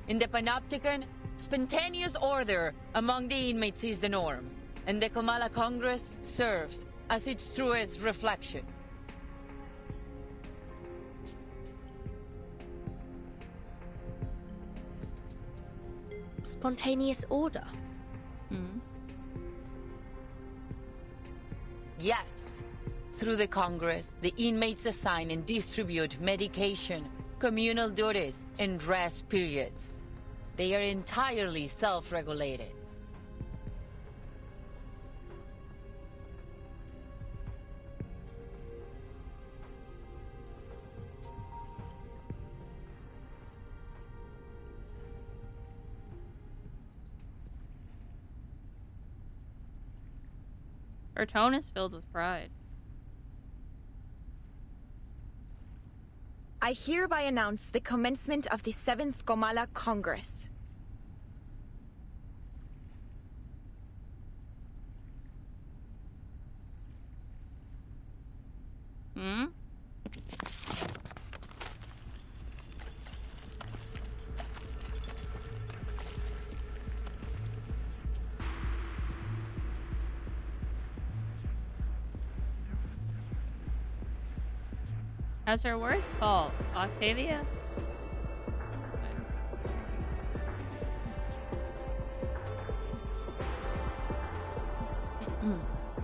In the Panopticon, spontaneous order among the inmates is the norm, and the Kamala Congress serves as its truest reflection. Spontaneous order? Yes. Through the Congress, the inmates assign and distribute medication, communal duties, and rest periods. They are entirely self-regulated. Her tone is filled with pride. I hereby announce the commencement of the 7th Kamala Congress. As her words fall, Octavia...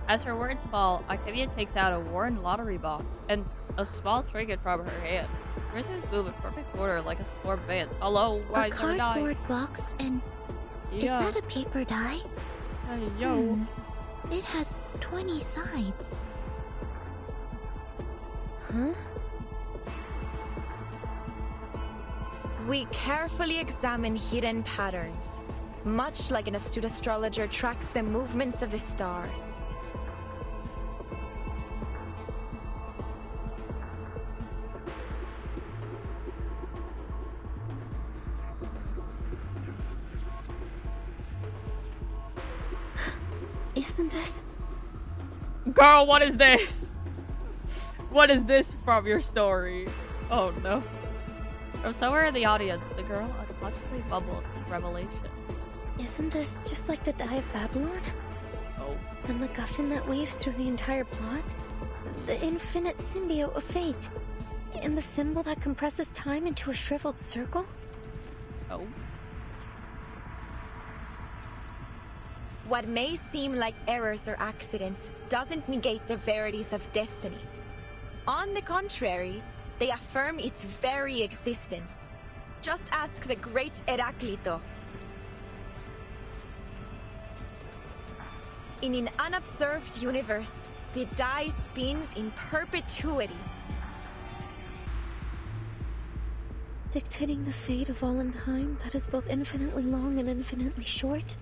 As her words fall, Octavia takes out a worn lottery box and a small trinket from her hand. The wizards move in perfect order like a swarm of ants. Hello, why is there a die? A cardboard box and... Is that a paper die? Hey, yo. It has 20 sides. Huh? We carefully examine hidden patterns, much like an astute astrologer tracks the movements of the stars. Isn't this... Girl, what is this? What is this from your story? Oh no. From somewhere in the audience, the girl unconsciously bubbles in revelation. Isn't this just like the Die of Babylon? Oh. The MacGuffin that weaves through the entire plot? The infinite symbiote of fate? And the symbol that compresses time into a shriveled circle? Oh. What may seem like errors or accidents doesn't negate the verities of destiny. On the contrary, they affirm its very existence. Just ask the great Heraclito. In an unobserved universe, the die spins in perpetuity. Dictating the fate of all in time that is both infinitely long and infinitely short?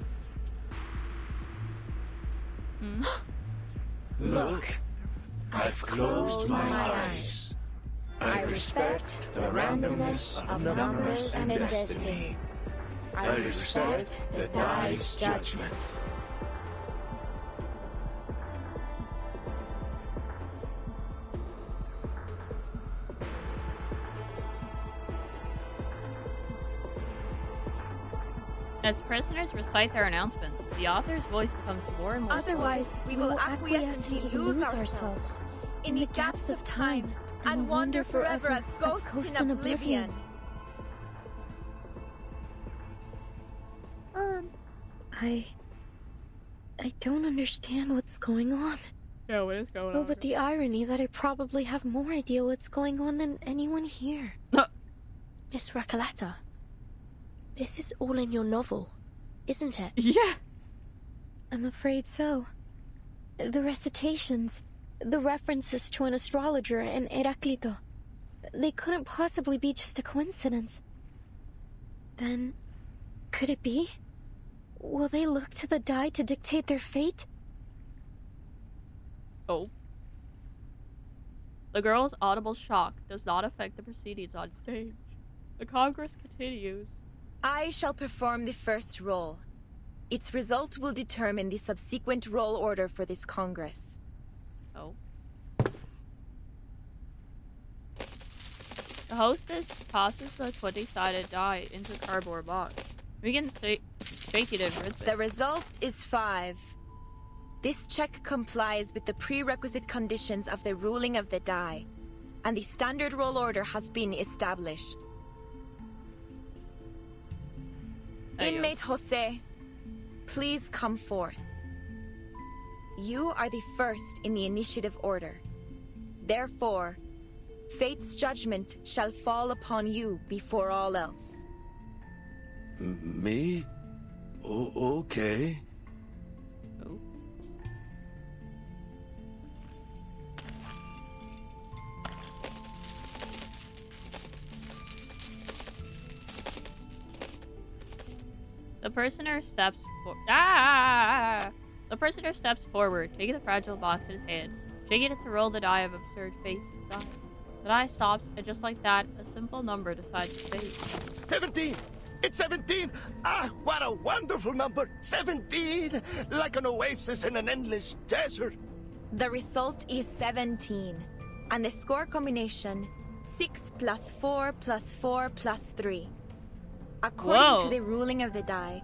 Look, I've closed my eyes. I respect the randomness of numbers and destiny. I respect the die's judgment. As prisoners recite their announcements, the author's voice becomes more and more Otherwise, slow. we will acquiesce and lose ourselves in the gaps of time and wander forever as ghosts in oblivion. I don't understand what's going on. Yeah, what is going on? Oh, but the irony that I probably have more idea what's going on than anyone here. Miss Recoleta, this is all in your novel, isn't it? Yeah. I'm afraid so. The recitations, the references to an astrologer and Heraclito, they couldn't possibly be just a coincidence. Then, could it be? Will they look to the die to dictate their fate? Oh. The girl's audible shock does not affect the proceedings on stage. The Congress continues. I shall perform the first roll. Its result will determine the subsequent roll order for this Congress. Oh. The hostess tosses the 20-sided die into a cardboard box. We can shake it and rip it. The result is 5. This check complies with the prerequisite conditions of the ruling of the die, and the standard roll order has been established. Inmate Jose, please come forth. You are the first in the initiative order. Therefore, fate's judgment shall fall upon you before all else. Me? Okay. Oh. The prisoner steps The prisoner steps forward, taking the fragile box in his hand, shaking it to roll the die of absurd fates inside. The die stops, and just like that, a simple number decides the fate. 17! It's 17! Ah, what a wonderful number! 17! Like an oasis in an endless desert. The result is 17, and the score combination 6 + 4 + 4 + 3. According to the ruling of the die,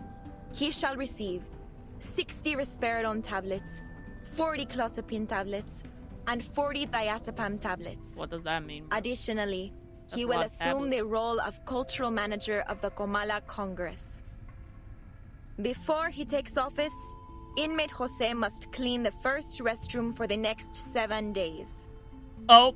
he shall receive 60 risperidone tablets, 40 clozapine tablets, and 40 diazepam tablets. What does that mean? Additionally, he will assume the role of cultural manager of the Comala Congress. Before he takes office, inmate Jose must clean the first restroom for the next 7 days. Oh.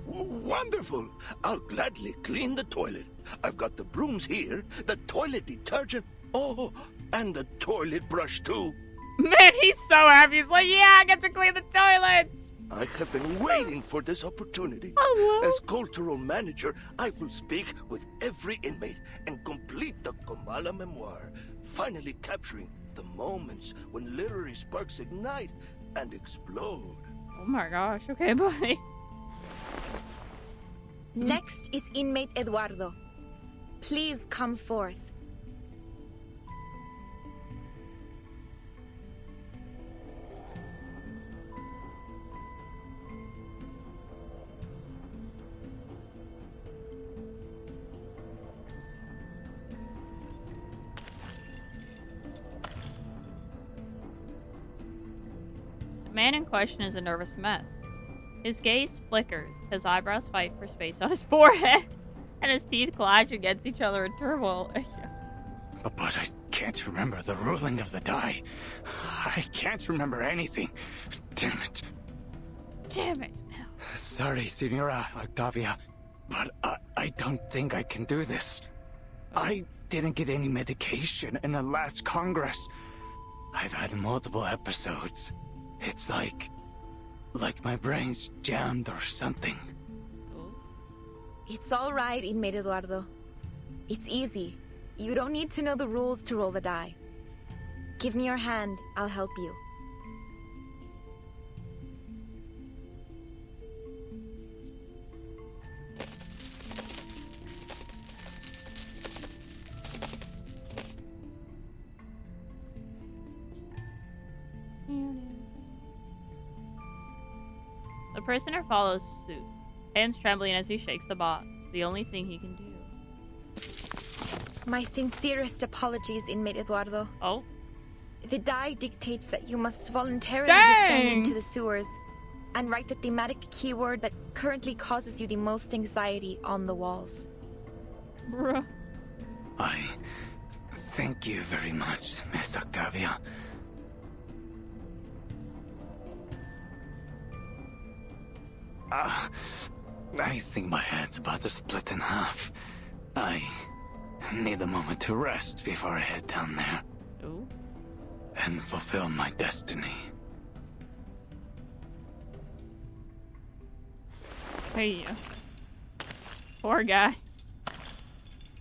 Wonderful! I'll gladly clean the toilet. I've got the brooms here, the toilet detergent, oh, and the toilet brush too. Man, he's so happy. He's like, yeah, I get to clean the toilets. I have been waiting for this opportunity. Hello. As cultural manager, I will speak with every inmate and complete the Comala memoir, finally capturing the moments when literary sparks ignite and explode. Oh my gosh, okay, buddy. Next is inmate Eduardo. Please come forth. The man in question is a nervous mess. His gaze flickers, his eyebrows fight for space on his forehead, and his teeth clash against each other in turmoil. But I can't remember the ruling of the die. I can't remember anything. Damn it. Damn it. Sorry, Senora Octavia, but I don't think I can do this. I didn't get any medication in the last Congress. I've had multiple episodes. It's like my brain's jammed or something. It's all right, inmate Eduardo. It's easy. You don't need to know the rules to roll the die. Give me your hand, I'll help you. The prisoner follows suit, hands trembling as he shakes the box, the only thing he can do. My sincerest apologies, inmate Eduardo. Oh? The die dictates that you must voluntarily descend into the sewers and write the thematic keyword that currently causes you the most anxiety on the walls. Bruh. I thank you very much, Miss Octavia. I think my head's about to split in half. I need a moment to rest before I head down there. Ooh. And fulfill my destiny. Hey. Poor guy.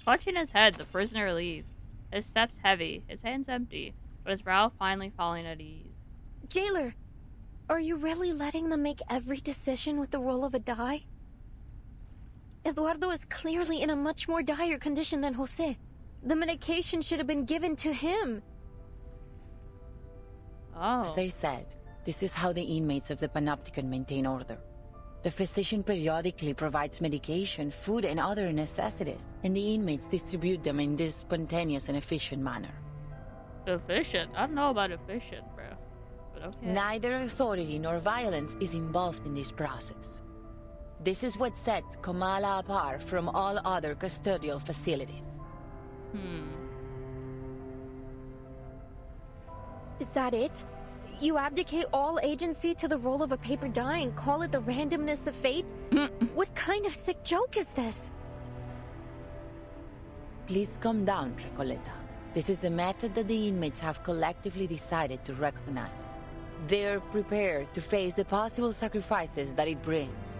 Clutching his head, the prisoner leaves. His steps heavy, his hands empty, but his brow finally falling at ease. Jailer, are you really letting them make every decision with the roll of a die? Eduardo is clearly in a much more dire condition than Jose. The medication should have been given to him. Oh. As I said, this is how the inmates of the Panopticon maintain order. The physician periodically provides medication, food, and other necessities, and the inmates distribute them in this spontaneous and efficient manner. Efficient? I don't know about efficient, bro. But okay. Neither authority nor violence is involved in this process. This is what sets Kamala apart from all other custodial facilities. Is that it? You abdicate all agency to the roll of a paper die and call it the randomness of fate? What kind of sick joke is this? Please calm down, Recoleta. This is the method that the inmates have collectively decided to recognize. They're prepared to face the possible sacrifices that it brings.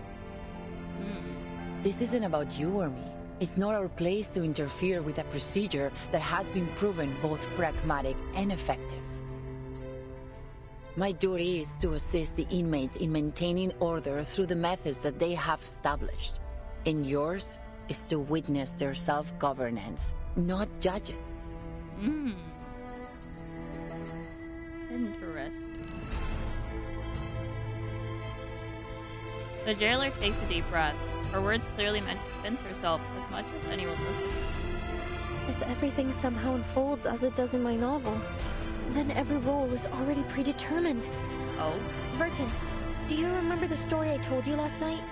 This isn't about you or me. It's not our place to interfere with a procedure that has been proven both pragmatic and effective. My duty is to assist the inmates in maintaining order through the methods that they have established. And yours is to witness their self-governance, not judge it. Interesting. The jailer takes a deep breath. Her words clearly meant to convince herself as much as anyone listening. If everything somehow unfolds as it does in my novel, then every role is already predetermined. Oh? Vertin, do you remember the story I told you last night?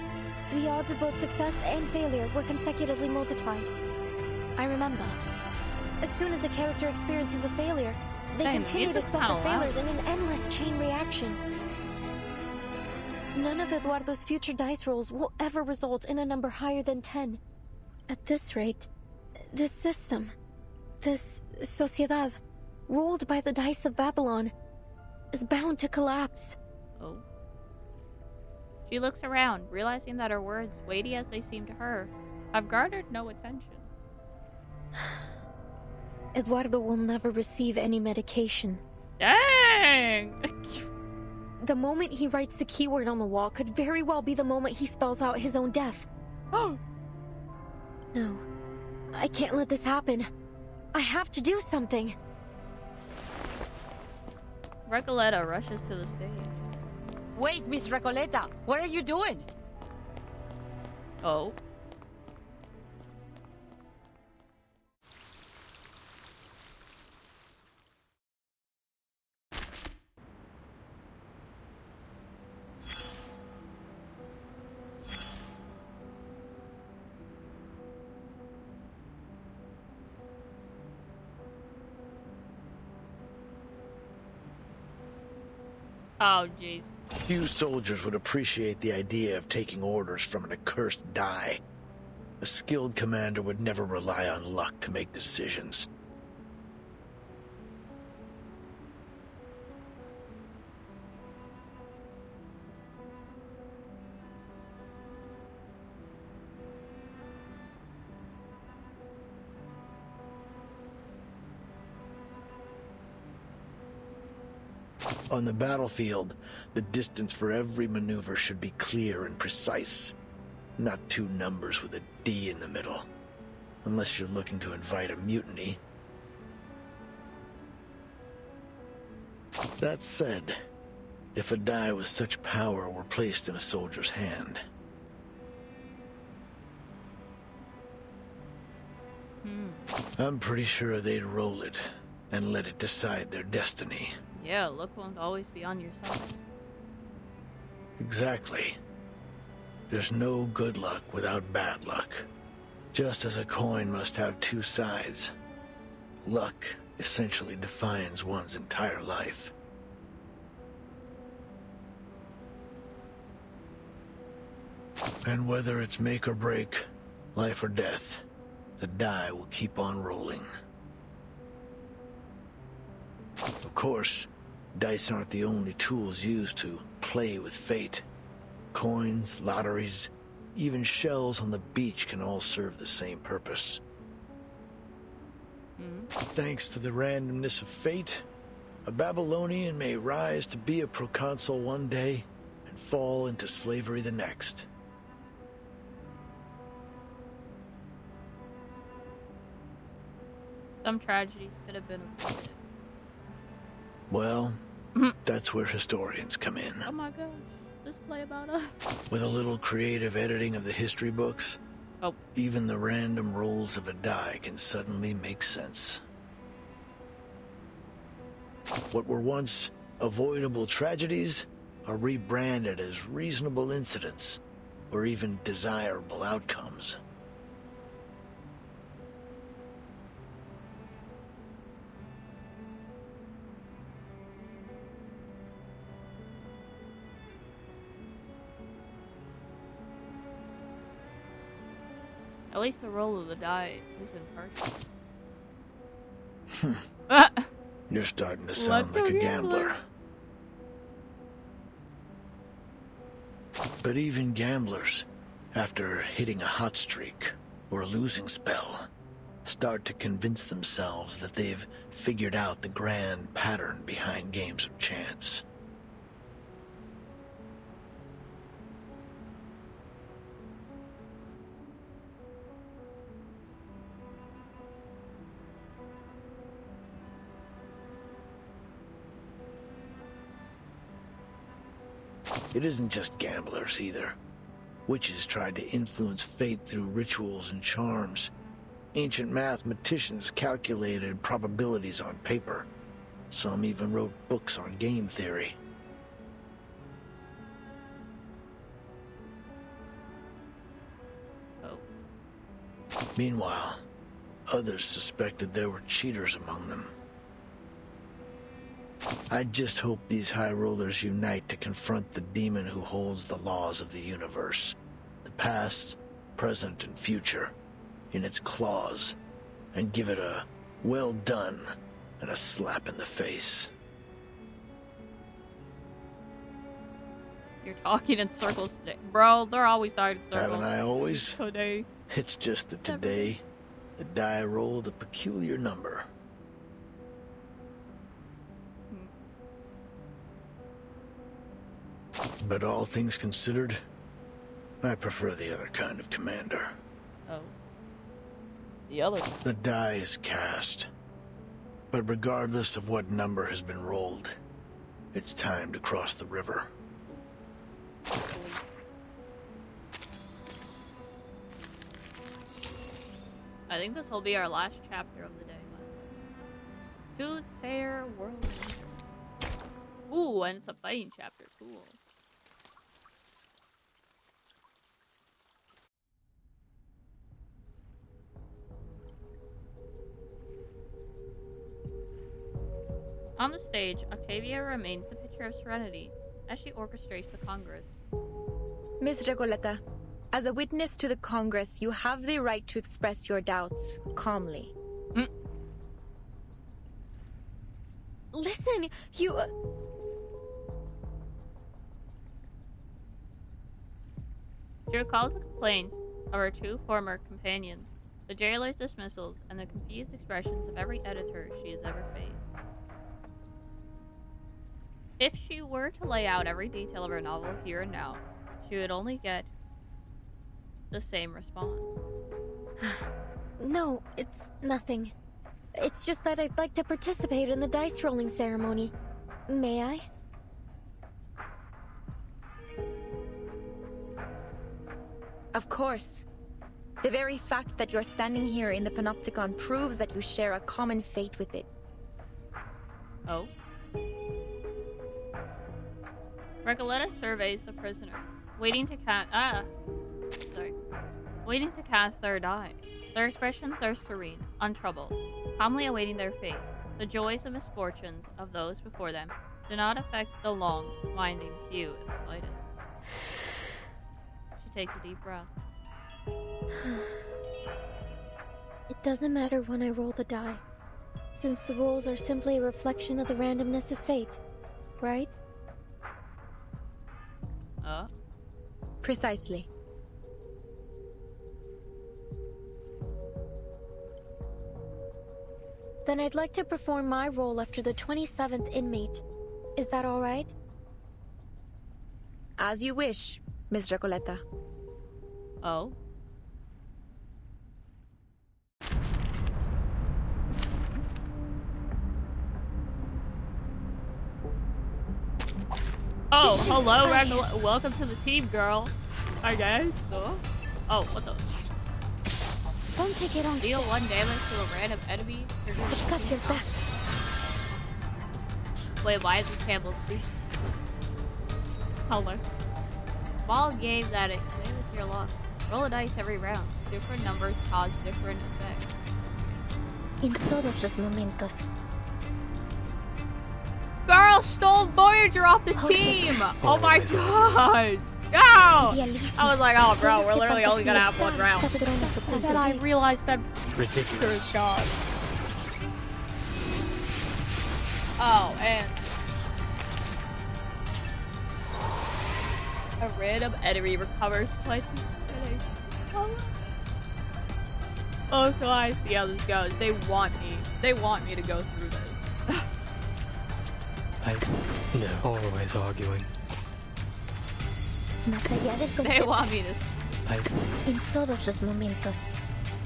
The odds of both success and failure were consecutively multiplied. I remember. As soon as a character experiences a failure, they continue to suffer failures in an endless chain reaction. None of Eduardo's future dice rolls will ever result in a number higher than 10. At this rate, this system, this sociedad, ruled by the dice of Babylon, is bound to collapse. Oh. She looks around, realizing that her words, weighty as they seem to her, have garnered no attention. Eduardo will never receive any medication. Dang! The moment he writes the keyword on the wall could very well be the moment he spells out his own death. Oh! No. I can't let this happen. I have to do something. Recoleta rushes to the stage. Wait, Miss Recoleta! What are you doing? Oh. Oh, jeez. Few soldiers would appreciate the idea of taking orders from an accursed die. A skilled commander would never rely on luck to make decisions. On the battlefield, the distance for every maneuver should be clear and precise. Not two numbers with a D in the middle. Unless you're looking to invite a mutiny. That said, if a die with such power were placed in a soldier's hand... I'm pretty sure they'd roll it and let it decide their destiny. Yeah, luck won't always be on your side. Exactly. There's no good luck without bad luck. Just as a coin must have two sides, luck essentially defines one's entire life. And whether it's make or break, life or death, the die will keep on rolling. Of course, dice aren't the only tools used to play with fate. Coins, lotteries, even shells on the beach can all serve the same purpose. Thanks to the randomness of fate, a Babylonian may rise to be a proconsul one day and fall into slavery the next. Some tragedies could have been avoided. Well, that's where historians come in. Oh my gosh, this play about us. With a little creative editing of the history books, even the random rolls of a die can suddenly make sense. What were once avoidable tragedies are rebranded as reasonable incidents, or even desirable outcomes. At least the roll of the die is in person. You're starting to sound like a gambler. But even gamblers, after hitting a hot streak or a losing spell, start to convince themselves that they've figured out the grand pattern behind games of chance. It isn't just gamblers, either. Witches tried to influence fate through rituals and charms. Ancient mathematicians calculated probabilities on paper. Some even wrote books on game theory. Meanwhile, others suspected there were cheaters among them. I just hope these high rollers unite to confront the demon who holds the laws of the universe, the past, present, and future, in its claws, and give it a well done and a slap in the face. You're talking in circles today. Bro, they're always talking in circles. Haven't I always? Today. It's just that today, the die rolled a peculiar number. But all things considered, I prefer the other kind of commander. Oh. The other kind. The die is cast. But regardless of what number has been rolled, it's time to cross the river. I think this will be our last chapter of the day. Soothsayer World. Ooh, and it's a fighting chapter. Cool. On the stage, Octavia remains the picture of serenity as she orchestrates the Congress. Miss Recoleta, as a witness to the Congress, you have the right to express your doubts calmly. Listen, you... She recalls the complaints of her two former companions, the jailer's dismissals, and the confused expressions of every editor she has ever faced. If she were to lay out every detail of her novel here and now, she would only get the same response. No, it's nothing. It's just that I'd like to participate in the dice rolling ceremony. May I? Of course. The very fact that you're standing here in the Panopticon proves that you share a common fate with it. Oh. Recoleta surveys the prisoners, waiting to cast their die. Their expressions are serene, untroubled, calmly awaiting their fate. The joys and misfortunes of those before them do not affect the long, winding queue in the slightest. She takes a deep breath. It doesn't matter when I roll the die, since the rolls are simply a reflection of the randomness of fate, right? Precisely. Then I'd like to perform my role after the 27th inmate. Is that all right? As you wish, Miss Recoleta. Oh. Oh, hello, Recoleta. Welcome to the team, girl. Hi, guys. Oh, what the? Don't take it on. Deal 1 damage to a random enemy. I've got your back. Wait, why is this Campbell's soup? Hello. Small game that it play with your luck. Roll a dice every round. Different numbers cause different effects. En todos los momentos. Girl stole Voyager off the team! Oh my god! No! I was like, oh bro, we're literally only gonna have 1 round. And then I realized that ridiculous god. Oh, and a random enemy recovers 20 minutes. Oh, so I see how this goes. They want me to go through this. Always arguing. Más allá del They want me to. En todos los momentos.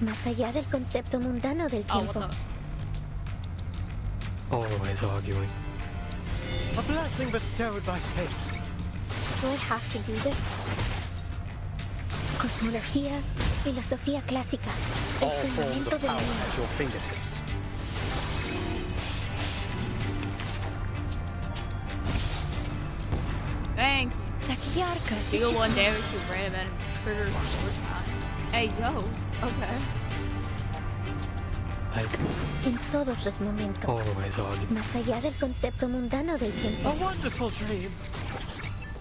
Más allá del concepto mundano del tiempo. Always arguing. A blessing bestowed by fate. Do I have to do this? Cosmología, filosofía clásica, el fundamento del mundo. At your fingertips. Thank you. Deal 1 damage to random enemy. Triggers 4 times. Hey, yo. Okay. En todos los momentos. Always arguing. Más allá del concepto mundano del tiempo. A wonderful dream.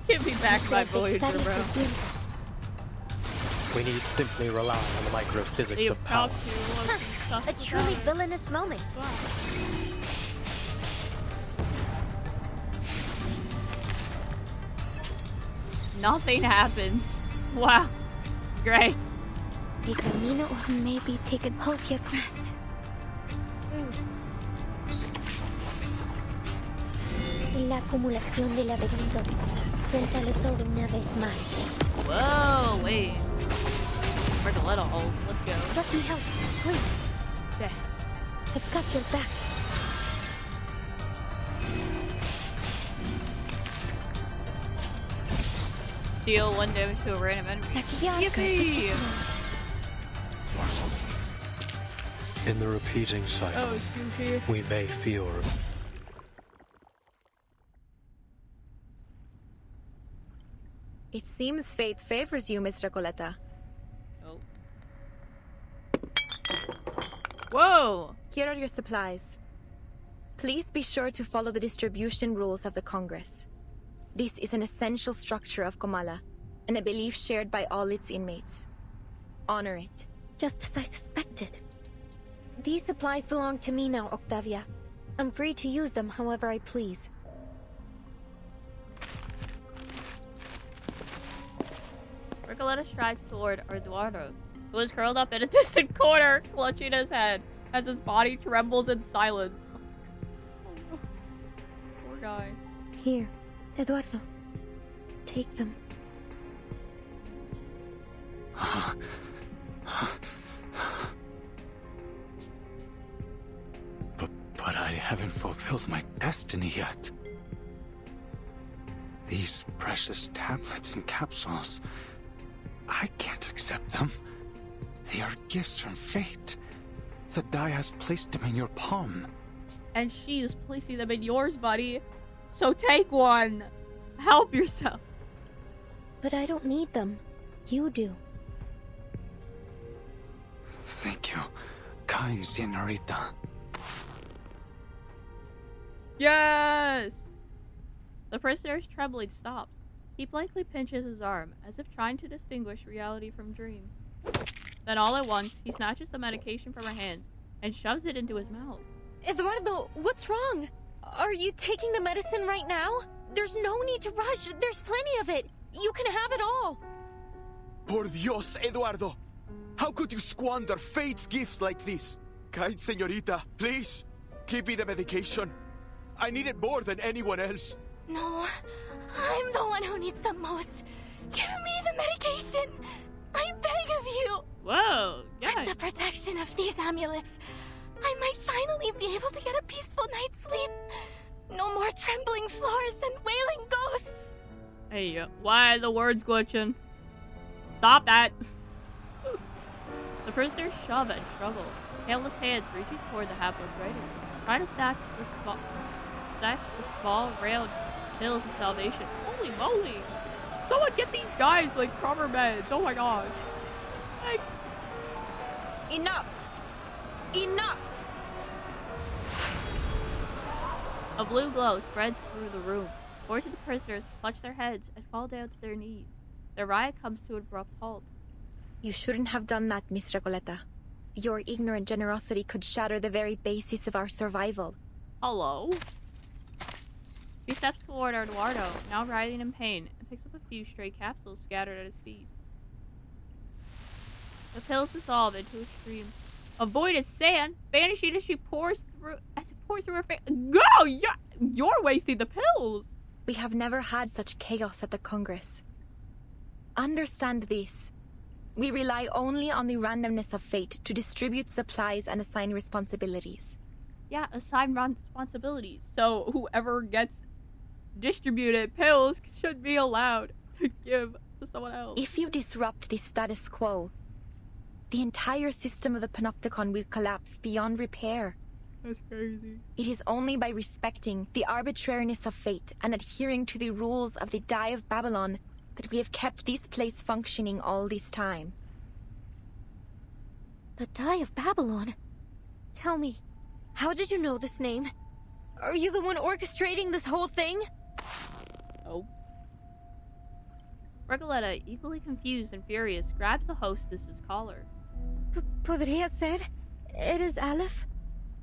Give me back my Voyager, bro. We need simply rely on the microphysics of power. A truly villainous moment. Nothing happens. Wow. Great. El camino, or maybe take a hold your breath. La acumulación de laberintos. Suéltalo todo una vez más. Whoa, wait. Recoleta hold. Let's go. Let me help, please. Yeah. I've got your back. Deal 1 damage to a random enemy. Yippee! In the repeating cycle, we may feel. It seems fate favors you, Miss Recoleta. Oh. Whoa! Here are your supplies. Please be sure to follow the distribution rules of the Congress. This is an essential structure of Comala, and a belief shared by all its inmates. Honor it. Just as I suspected. These supplies belong to me now, Octavia. I'm free to use them however I please. Recoleta strides toward Eduardo, who is curled up in a distant corner, clutching his head, as his body trembles in silence. Oh, poor guy. Here, Eduardo. Take them. But I haven't fulfilled my destiny yet. These precious tablets and capsules, I can't accept them. They are gifts from fate. The die has placed them in your palm. And she is placing them in yours, buddy. So take one. Help yourself. But I don't need them. You do. Thank you, kind señorita. Yes! The prisoner's trembling stops. He blankly pinches his arm, as if trying to distinguish reality from dream. Then all at once, he snatches the medication from her hands and shoves it into his mouth. Eduardo, what's wrong? Are you taking the medicine right now? There's no need to rush. There's plenty of it. You can have it all. Por Dios, Eduardo! How could you squander fate's gifts like this? Kind señorita, please, give me the medication. I need it more than anyone else. No, I'm the one who needs the most. Give me the medication. I beg of you. Whoa, yeah. With the protection of these amulets, I might finally be able to get a peaceful night's sleep. No more trembling floors and wailing ghosts. Hey, why are the words glitching? Stop that. The prisoners shove and struggle, tailless hands reaching toward the hapless writer, trying to snatch the small round pills of salvation. Holy moly! Someone get these guys like proper meds. Oh my gosh! Like, enough! Enough! A blue glow spreads through the room, forcing the prisoners to clutch their heads and fall down to their knees. Their riot comes to an abrupt halt. You shouldn't have done that, Miss Recoleta. Your ignorant generosity could shatter the very basis of our survival. Hello? He steps toward Eduardo, now writhing in pain, and picks up a few stray capsules scattered at his feet. The pills dissolve into a stream of voided sand, vanishing as it pours through her face. Go! You're wasting the pills! We have never had such chaos at the Congress. Understand this. We rely only on the randomness of fate to distribute supplies and assign responsibilities. Yeah, assign responsibilities. So whoever gets distributed pills should be allowed to give to someone else. If you disrupt the status quo, the entire system of the Panopticon will collapse beyond repair. That's crazy. It is only by respecting the arbitrariness of fate and adhering to the rules of the Die of Babylon that we have kept this place functioning all this time. The Die of Babylon? Tell me, how did you know this name? Are you the one orchestrating this whole thing? Oh. Recoleta, equally confused and furious, grabs the hostess's collar. ¿Podría ser? ¿Eres Aleph?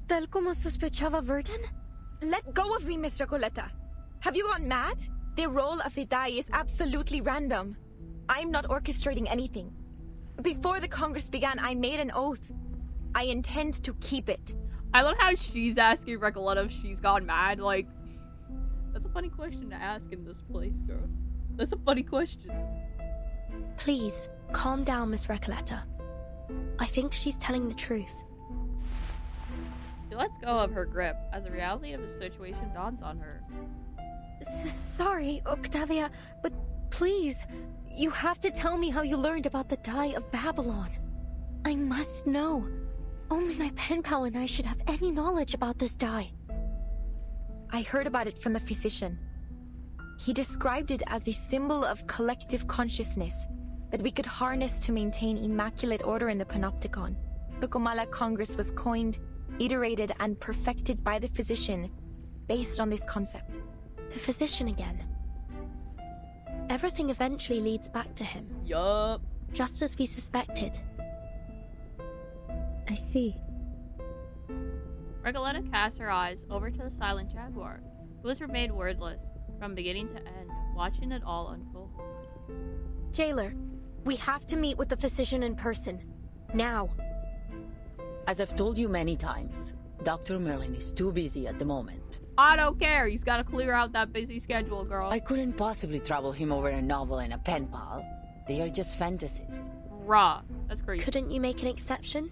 ¿Tal como sospechaba Verdun? Let go of me, Miss Recoleta. Have you gone mad? The roll of the die is absolutely random. I'm not orchestrating anything. Before the Congress began, I made an oath. I intend to keep it. I love how she's asking Recoleta if she's gone mad. Like, that's a funny question to ask in this place, girl. That's a funny question. Please, calm down, Miss Recoleta. I think she's telling the truth. She lets go of her grip as the reality of the situation dawns on her. Sorry, Octavia, but please, you have to tell me how you learned about the Die of Babylon. I must know. Only my pen pal and I should have any knowledge about this die. I heard about it from the physician. He described it as a symbol of collective consciousness that we could harness to maintain immaculate order in the Panopticon. The Comala Congress was coined, iterated, and perfected by the physician based on this concept. The physician again. Everything eventually leads back to him. Yup. Just as we suspected. I see. Recoleta casts her eyes over to the silent jaguar, who has remained wordless from beginning to end, watching it all unfold. Jailer, we have to meet with the physician in person. Now. As I've told you many times, Dr. Merlin is too busy at the moment. I don't care. He's got to clear out that busy schedule, girl. I couldn't possibly trouble him over a novel and a pen pal. They are just fantasies. Bruh, that's crazy. Couldn't you make an exception?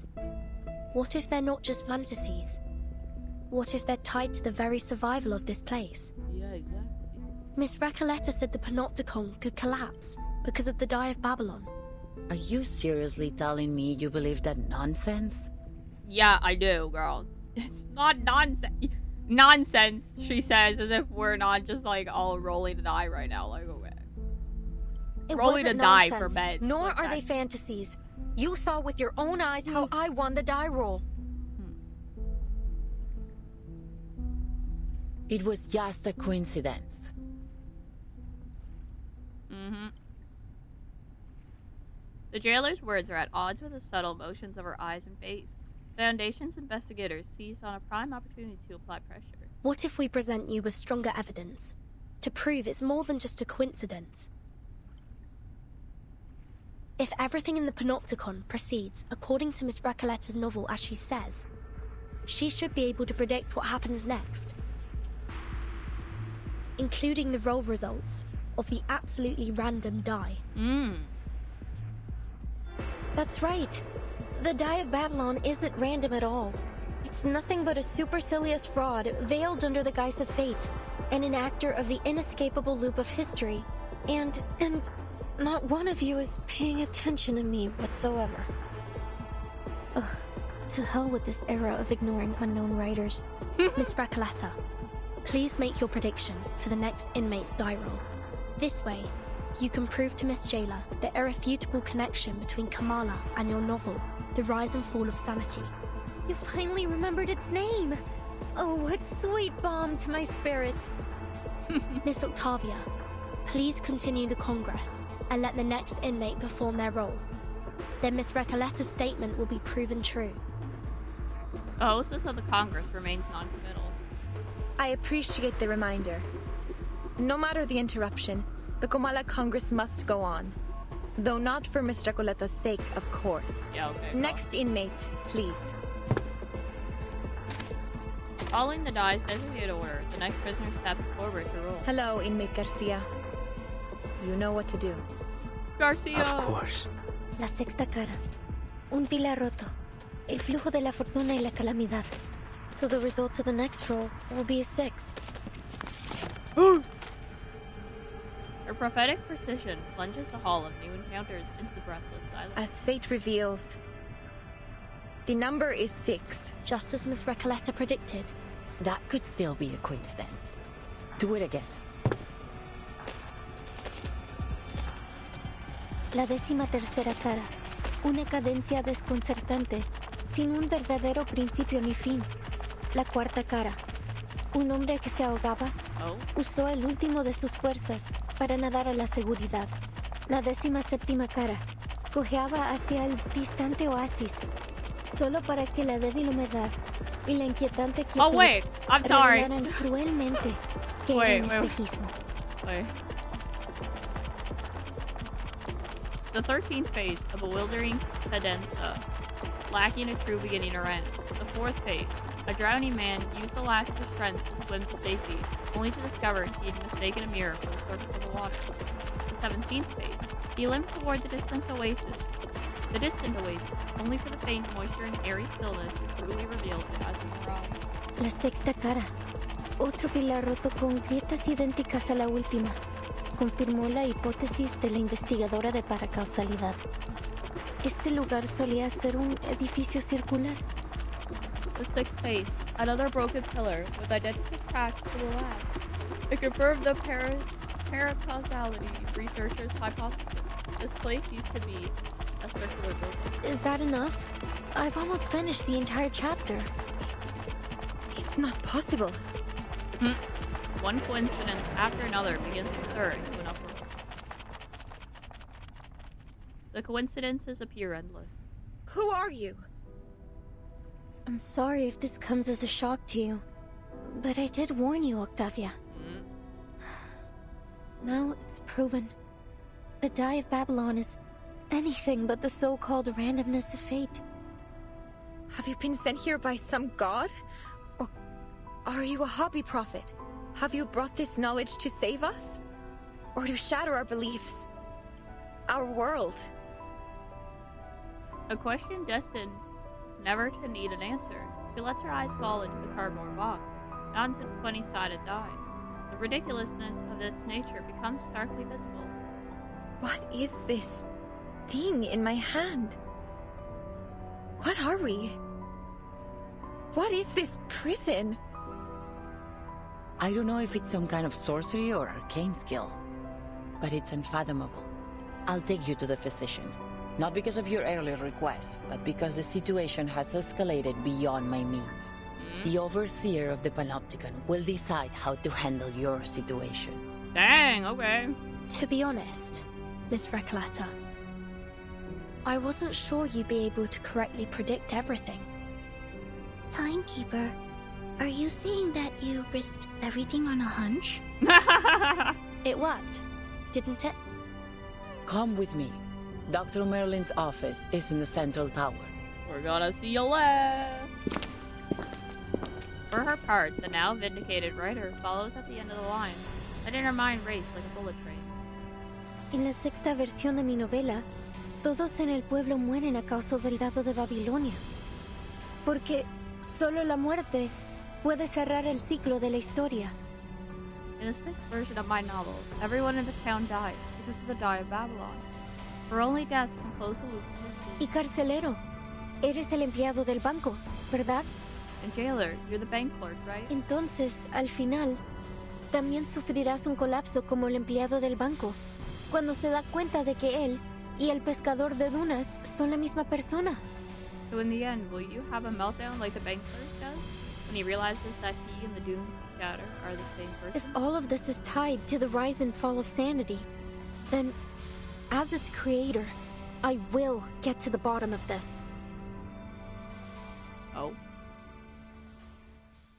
What if they're not just fantasies? What if they're tied to the very survival of this place? Yeah, exactly. Miss Recoleta said the Panopticon could collapse because of the Die of Babylon. Are you seriously telling me you believe that nonsense? Yeah, I do, girl. It's not nonsense. Nonsense, she says, as if we're not just like all rolling to die right now. Like, okay. It Rolling to wasn't die nonsense, for beds. nor Okay. are they fantasies. You saw with your own eyes how I won the die roll. It was just a coincidence. Mm-hmm. The jailer's words are at odds with the subtle motions of her eyes and face. Foundation's investigators seize on a prime opportunity to apply pressure. What if we present you with stronger evidence to prove it's more than just a coincidence? If everything in the Panopticon proceeds according to Miss Recoletta's novel as she says, she should be able to predict what happens next, including the roll results of the absolutely random die. That's right. The Die of Babylon isn't random at all. It's nothing but a supercilious fraud veiled under the guise of fate, and an actor of the inescapable loop of history. And not one of you is paying attention to me whatsoever. Ugh, to hell with this era of ignoring unknown writers. Miss Recoletta, please make your prediction for the next inmate's die roll. This way, you can prove to Miss Jailer the irrefutable connection between Kamala and your novel, The Rise and Fall of Sanity. You finally remembered its name! Oh, what sweet balm to my spirit! Miss Octavia, please continue the Congress and let the next inmate perform their role. Then Miss Recoletta's statement will be proven true. The hostess of the Congress remains non-committal. I appreciate the reminder. No matter the interruption, the Kamala Congress must go on. Though not for Miss Recoletta's sake, of course. Yeah, okay. Next inmate, please. Following the die's designated order, the next prisoner steps forward to roll. Hello, inmate Garcia. You know what to do. Garcia! Of course. La sexta cara. Un pilar roto. El flujo de la fortuna y la calamidad. So the results of the next roll will be a 6. Her prophetic precision plunges the hall of new encounters into the breathless silence. As fate reveals, the number is 6. Just as Miss Recoletta predicted. That could still be a coincidence. Do it again. La 13ª cara. Una cadencia desconcertante, sin un verdadero principio ni fin. La 4ª cara. Un hombre que se ahogaba usó el último de sus fuerzas para nadar a la seguridad. La 17ª cara. Cojeaba hacia el distante oasis, solo para que la débil humedad y la inquietante quietud revelaran cruelmente que era un espejismo. The 13th phase, a bewildering cadenza, lacking a true beginning or end. The 4th phase, a drowning man used the last of his strength to swim to safety, only to discover he had mistaken a mirror for the surface of the water. The 17th phase, he limped toward the distant oasis, only for the faint moisture and airy stillness which truly revealed it as he arrived. La sexta cara. Otro pilar roto con grietas idénticas a la última. Confirmó la hipótesis de la investigadora de paracausalidad. Este lugar solía ser un edificio circular. The 6th phase, another broken pillar with identical cracks to the last. It confirmed the paracausality researchers' hypothesis. This place used to be a circular building. Is that enough? I've almost finished the entire chapter. It's not possible. One coincidence after another begins to stir into an uproar. The coincidences appear endless. Who are you? I'm sorry if this comes as a shock to you, but I did warn you, Octavia. Now it's proven. The Die of Babylon is anything but the so-called randomness of fate. Have you been sent here by some god? Or are you a hobby prophet? Have you brought this knowledge to save us? Or to shatter our beliefs? Our world? A question destined never to need an answer. She lets her eyes fall into the cardboard box, not into the 20-sided die. The ridiculousness of its nature becomes starkly visible. What is this? thing in my hand. What are we? What is this prison? I don't know if it's some kind of sorcery or arcane skill, but it's unfathomable. I'll take you to the physician. Not because of your earlier request, but because the situation has escalated beyond my means. The overseer of the Panopticon will decide how to handle your situation. Dang, okay. To be honest, Miss Recoleta, I wasn't sure you'd be able to correctly predict everything. Timekeeper, are you saying that you risked everything on a hunch? It worked, didn't it? Come with me. Dr. Merlin's office is in the central tower. We're gonna see you left. For her part, the now vindicated writer follows at the end of the line, letting her mind race like a bullet train. En la sexta versión de mi novela, todos en el pueblo mueren a causa del dado de Babilonia. Porque solo la muerte puede cerrar el ciclo de la historia. In the sixth version of my novel, everyone in the town dies because of the die of Babylon. For only death can close the loop of history. Y carcelero, eres el empleado del banco, ¿verdad? And jailer, you're the bank clerk, right? Entonces, al final, también sufrirás un colapso como el empleado del banco, cuando se da cuenta de que él y el pescador de dunas son la misma persona. So in the end, will you have a meltdown like the bank clerk does, when he realizes that he and the doomed scatter are the same person? If all of this is tied to the rise and fall of sanity, then, as its creator, I will get to the bottom of this. Oh.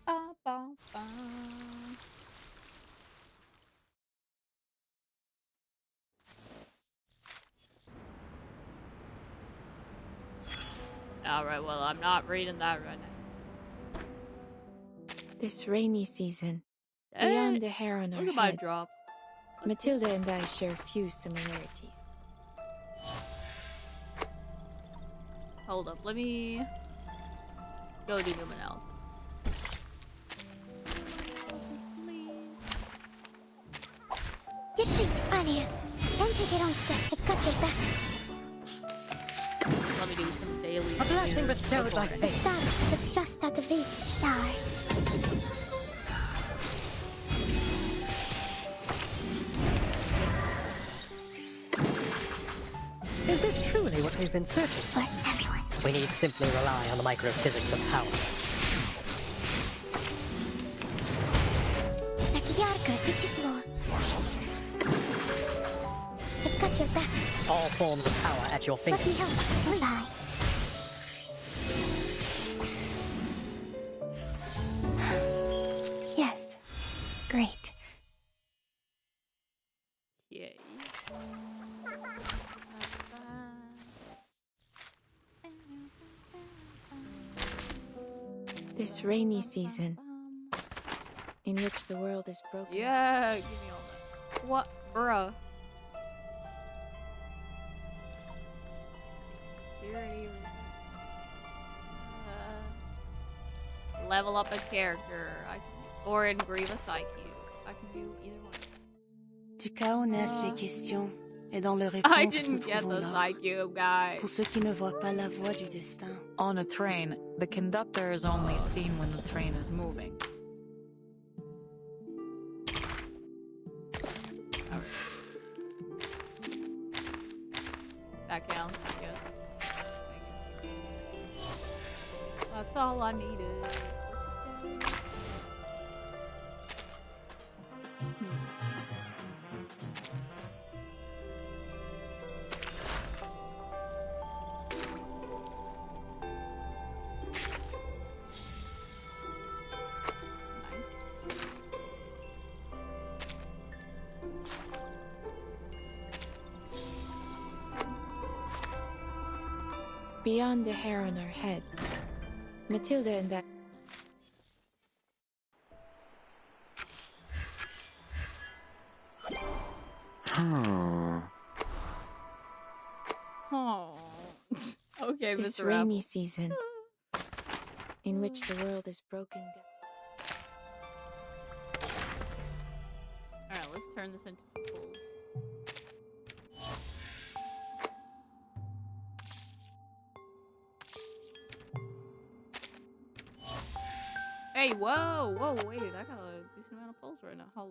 Ba, ba, ba. Alright, well, I'm not reading that right now. This rainy season, Hey, beyond the hair on our look at my heads, drops. Matilda and I share few similarities. Hold up, let me go do human analysis. Get please, Anya. Don't take your own step. I've got your back. Let me do some daily. A blessing bestowed by fate. Stars, but just out of reach. Stars. Is this truly what we've been searching for? For everyone. We need simply rely on the microphysics of power. I've got your back. All forms of power at your Let me fingertips. help. Bye. Yes. Great. Yay. This rainy season, in which the world is broken. Yeah, give me all that. What, bruh? Level up a character, or in Grievous IQ. I can do either one. Du chaos naissent les questions, et dans leurs I réponses nous didn't get trouvons this l'ordre. IQ, guys. Pour ceux qui ne voient pas la voie du destin. On a train, the conductor is only seen when the train is moving. That counts, I guess. Thank you. That's all I needed. Beyond the hair on our heads, Matilda and I. Oh. Okay, This Mr. rainy Apple. season, in which the world is broken down. Alright, let's turn this into some pools. Hey, whoa, wait, I got a decent amount of pulls right now. Hello.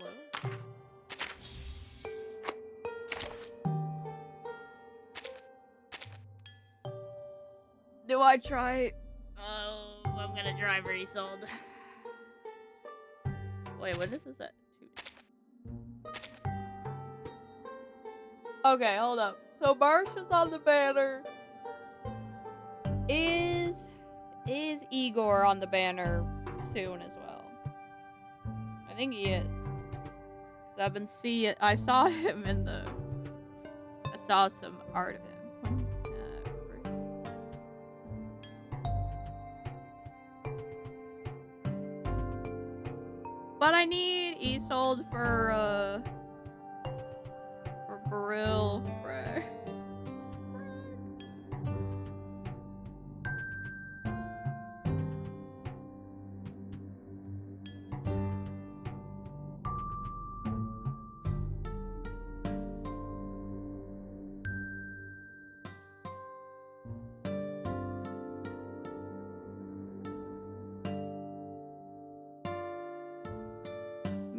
Do I try? Oh, I'm gonna try for Isolde. Wait, what is this at? Okay, hold up. So Marsha's on the banner. Is Igor on the banner soon as well? I think he is. 'Cause I've been seeing. I saw him in the. I saw some art of him. But I need Isolde for Brill.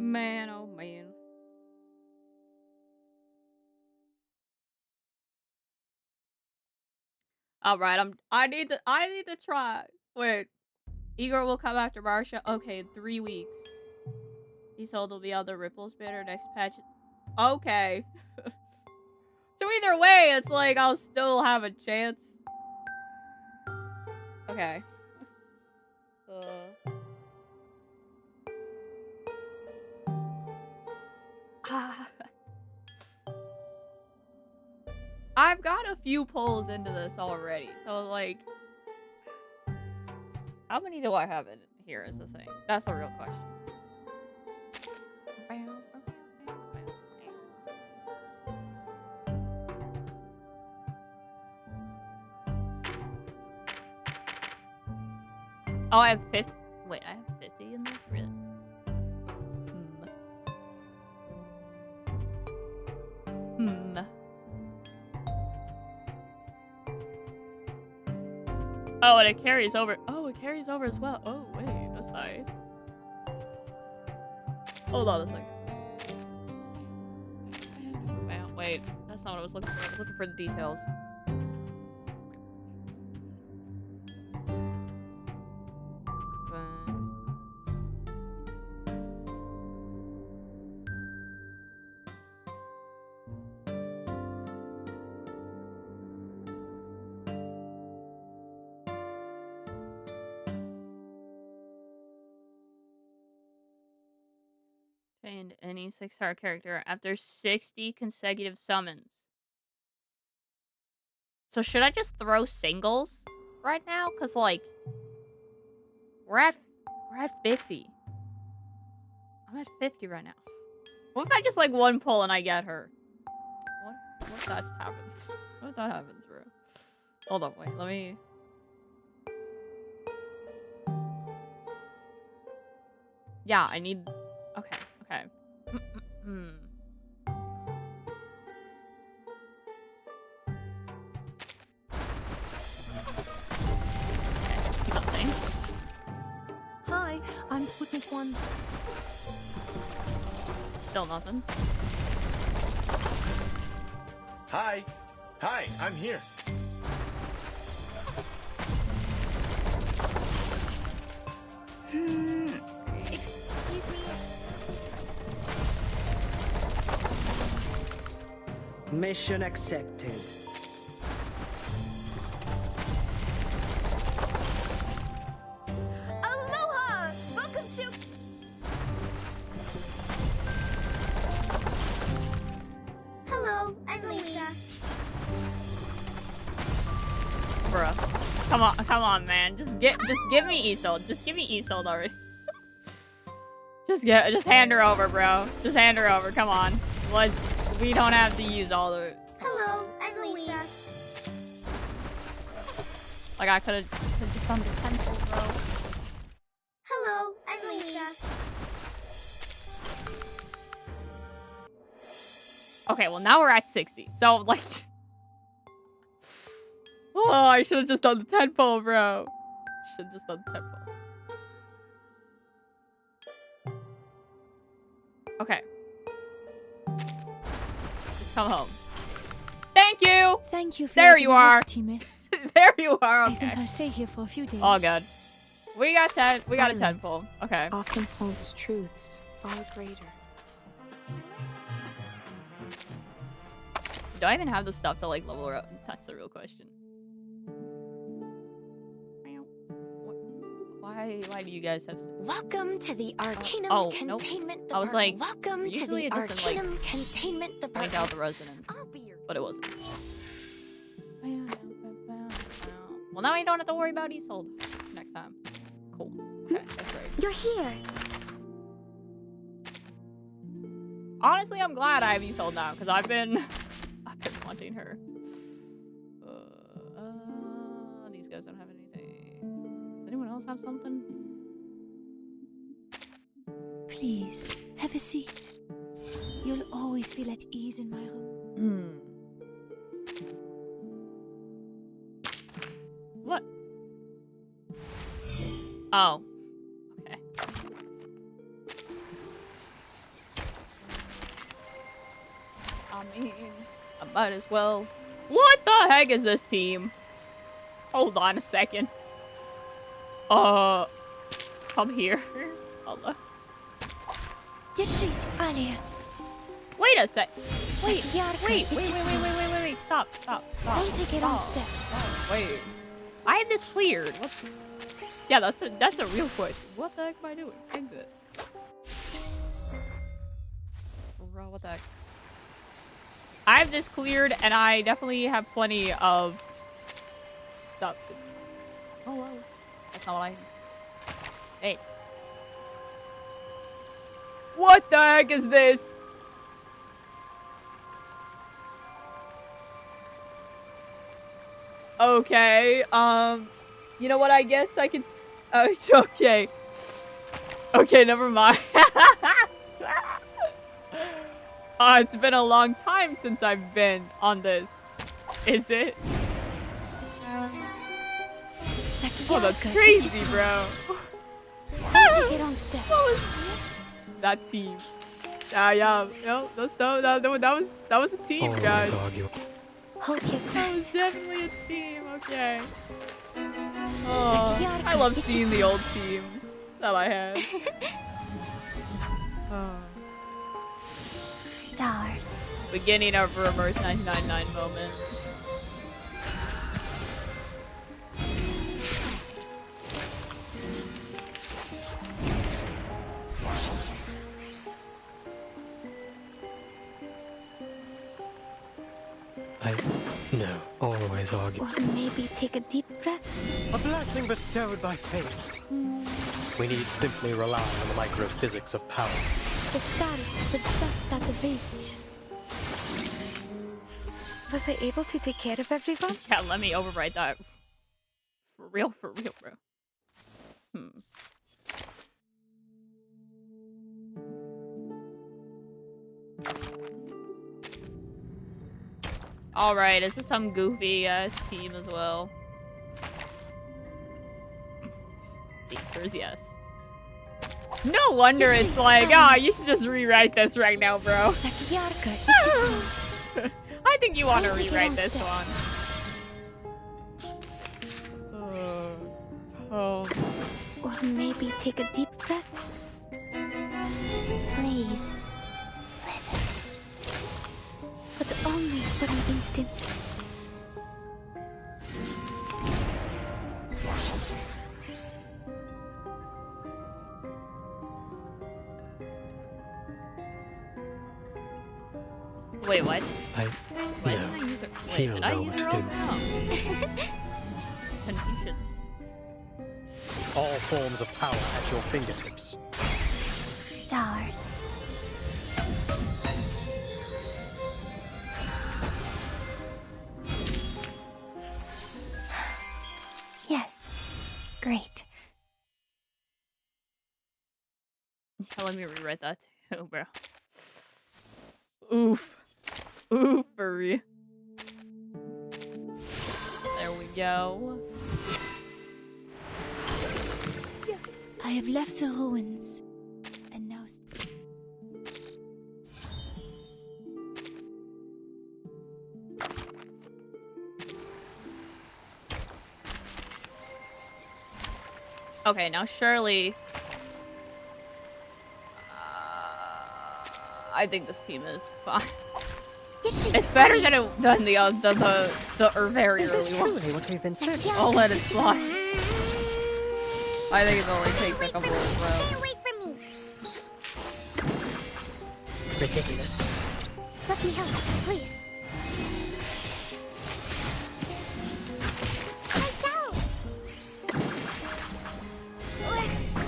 Man, oh man. All right, I need to try. Wait, Igor will come after Marsha. Okay, in 3 weeks. Isolde will be on the Ripples banner next patch. Okay. So either way, it's like I'll still have a chance. Okay. I've got a few pulls into this already, so like, how many do I have in here is the thing. That's a real question. Oh, I have 50. Wait, I have 50 in this? Really? Oh, and it carries over. Oh, it carries over as well. Oh, wait, that's nice. Hold on a second. Wait, that's not what I was looking for. I was looking for the details. And any 6-star character after 60 consecutive summons. So should I just throw singles right now? Cause like we're at 50. I'm at 50 right now. What if I just like one pull and I get her? What if that happens? What if that happens, bro? Hold on, wait, let me. Yeah, I need. Okay. Nothing. Hi, I'm Sputnik 1. Still nothing. Hi, I'm here. Excuse me? Mission accepted. Aloha! Welcome to... Hello, I'm Lisa. Bruh. Come on, man. Just give me Isolde. Just give me Isolde already. just hand her over, bro. Just hand her over. Come on. We don't have to use all the. Hello, I'm Lisa. Like I could've just done the pencil, bro. Hello, I'm Lisa. Okay, well now we're at 60. So like, oh, I should have just done the tempo, bro. Should have just done the tempo. Okay. Just come home. Thank you! Thank you for there your you are. generosity, miss. There you are, okay. I think I'll stay here for a few days. All good. We got 10. We got a 10 Silence full. Okay. often holds truths far greater. Do I even have the stuff to like level her up? That's the real question. Why do you guys have? Welcome to the Arcanum Containment Department. I was like, welcome to usually the it doesn't Arcanum like Containment take Department. out the resonance, but it wasn't. Well, now I don't have to worry about Isolde next time. Cool. Okay, that's great. You're here. Honestly, I'm glad I have Isolde now because I've been wanting her. These guys don't have anything. Does anyone else have something? Please, have a seat. You'll always feel at ease in my room. What? Oh. Okay. I mean, I might as well. What the heck is this team? Hold on a second. Come here. Allah. Wait a sec. Wait. Stop. Don't take it on step. Wait. I have this cleared. What's... Yeah, that's a real question. What the heck am I doing? Exit. Bro, what the heck? I have this cleared, and I definitely have plenty of stuff. Oh, that's not what I... Hey. What the heck is this? Okay, you know what, I guess I can... okay. Okay, never mind. It's been a long time since I've been on this. Is it? Oh, that's crazy, bro. That team. Yeah. No, that was a team, guys. That was definitely a team. Okay. Oh, I love seeing the old teams that I had. Stars. Beginning of reverse 999 moment. No, always argue. Or maybe take a deep breath. A blessing bestowed by fate. We need simply rely on the microphysics of power. The stars were just out of reach. Was I able to take care of everyone? Yeah, let me overwrite that. For real, bro. Alright, this is some goofy ass team as well. Answers yes. No wonder it's like, you should just rewrite this right now, bro. I think you want to rewrite this one. Or maybe take a deep breath. Please. Listen. But only for an instant. Wait, what? He'll know what to do. Confusion. All forms of power at your fingertips. Stars. Yes. Great. Yeah, let me rewrite that too, bro. Oof, for real. There we go. I have left the ruins, and now... Okay, now surely... I think this team is fine. It's better than the very early one. What we've been searching. I'll let it fly. I think it only takes a couple of rounds. Stay away from me. Ridiculous. Let me help, please.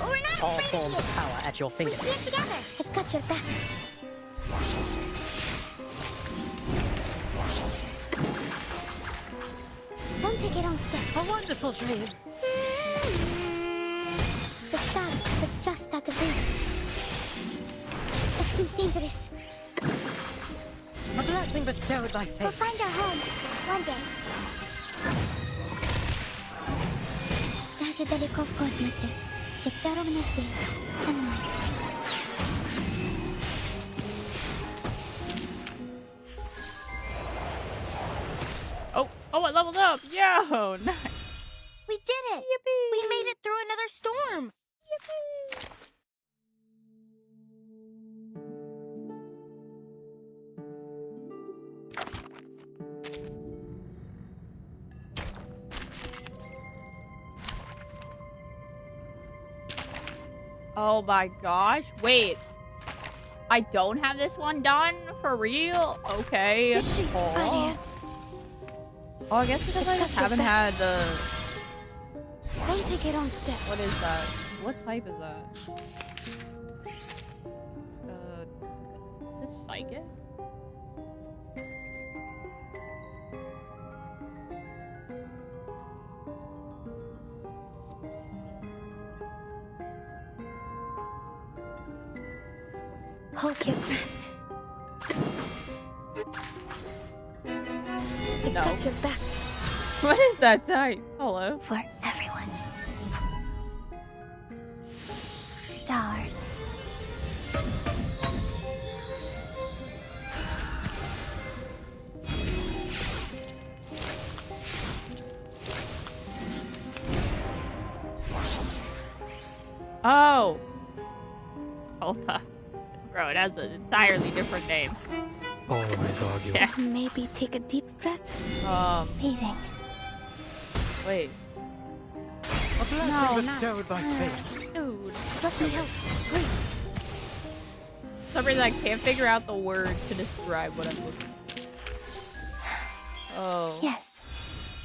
We're not All forms of power at your fingertips. We're together. I've got your back. Don't take it on step. A wonderful dream. The stars are just out of reach. It seems dangerous. A blessing bestowed by We'll fate. find our home one day. Даже далеко в космосе. Всегда ровно здесь, со мной. Oh, I leveled up! Yo, nice! We did it! Yippee! We made it through another storm! Yippee! Oh my gosh, wait. I don't have this one done? For real? Okay. Oh, I guess because I just haven't had the... Don't take it on step. What is that? What type is that? Is this psychic? Hold your breath. I No. got your back. What is that type? Hello? For everyone. Stars. Oh! Hold up. Bro, it has an entirely different name. Always arguing. Yeah. Maybe take a deep breath. Waiting. Wait. A blessing bestowed by fate. Dude. Let me help, please. For some reason I can't figure out the word to describe what I'm looking for. Oh. Yes.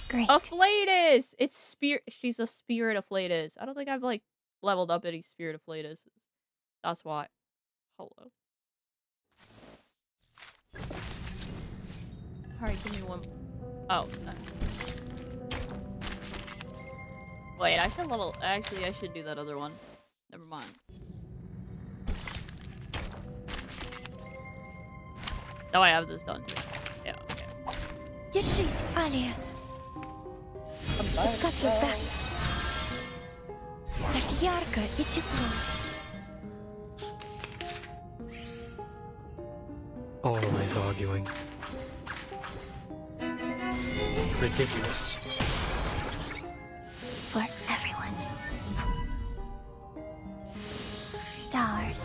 Great. Afflatus! It's spirit. She's a spirit Afflatus. I don't think I've like leveled up any spirit Afflatus. That's why. Hello. Alright, give me one. Oh. Wait, I should level. Actually, I should do that other one. Never mind. Oh, I have this done too. Yeah, okay. Держись, Алия. I've got your back. Так ярко и тепло. Always arguing. Ridiculous. For everyone. Stars.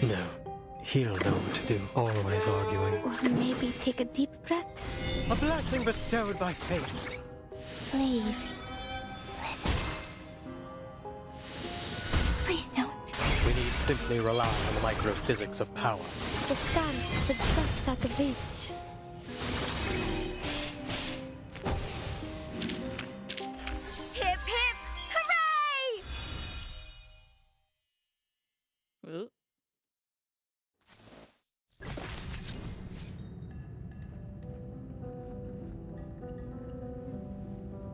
No. He'll know what to do. Always arguing. Or maybe take a deep breath. A blessing bestowed by fate. Please. Listen. Please don't. We need simply rely on the microphysics of power. The stars are just out of reach. Hip hip! Hooray! Ooh.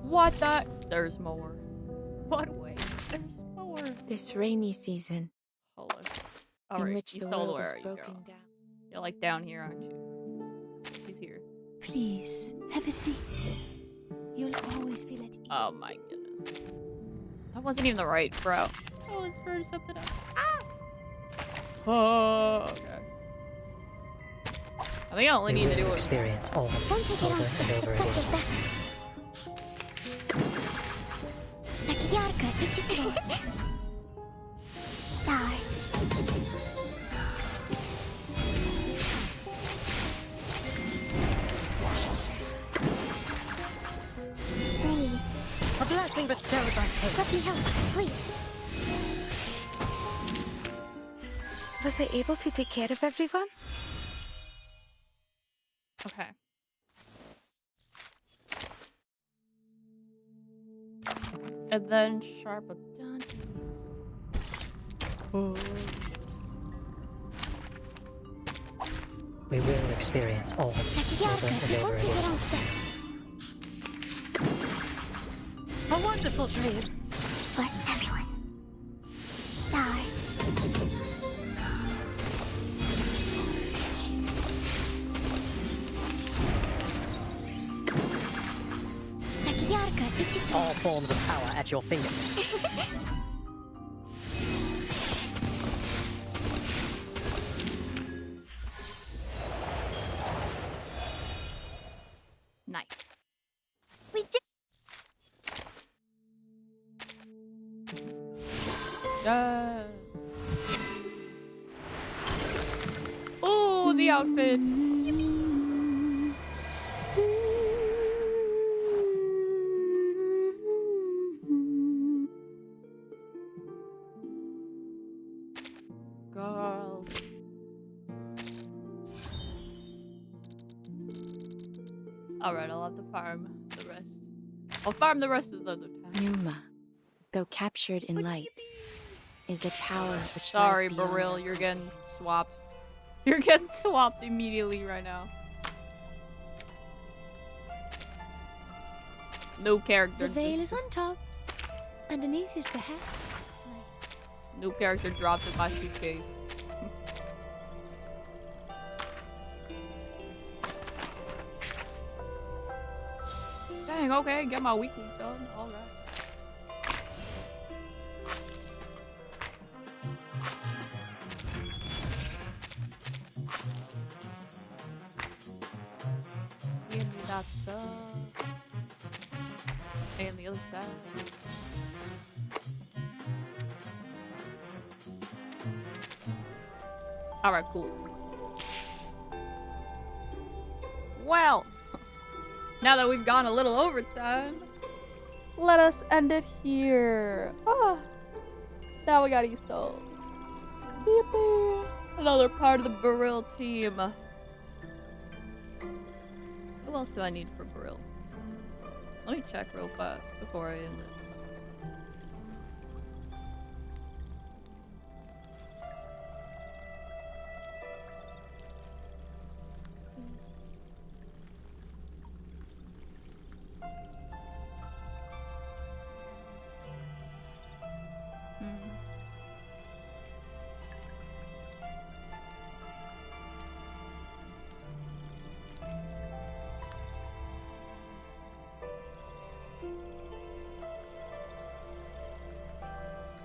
What the? There's more. What way? There's more. This rainy season, Hello. in Alright, which the Isolde, world where is are you, broken girl? down. You're like down here, aren't you? She's here. Please, have a seat. You'll always feel at ease. Oh my goodness. That wasn't even the right bro. Oh, let's burn something up. Ah! Oh, okay. I think I only need to do it. Experience all over and over again. Stars. Please. A blessing bestowed on taste. Let me help, please. Was I able to take care of everyone? Okay. And then sharp donkeys. Oh. We will experience all over and over again. A wonderful dream. For everyone. Stars. All forms of power at your fingertips. Nice. We did. Oh, the outfit. Girl. Alright, I'll have to farm the rest. I'll farm the rest of the other time. Numa, though captured in light, is a power which Sorry, lies beyond Beryl, that. you're getting swapped. You're getting swapped immediately right now. No character. The veil is on top. Underneath is the hat. No character dropped in my suitcase. Dang, okay, get my weeklies done. Alright. Give me that stuff. And the other side. Alright, cool. Well, now that we've gone a little overtime, let us end it here. Oh, now we got Isolde. Yippee! Another part of the Beryl team. Who else do I need for Beryl? Let me check real fast before I end it.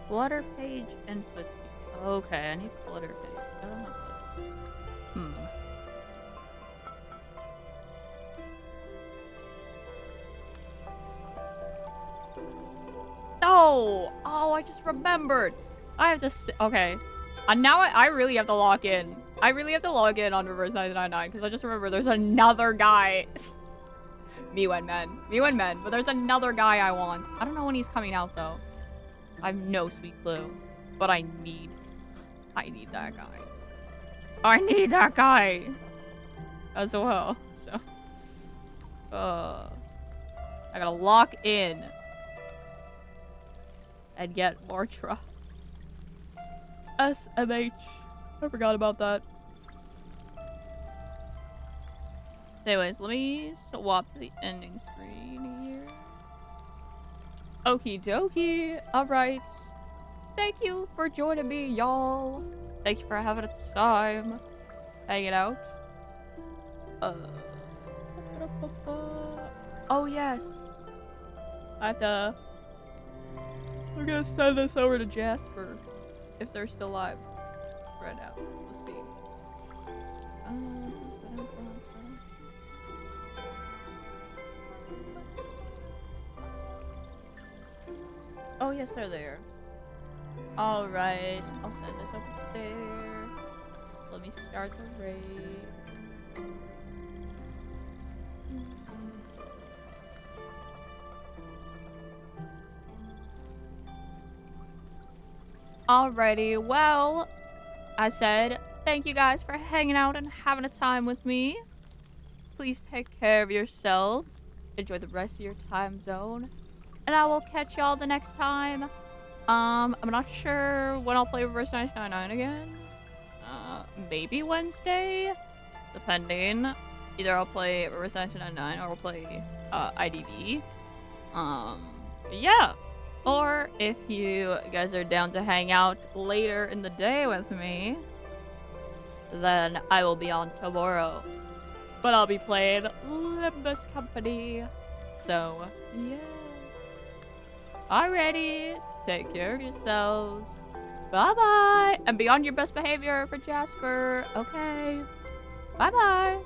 Flutter page and fatigue. Okay, I need flutter page. I don't have flutter. No! Oh, I just remembered. I have to. Okay. Now I really have to log in. I really have to log in on Reverse 999 because I just remember there's another guy. Me when men. But there's another guy I want. I don't know when he's coming out though. I have no sweet clue. But I need that guy. I need that guy as well. So I gotta lock in and get more truck. SMH. I forgot about that. Anyways, let me swap to the ending screen here. Okie dokie. Alright. Thank you for joining me, y'all. Thank you for having a time hanging out. Oh, yes. I have to... We're gonna send this over to Jasper. If they're still alive. Right now. Let's see. Oh, yes, they're there. Alright. I'll send this over there. Let me start the raid. Alrighty, well, I said thank you guys for hanging out and having a time with me. Please take care of yourselves. Enjoy the rest of your time zone. And I will catch y'all the next time. I'm not sure when I'll play Reverse 1999 again. Maybe Wednesday? Depending. Either I'll play Reverse 1999 or I'll play IDV. Yeah. Or if you guys are down to hang out later in the day with me, then I will be on tomorrow. But I'll be playing Limbus Company. So, yeah. Alrighty. Take care of yourselves. Bye-bye. And be on your best behavior for Jasper. Okay. Bye-bye.